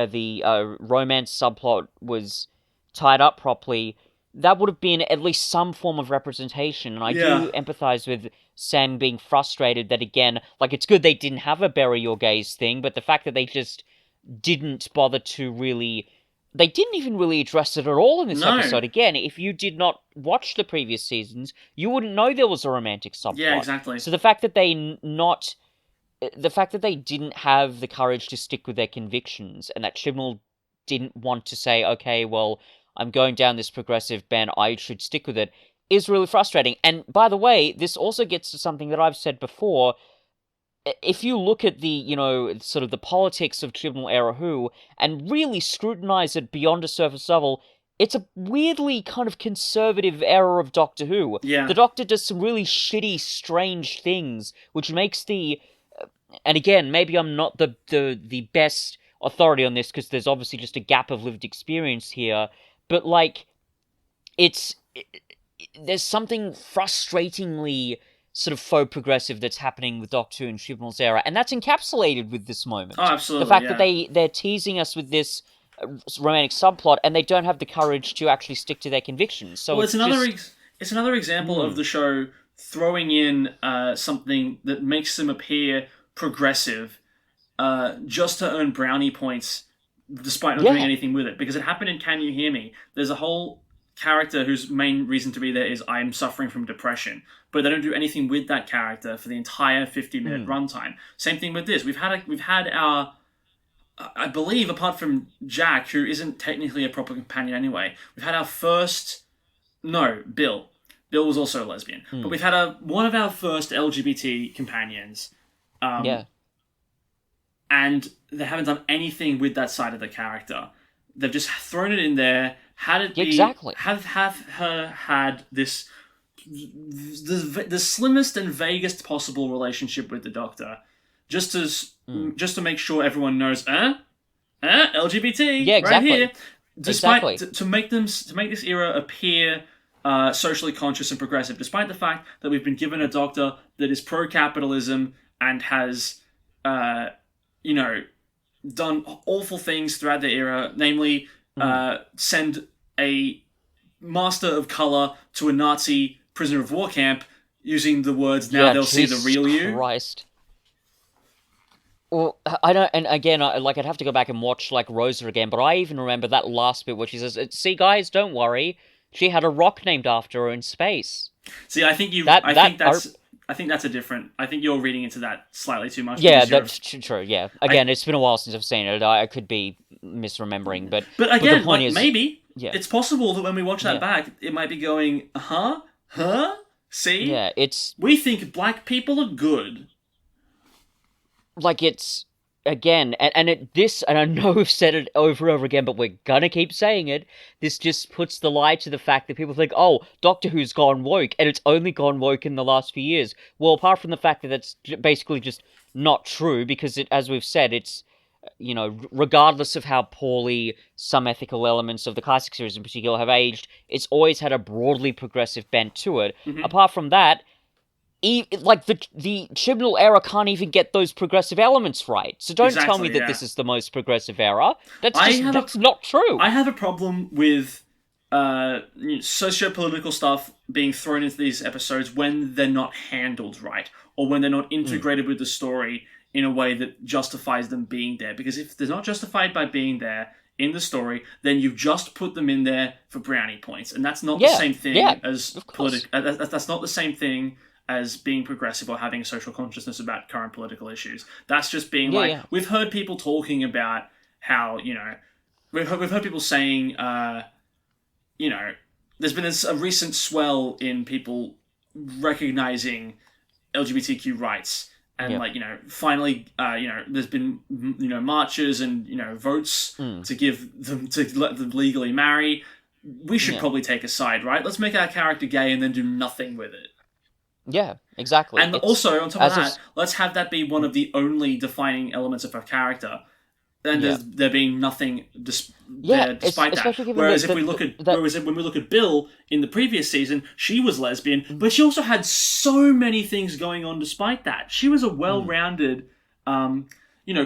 the romance subplot was tied up properly, that would have been at least some form of representation. And I do empathize with Sam being frustrated that, again, like, it's good they didn't have a bury your gaze thing, but the fact that they just didn't bother to really... They didn't even really address it at all in this episode. Again, if you did not watch the previous seasons, you wouldn't know there was a romantic subplot. Yeah, exactly. So the fact that they didn't have the courage to stick with their convictions, and that Chibnall didn't want to say, okay, well, I'm going down this progressive bent, I should stick with it, is really frustrating. And by the way, this also gets to something that I've said before. If you look at the, sort of the politics of Chibnall era Who, and really scrutinize it beyond a surface level, it's a weirdly kind of conservative era of Doctor Who. Yeah. The Doctor does some really shitty, strange things, which makes the... And again, maybe I'm not the best authority on this, because there's obviously just a gap of lived experience here, but, like, there's something frustratingly sort of faux progressive that's happening with Doctor Who and Chibnall's era, and that's encapsulated with this moment. Oh, absolutely. The fact that they're teasing us with this romantic subplot, and they don't have the courage to actually stick to their convictions. So it's another example of the show throwing in something that makes them appear progressive, just to earn brownie points, despite not doing anything with it. Because it happened in Can You Hear Me? There's a whole character whose main reason to be there is I'm suffering from depression, but they don't do anything with that character for the entire 50-minute runtime. Same thing with this. We've had our, I believe, apart from Jack, who isn't technically a proper companion anyway, we've had our first... No, Bill. Bill was also a lesbian. But we've had one of our first LGBT companions. And they haven't done anything with that side of the character. They've just thrown it in there, had it be... Exactly. Have her had this... The slimmest and vaguest possible relationship with the Doctor, just to make sure everyone knows, LGBT, right here. Despite to make this era appear socially conscious and progressive, despite the fact that we've been given a Doctor that is pro-capitalism and has, done awful things throughout the era, namely send a master of color to a Nazi prisoner of war camp using the words, now they'll see the real you. Christ. Well, I don't, and again, I'd have to go back and watch, like, Rosa again, but I even remember that last bit where she says, see guys, don't worry, she had a rock named after her in space. See, I think that's a different... I think you're reading into that slightly too much. Yeah, that's true, yeah. Again, it's been a while since I've seen it. I could be misremembering, but again, the point is, maybe it's possible that when we watch that back, it might be going, huh? See? Yeah, we think black people are good. Like, it's... Again, and I know we've said it over and over again, but we're gonna keep saying it, this just puts the lie to the fact that people think, oh, Doctor Who's gone woke, and it's only gone woke in the last few years. Well, apart from the fact that that's basically just not true, because as we've said, it's, regardless of how poorly some ethical elements of the classic series in particular have aged, it's always had a broadly progressive bent to it. Apart from that, like the Chibnall era can't even get those progressive elements right. So don't tell me Exactly, that yeah. this is the most progressive era. That's I just have that's not true. I have a problem with socio-political stuff being thrown into these episodes when they're not handled right, or when they're not integrated with the story in a way that justifies them being there. Because if they're not justified by being there in the story, then you've just put them in there for brownie points, and that's not the same thing as of course. That's not the same thing as being progressive or having a social consciousness about current political issues. That's just being we've heard people talking about how we've heard people saying there's been a recent swell in people recognizing LGBTQ rights, and finally, there's been marches and votes to give them to let them legally marry. We should probably take a side, right? Let's make our character gay and then do nothing with it. Yeah, exactly. And also, on top of that, let's have that be one of the only defining elements of her character. And there being nothing despite that. Whereas when we look at Bill in the previous season, she was lesbian, but she also had so many things going on despite that. She was a well-rounded,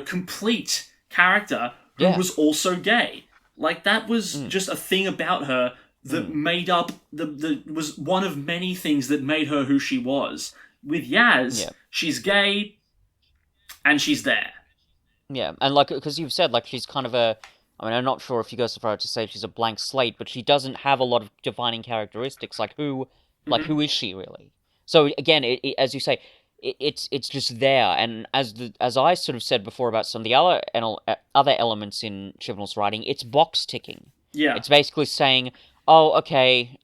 complete character who was also gay. Like, that was just a thing about her that made up was one of many things that made her who she was. With Yaz, she's gay, and she's there. Yeah, and because you've said, she's kind of I'm not sure if you go so far as to say she's a blank slate, but she doesn't have a lot of defining characteristics. Who is she really? So again, as you say, it's just there. And as I sort of said before about some of the other elements in Chibnall's writing, it's box ticking. Yeah, it's basically saying, oh, okay,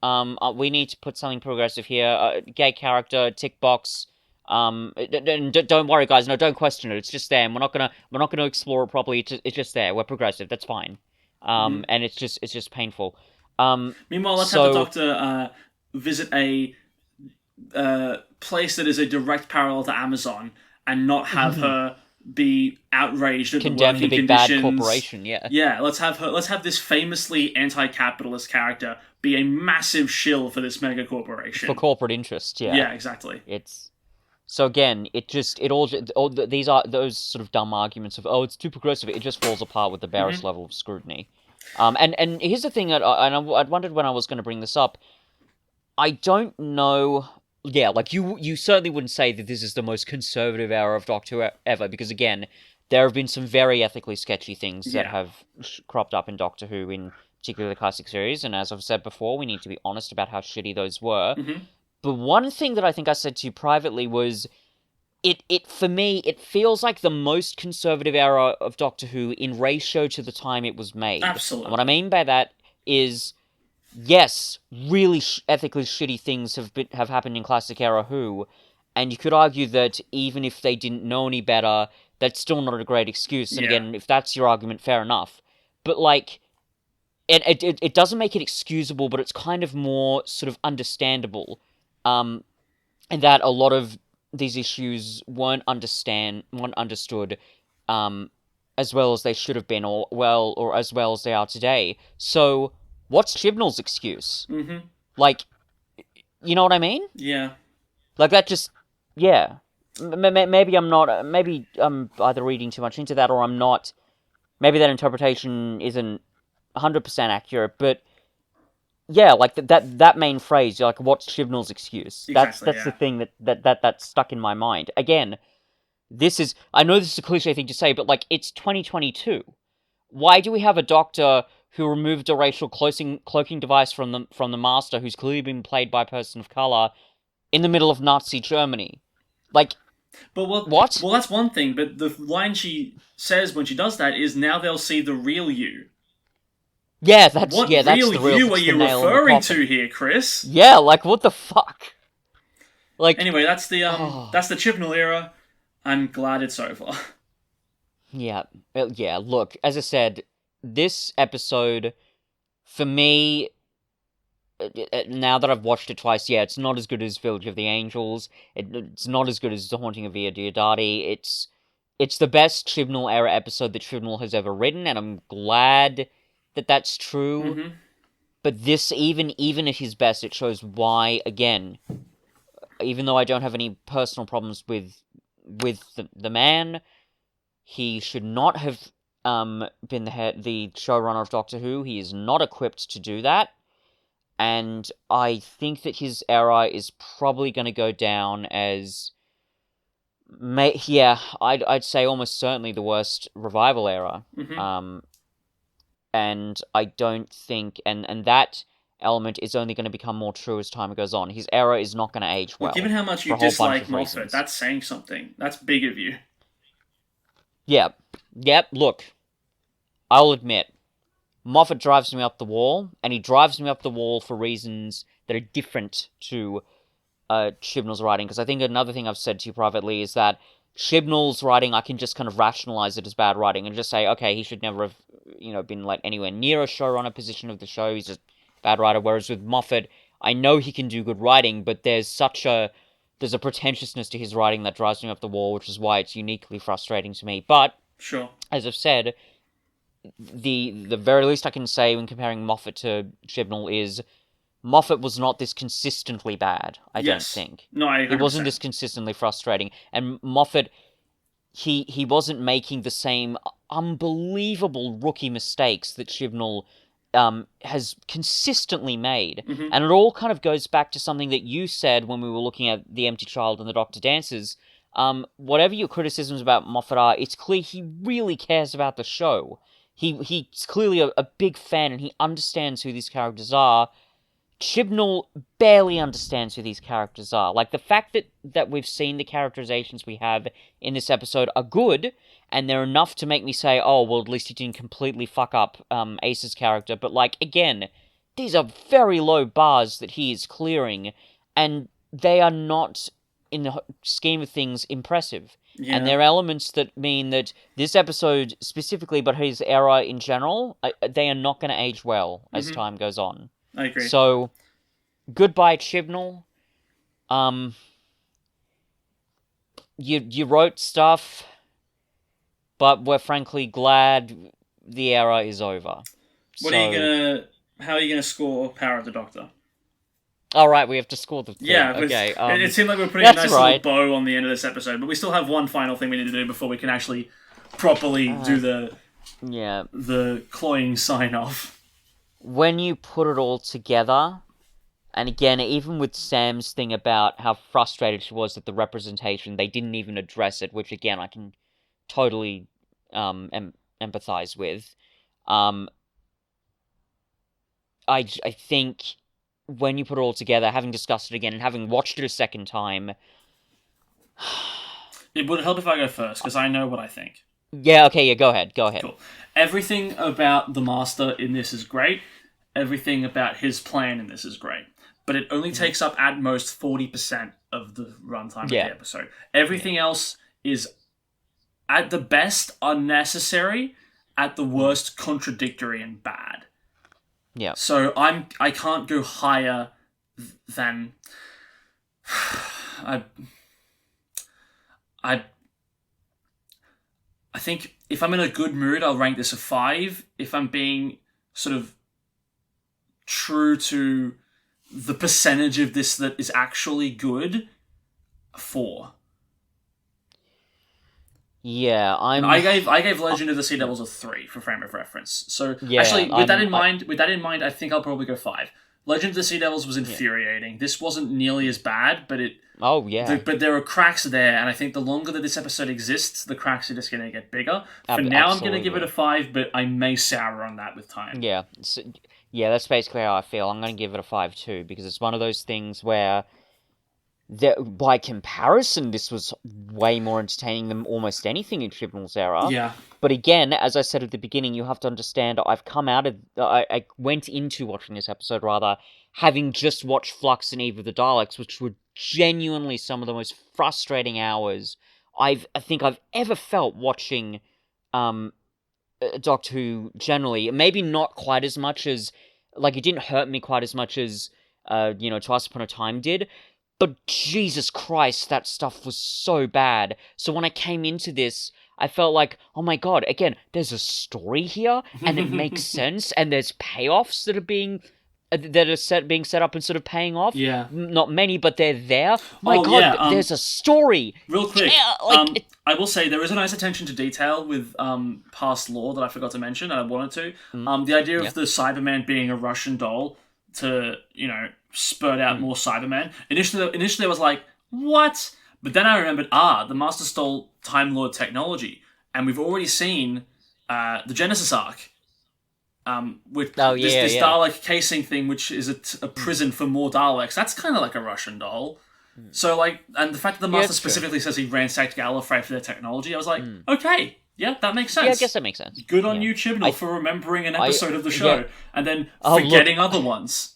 we need to put something progressive here. Gay character, tick box. Don't worry, guys. No, don't question it. It's just there, and we're not gonna explore it properly. It's just there. We're progressive. That's fine. And it's just painful. Meanwhile, let's have the Doctor visit a place that is a direct parallel to Amazon, and not have her be outraged at condemn the working the big conditions. Bad corporation. Yeah. Let's have this famously anti-capitalist character be a massive shill for this mega corporation for corporate interest. Yeah, exactly. So again, these are those sort of dumb arguments of, oh, it's too progressive. It just falls apart with the barest level of scrutiny. And here's the thing that I'd wondered when I was going to bring this up. I don't know. Yeah, you certainly wouldn't say that this is the most conservative era of Doctor Who ever, because again, there have been some very ethically sketchy things that have cropped up in Doctor Who, in particular the classic series. And as I've said before, we need to be honest about how shitty those were. But one thing that I think I said to you privately was, for me, it feels like the most conservative era of Doctor Who in ratio to the time it was made. Absolutely. And what I mean by that is, yes, really ethically shitty things have happened in classic era Who, and you could argue that even if they didn't know any better, that's still not a great excuse. And again, if that's your argument, fair enough. But it doesn't make it excusable, but it's kind of more sort of understandable. And that a lot of these issues weren't understood as well as they should have been, or as well as they are today. So, what's Chibnall's excuse? You know what I mean? Yeah. That just, yeah. Maybe I'm not. Maybe I'm either reading too much into that, or I'm not. Maybe that interpretation isn't 100% accurate, but. Yeah, that main phrase, what's Chibnall's excuse? That's the thing that's stuck in my mind. Again, I know this is a cliche thing to say, but it's 2022. Why do we have a Doctor who removed a racial cloaking device from the Master, who's clearly been played by a person of color, in the middle of Nazi Germany? What? Well, that's one thing, but the line she says when she does that is, "Now they'll see the real you." Yeah, that's what that's real the real you are you referring to here, Chris? Yeah, what the fuck? Anyway, that's the Chibnall era. I'm glad it's over. Yeah. Look, as I said, this episode, for me, now that I've watched it twice, it's not as good as Village of the Angels. It's not as good as The Haunting of Via Diodati. It's the best Chibnall era episode that Chibnall has ever written, and I'm glad that's true. But this, even at his best, it shows why, again, even though I don't have any personal problems with the man, he should not have been the showrunner of Doctor Who. He is not equipped to do that. And I think that his era is probably going to go down as, I'd say almost certainly the worst revival era. Mm-hmm. And I don't think, and that element is only going to become more true as time goes on. His era is not going to age well. Given how much you dislike Moffat, that's saying something. That's big of you. Yeah. Yep, look, I'll admit, Moffat drives me up the wall, and he drives me up the wall for reasons that are different to Chibnall's writing, because I think another thing I've said to you privately is that Chibnall's writing, I can just kind of rationalize it as bad writing and just say, okay, he should never have, been like anywhere near a showrunner position of the show, he's just a bad writer, whereas with Moffat, I know he can do good writing, but there's a pretentiousness to his writing that drives me up the wall, which is why it's uniquely frustrating to me, but, sure, as I've said, the very least I can say when comparing Moffat to Chibnall is Moffat was not this consistently bad, I don't think. No, I 100%. It wasn't this consistently frustrating. And Moffat, he wasn't making the same unbelievable rookie mistakes that Chibnall has consistently made. Mm-hmm. And it all kind of goes back to something that you said when we were looking at The Empty Child and The Doctor Dances. Whatever your criticisms about Moffat are, it's clear he really cares about the show. He's clearly a big fan, and he understands who these characters are. Chibnall barely understands who these characters are. Like, the fact that we've seen the characterizations we have in this episode are good, and they're enough to make me say, oh, well, at least he didn't completely fuck up Ace's character. But, like, again, these are very low bars that he is clearing, and they are not, in the scheme of things, impressive. Yeah. And there are elements that mean that this episode specifically, but his era in general, they are not going to age well as time goes on. I agree. So, goodbye, Chibnall. You wrote stuff, but we're frankly glad the era is over. How are you gonna score Power of the Doctor? All right, we have to score the thing. Yeah, okay. It seemed like we were putting a nice little bow on the end of this episode, but we still have one final thing we need to do before we can actually properly do the cloying sign-off. When you put it all together, and again, even with Sam's thing about how frustrated she was at the representation, they didn't even address it, which again, I can totally empathize with. I think when you put it all together, having discussed it again and having watched it a second time... It would help if I go first, because I know what I think. Yeah, okay, yeah, go ahead. Cool. Everything about the Master in this is great. Everything about his plan in this is great. But it only takes up at most 40% of the runtime of the episode. Everything else is, at the best, unnecessary, at the worst, contradictory and bad. Yeah. So I can't go higher than I think if I'm in a good mood, I'll rank this a 5. If I'm being sort of true to the percentage of this that is actually good, a 4. Yeah, I gave Legend of the Sea Devils a 3 for frame of reference. So actually, with that in mind, I think I'll probably go 5. Legend of the Sea Devils was infuriating. Yeah. This wasn't nearly as bad, but it. Oh yeah. But there are cracks there, and I think the longer that this episode exists, the cracks are just going to get bigger. For now, I'm going to give it a 5, but I may sour on that with time. Yeah, that's basically how I feel. I'm going to give it a 5 too, because it's one of those things where, by comparison, this was way more entertaining than almost anything in Chibnall's era. Yeah. But again, as I said at the beginning, you have to understand, I went into watching this episode, having just watched Flux and Eve of the Daleks, which were genuinely some of the most frustrating hours I think I've ever felt watching Doctor Who generally. Maybe not quite as much as, it didn't hurt me quite as much as, Twice Upon a Time did. But Jesus Christ, that stuff was so bad. So when I came into this, I felt like, oh my god, again, there's a story here, and it makes sense, and there's payoffs that are being that are being set up and sort of paying off. Yeah. Not many, but they're there. My Oh, God, yeah, there's a story. Real quick, Yeah, like I will say there is a nice attention to detail with past lore that I forgot to mention, and I wanted to. The idea of the Cyberman being a Russian doll to, spurt out more Cybermen. Initially I was like, what? But then I remembered, the Master stole Time Lord technology, and we've already seen the Genesis arc. With this Dalek casing thing, which is a prison for more Daleks. That's kind of like a Russian doll. So, and the fact that the Master specifically says he ransacked Gallifrey for their technology, I was like, okay, yeah, that makes sense. Yeah, I guess that makes sense. Good on you, Chibnall, for remembering an episode of the show and then forgetting other ones.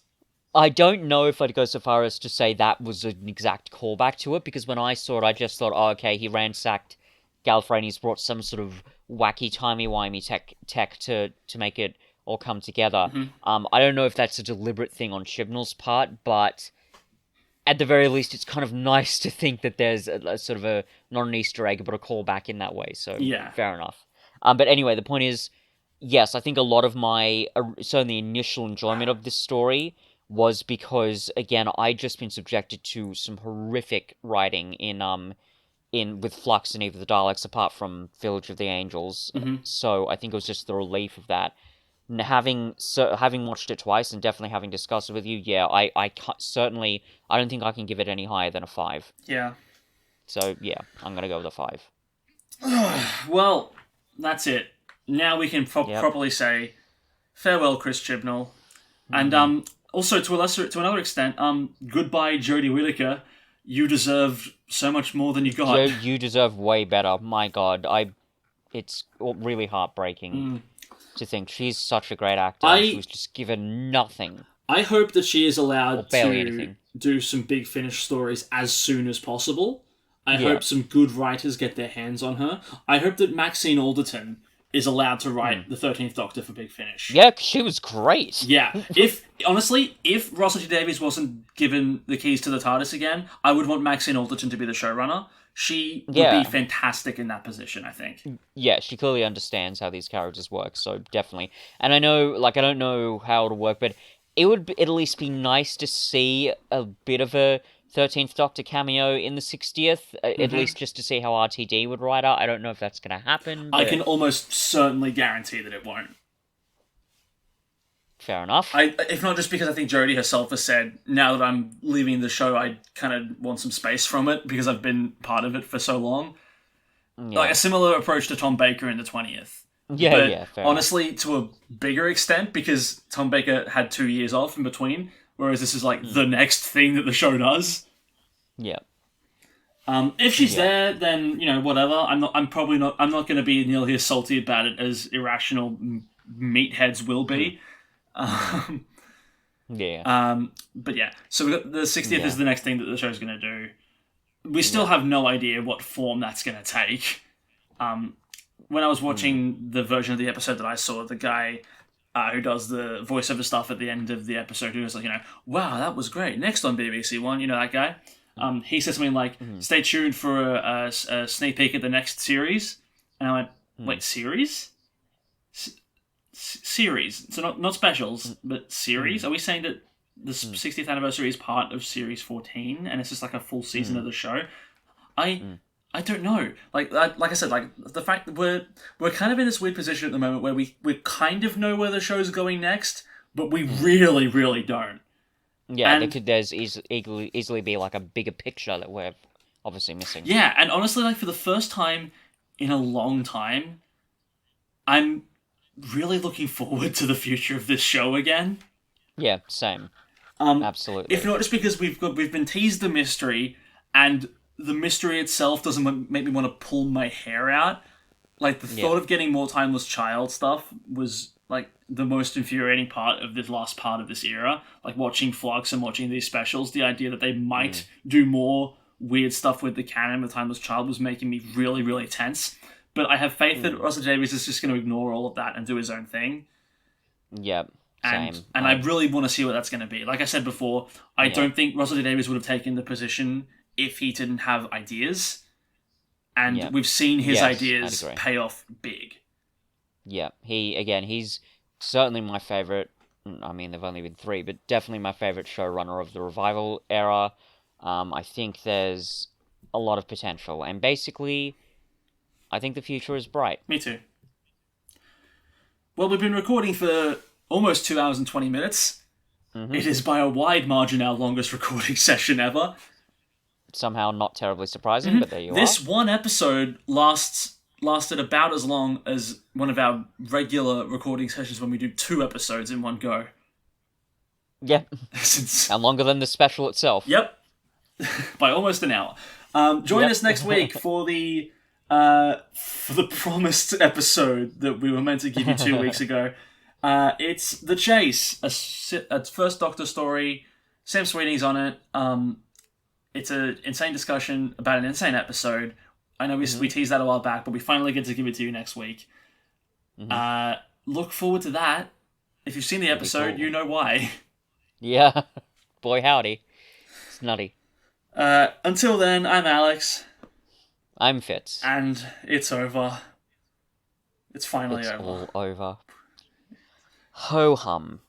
I don't know if I'd go so far as to say that was an exact callback to it, because when I saw it, I just thought, okay, he ransacked Gallifrey and he's brought some sort of wacky, timey-wimey tech to make it all come together. I don't know if that's a deliberate thing on Chibnall's part, but at the very least, it's kind of nice to think that there's a sort of a, not an Easter egg, but a callback in that way, so fair enough. But anyway, the point is, yes, I think a lot of my, certainly initial enjoyment of this story was because, again, I'd just been subjected to some horrific writing with Flux and Eve of the Daleks, apart from Village of the Angels. So I think it was just the relief of that. And having watched it twice and definitely having discussed it with you, I certainly, I don't think I can give it any higher than a 5. Yeah. So yeah, I'm gonna go with a 5. Well, that's it. Now we can properly say farewell, Chris Chibnall, and also to another extent, goodbye, Jodie Whittaker. You deserved so much more than you got. You deserve way better. My God, it's really heartbreaking to think she's such a great actor. She was just given nothing. I hope that she is allowed to anything. Do some Big Finish stories as soon as possible. I hope some good writers get their hands on her. I hope that Maxine Alderton is allowed to write the 13th Doctor for Big Finish. Yeah, she was great. Yeah. If Russell T Davies wasn't given the keys to the TARDIS again, I would want Maxine Alderton to be the showrunner. She would be fantastic in that position, I think. Yeah, she clearly understands how these characters work, so definitely. And I know, I don't know how it'll work, but it would at least be nice to see a bit of a 13th Doctor cameo in the 60th, at least just to see how RTD would write out. I don't know if that's going to happen. But... I can almost certainly guarantee that it won't. Fair enough. If not just because I think Jodie herself has said, now that I'm leaving the show, I kind of want some space from it because I've been part of it for so long. Yeah. Like a similar approach to Tom Baker in the 20th. Yeah, fair honestly, enough. To a bigger extent, because Tom Baker had 2 years off in between, whereas this is like the next thing that the show does. Yeah. If she's there, then whatever. I'm not going to be nearly as salty about it as irrational meatheads will be. Yeah. But yeah, so we got the 60th is the next thing that the show's going to do. We still have no idea what form that's going to take. When I was watching the version of the episode that I saw, the guy who does the voiceover stuff at the end of the episode, who was like, wow, that was great. Next on BBC One, that guy. He said something like, stay tuned for a sneak peek at the next series. And I went, wait, series? Series. So not specials, but series? Are we saying that the 60th anniversary is part of Series 14 and it's just like a full season of the show? I don't know. Like I said, the fact that we're kind of in this weird position at the moment where we kind of know where the show's going next, but we really, really don't. Yeah, there's easily be like a bigger picture that we're obviously missing. Yeah, and honestly, for the first time in a long time, I'm really looking forward to the future of this show again. Yeah, same. Absolutely. If not just because we've been teased the mystery, and the mystery itself doesn't make me want to pull my hair out. The thought of getting more Timeless Child stuff was the most infuriating part of this last part of this era. Watching Flux and watching these specials, the idea that they might do more weird stuff with the canon with Timeless Child was making me really, really tense. But I have faith that Russell Davies is just going to ignore all of that and do his own thing. Yeah, same. And I really want to see what that's going to be. Like I said before, I don't think Russell Davies would have taken the position if he didn't have ideas. And we've seen his ideas pay off big. Yeah, he's certainly my favourite I mean, there've only been three, but definitely my favorite showrunner of the revival era. I think there's a lot of potential, and basically, I think the future is bright. Me too. Well, we've been recording for almost 2 hours and 20 minutes. Mm-hmm. It is by a wide margin our longest recording session ever. Somehow not terribly surprising, but there you This are. one episode lasted about as long as one of our regular recording sessions when we do 2 episodes in one go. Yep, Since and longer than the special itself. Yep, by almost an hour. Join us next week for the promised episode that we were meant to give you 2 weeks ago. It's The Chase, a First Doctor story. Sam Sweeting's on it. It's an insane discussion about an insane episode. I know we teased that a while back, but we finally get to give it to you next week. Look forward to that. If you've seen the episode, you know why. Yeah, boy howdy. It's nutty. Until then, I'm Alex. I'm Fitz. And it's over. It's finally It's over. all over. Ho hum.